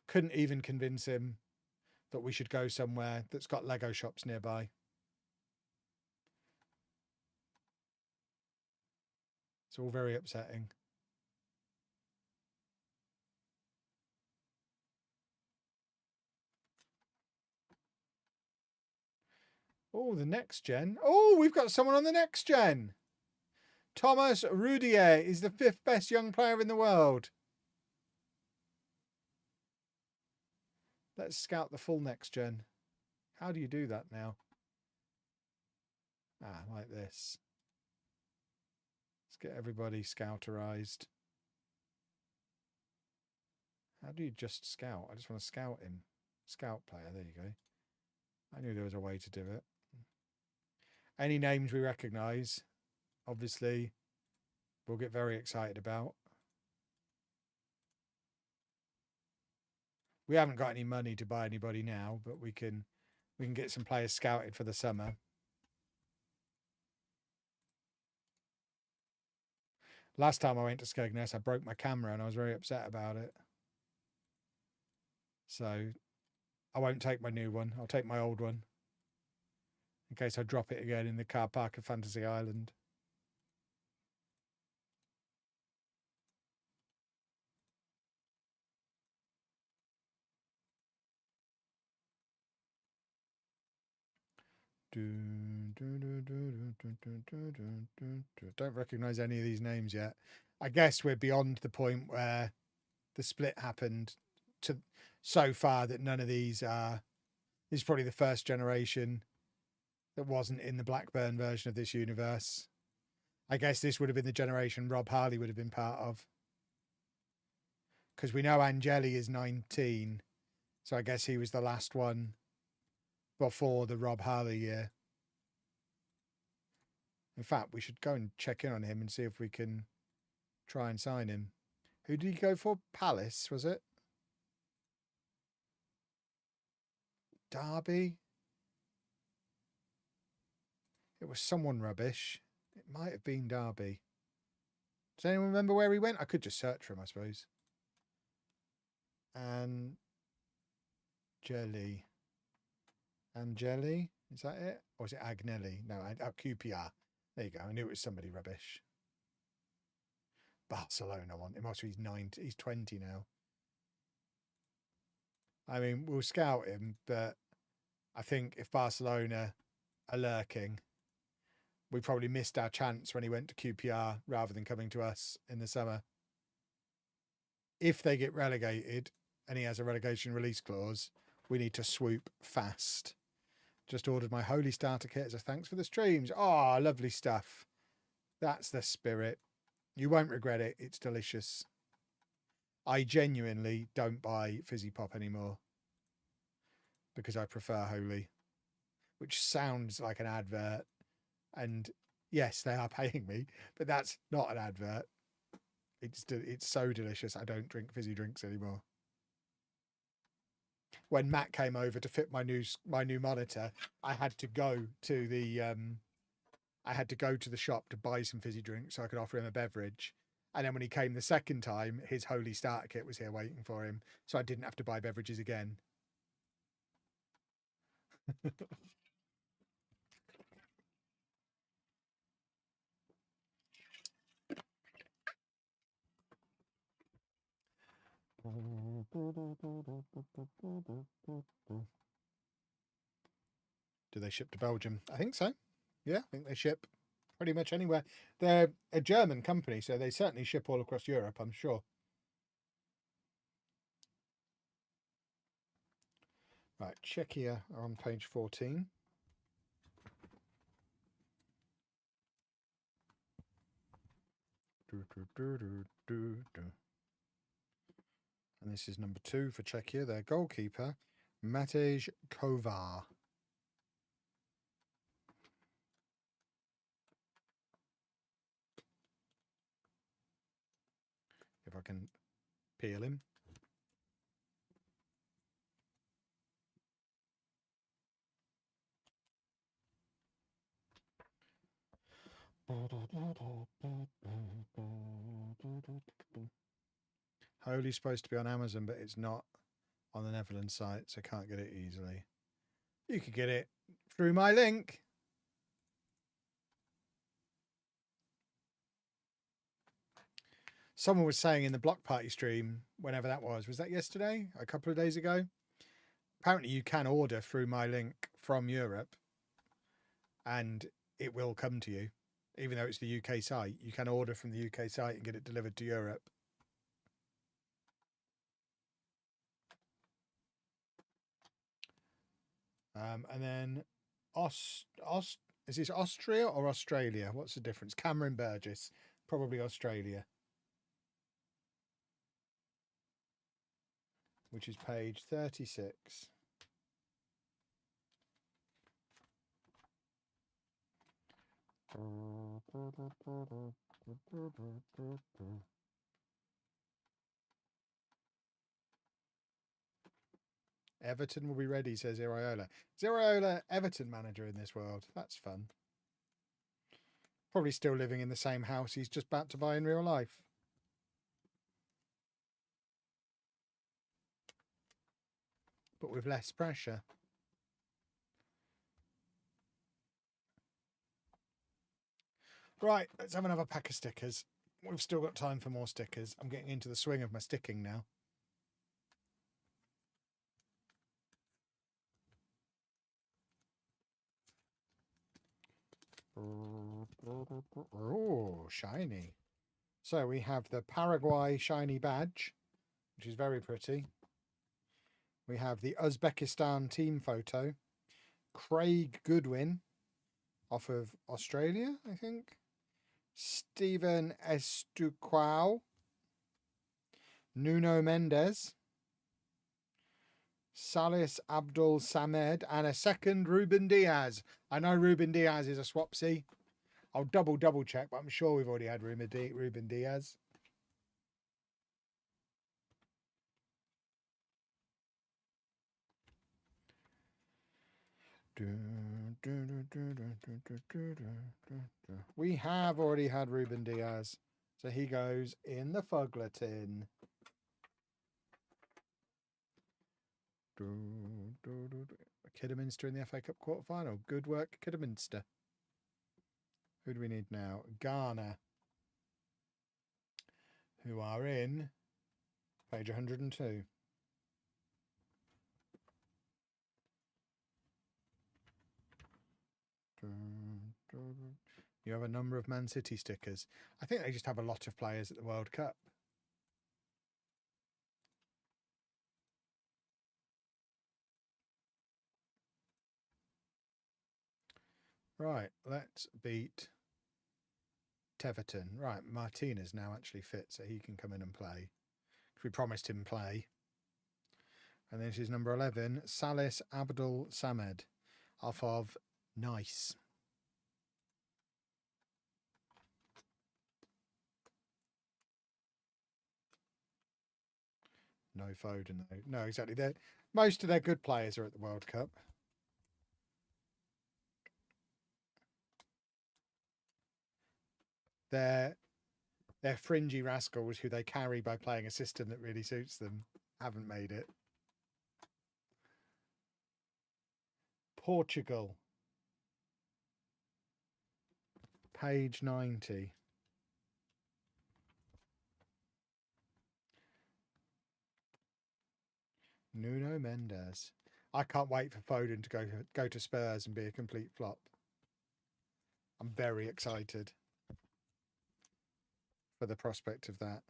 Couldn't even convince him that we should go somewhere that's got Lego shops nearby. It's all very upsetting. Oh, the next gen. Oh, we've got someone on the next gen. Thomas Rudier is the 5th best young player in the world. Let's scout the full next gen. How do you do that now? Ah, like this. Let's get everybody scouterized. How do you just scout? I just want to scout him. Scout player, there you go. I knew there was a way to do it. Any names we recognise, obviously, we'll get very excited about. We haven't got any money to buy anybody now, but we can get some players scouted for the summer. Last time I went to Skegness, I broke my camera and I was very upset about it. So I won't take my new one. I'll take my old one in case I drop it again in the car park of Fantasy Island. Don't recognise any of these names yet. I guess we're beyond the point where the split happened to so far that none of these are. This is probably the first generation that wasn't in the Blackburn version of this universe. I guess this would have been the generation Rob Harley would have been part of. Because we know Angeli is 19. So I guess he was the last one before the Rob Harley year. In fact, we should go and check in on him and see if we can try and sign him. Who did he go for? Palace, was it? Derby? It was someone rubbish. It might have been Derby. Does anyone remember where he went? I could just search for him, I suppose. And Jelly. Angeli? Is that it? Or is it Agnelli? No, QPR. There you go. I knew it was somebody rubbish. Barcelona one. It must be he's 20 now. I mean, we'll scout him, but I think if Barcelona are lurking, we probably missed our chance when he went to QPR rather than coming to us in the summer. if they get relegated and he has a relegation release clause, we need to swoop fast. Just ordered my Holy Starter kit as a thanks for the streams. Oh, lovely stuff. That's the spirit. You won't regret it. It's delicious. I genuinely don't buy Fizzy Pop anymore because I prefer Holy, which sounds like an advert. And yes, they are paying me, but that's not an advert. It's so delicious. I don't drink fizzy drinks anymore. When Matt came over to fit my new monitor, I had to go to the shop to buy some fizzy drinks so I could offer him a beverage. And then when he came the second time, his Holy Starter kit was here waiting for him, so I didn't have to buy beverages again. Do they ship to Belgium? I think so. Yeah, I think they ship pretty much anywhere. They're a German company, so they certainly ship all across Europe, I'm sure. Right, Czechia are on page 14. And this is number 2 for Czechia, their goalkeeper, Matej Kovar. If I can peel him. Holy's supposed to be on Amazon, but it's not on the Netherlands site, so I can't get it easily. You could get it through my link. Someone was saying in the Block Party stream, whenever that was that yesterday? A couple of days ago? Apparently you can order through my link from Europe and it will come to you. Even though it's the UK site, you can order from the UK site and get it delivered to Europe. And then is this Austria or Australia? What's the difference? Cameron Burgess, probably Australia. Which is page 36. Everton will be ready, says Iraola. Is Iraola Everton manager in this world? That's fun. Probably still living in the same house he's just about to buy in real life. But with less pressure. Right, let's have another pack of stickers. We've still got time for more stickers. I'm getting into the swing of my sticking now. Oh, shiny. So we have the Paraguay shiny badge, which is very pretty. We have the Uzbekistan team photo. Craig Goodwin off of Australia, I think. Stephen Estuquao. Nuno Mendes. Salis Abdul Samed. And a second Ruben Diaz. I know Ruben Diaz is a swapsy. I'll double check, but I'm sure we've already had Ruben Diaz. We have already had Ruben Diaz. So he goes in the Fugler tin. Kidderminster in the FA Cup quarter-final. Good work, Kidderminster. Who do we need now? Ghana, who are in page 102. You have a number of Man City stickers. I think they just have a lot of players at the World Cup. Right, let's beat Teverton. Right, Martinez now actually fit, so he can come in and play. We promised him play. And then she's number 11, Salis Abdul Samed, off of Nice. No Foden, though. No, exactly. Most of their good players are at the World Cup. They're fringy rascals who they carry by playing a system that really suits them. Haven't made it. Portugal. Page 90. Nuno Mendes. I can't wait for Foden to go to Spurs and be a complete flop. I'm very excited for the prospect of that.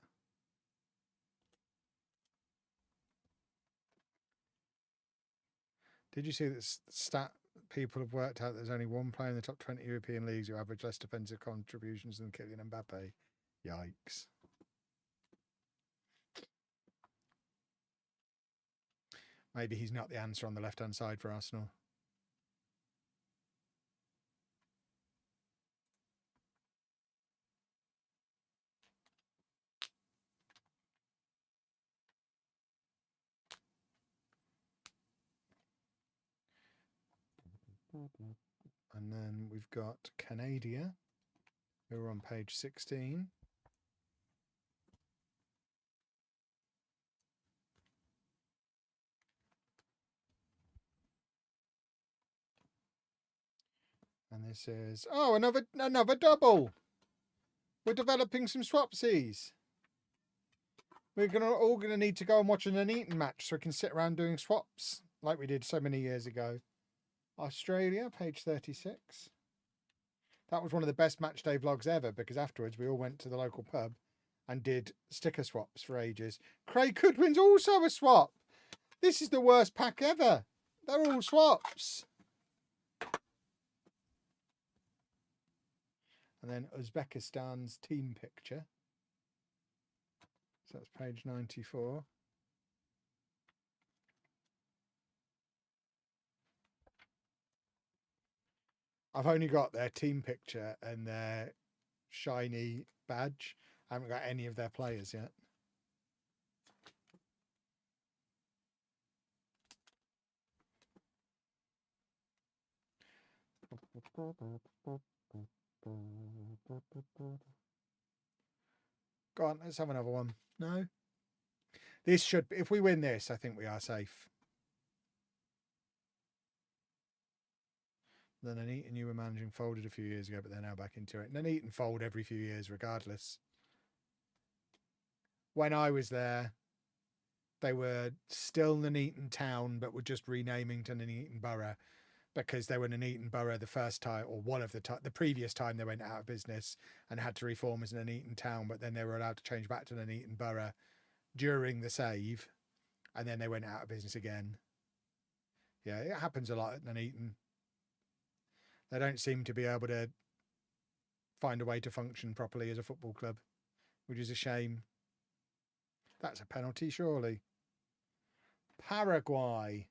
Did you see that stat people have worked out there's only one player in the top 20 European leagues who average less defensive contributions than Kylian Mbappe? Yikes. Maybe he's not the answer on the left-hand side for Arsenal. And then we've got Canada, who are on page 16. And this is, oh, another double. We're developing some swapsies. We're all gonna need to go and watch an Nuneaton match so we can sit around doing swaps like we did so many years ago. Australia, page 36. That was one of the best match day vlogs ever because afterwards we all went to the local pub and did sticker swaps for ages. Craig Goodwin's also a swap. This is the worst pack ever. They're all swaps. And then Uzbekistan's team picture. So that's page 94. I've only got their team picture and their shiny badge. I haven't got any of their players yet. Go on, let's have another one. No? This should, if we win this, I think we are safe. The Nuneaton you were managing folded a few years ago, but they're now back into it. Nuneaton fold every few years regardless. When I was there, they were still Nuneaton Town, but were just renaming to Nuneaton Borough because they were Nuneaton Borough the first time, or one of the previous time they went out of business and had to reform as Nuneaton Town, but then they were allowed to change back to Nuneaton Borough during the save, and then they went out of business again. Yeah, it happens a lot at Nuneaton. They don't seem to be able to find a way to function properly as a football club, which is a shame. That's a penalty, surely. Paraguay,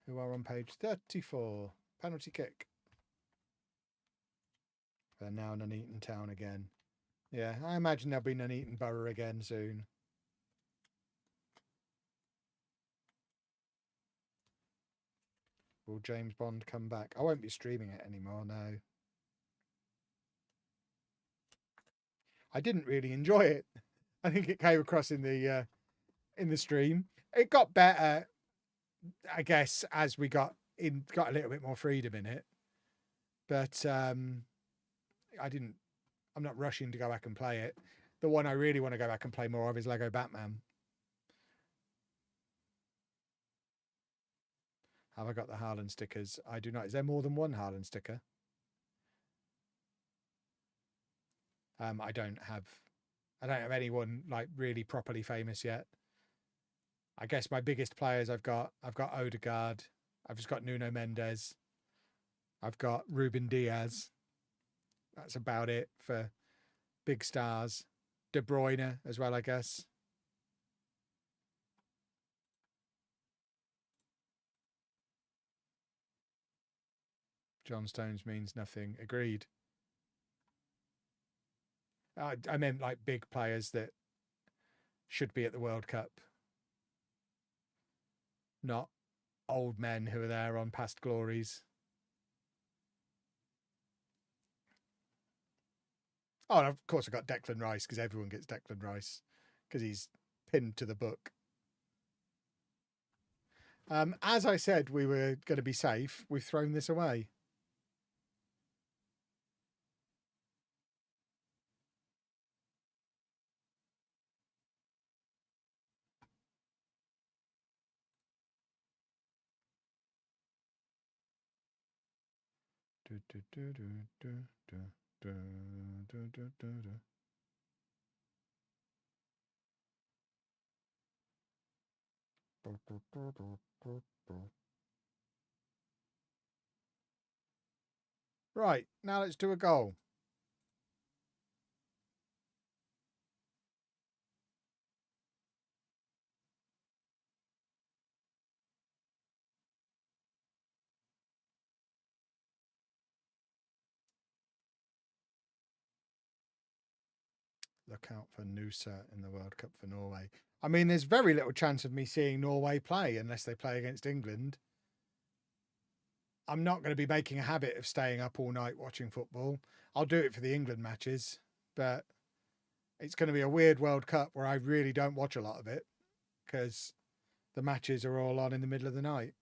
who are on page 34. Penalty kick. They're now Nuneaton Town again. Yeah, I imagine there'll be Nuneaton Borough again soon. Will James Bond come back? I won't be streaming it anymore, no. I didn't really enjoy it. I think it came across in the stream. It got better, I guess, as we got a little bit more freedom in it. But I'm not rushing to go back and play it. The one I really want to go back and play more of is Lego Batman. Have I got the Haaland stickers? I do not. Is there more than one Haaland sticker? I don't have anyone like really properly famous yet. I guess my biggest players I've got Odegaard. I've just got Nuno Mendes. I've got Ruben Diaz. That's about it for big stars. De Bruyne as well, I guess. John Stones means nothing. Agreed. I meant like big players that should be at the World Cup, not old men who are there on past glories. Oh, and of course I got Declan Rice, because everyone gets Declan Rice because he's pinned to the book. As I said, we were going to be safe. We've thrown this away. Right, now let's do a goal. Look out for Nusa in the World Cup for Norway. I mean, there's very little chance of me seeing Norway play unless they play against England. I'm not going to be making a habit of staying up all night watching football. I'll do it for the England matches, but it's going to be a weird World Cup where I really don't watch a lot of it because the matches are all on in the middle of the night.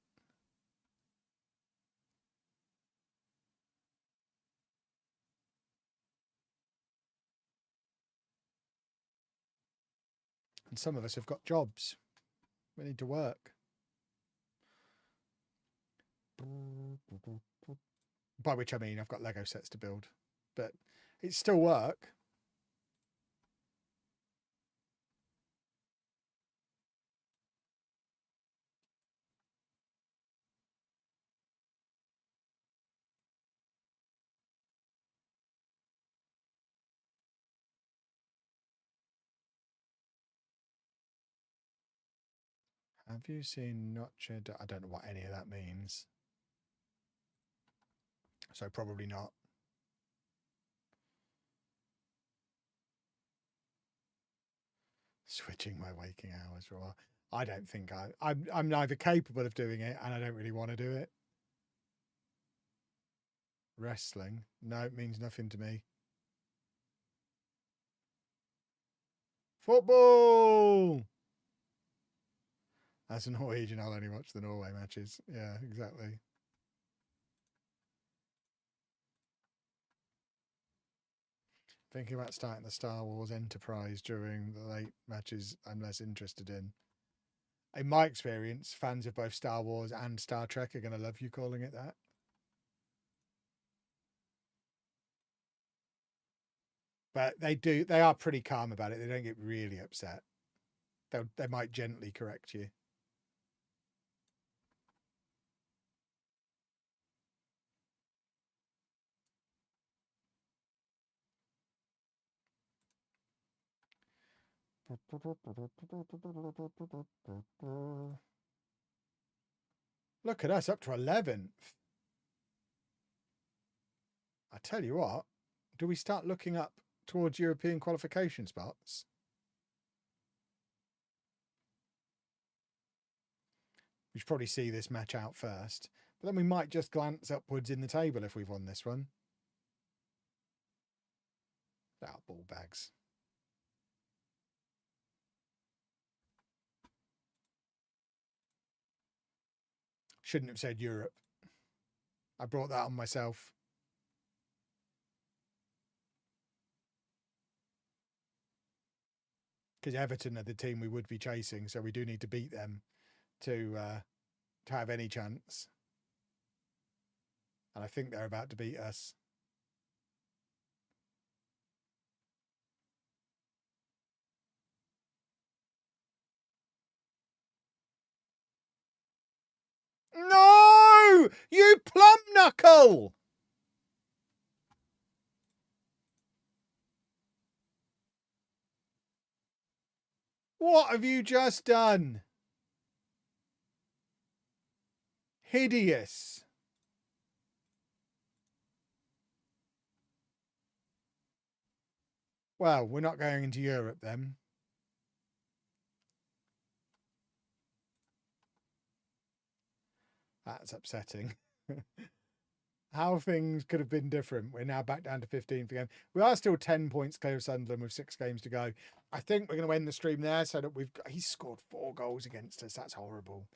And some of us have got jobs. We need to work. By which I mean I've got Lego sets to build, but it's still work. Have you seen Notcher? I don't know what any of that means. So probably not. Switching my waking hours, or I don't think I'm neither capable of doing it and I don't really want to do it. Wrestling? No, it means nothing to me. Football! As a Norwegian, I'll only watch the Norway matches. Yeah, exactly. Thinking about starting the Star Wars Enterprise during the late matches I'm less interested in. In my experience, fans of both Star Wars and Star Trek are going to love you calling it that. But they are pretty calm about it. They don't get really upset. They might gently correct you. Look at us, up to 11th. I tell you what, do we start looking up towards European qualification spots? We should probably see this match out first, but then we might just glance upwards in the table if we've won this one. Ball bags. Shouldn't have said Europe. I brought that on myself. Because Everton are the team we would be chasing, so we do need to beat them to have any chance. And I think they're about to beat us. No! You plum Buckle! What have you just done? Hideous. Well, we're not going into Europe then. That's upsetting. How things could have been different. We're now back down to 15th again. We are still 10 points clear of Sunderland with 6 games to go. I think we're going to end the stream there so that he's scored 4 goals against us. That's horrible.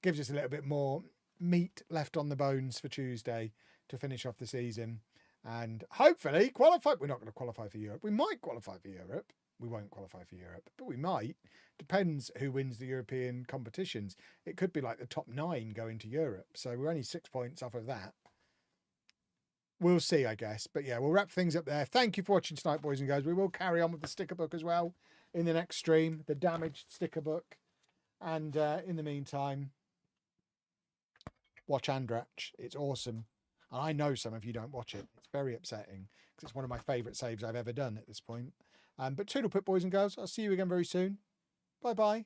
Gives us a little bit more meat left on the bones for Tuesday to finish off the season. And hopefully qualify. We're not going to qualify for Europe. We might qualify for Europe. We won't qualify for Europe, but we might. Depends who wins the European competitions. It could be like the top 9 going to Europe. So we're only 6 points off of that. We'll see, I guess. But yeah, we'll wrap things up there. Thank you for watching tonight, boys and girls. We will carry on with the sticker book as well in the next stream, the damaged sticker book. And in the meantime, watch Andratch. It's awesome. And I know some of you don't watch it. It's very upsetting because it's one of my favourite saves I've ever done at this point. But toodle pip, boys and girls. I'll see you again very soon. Bye-bye.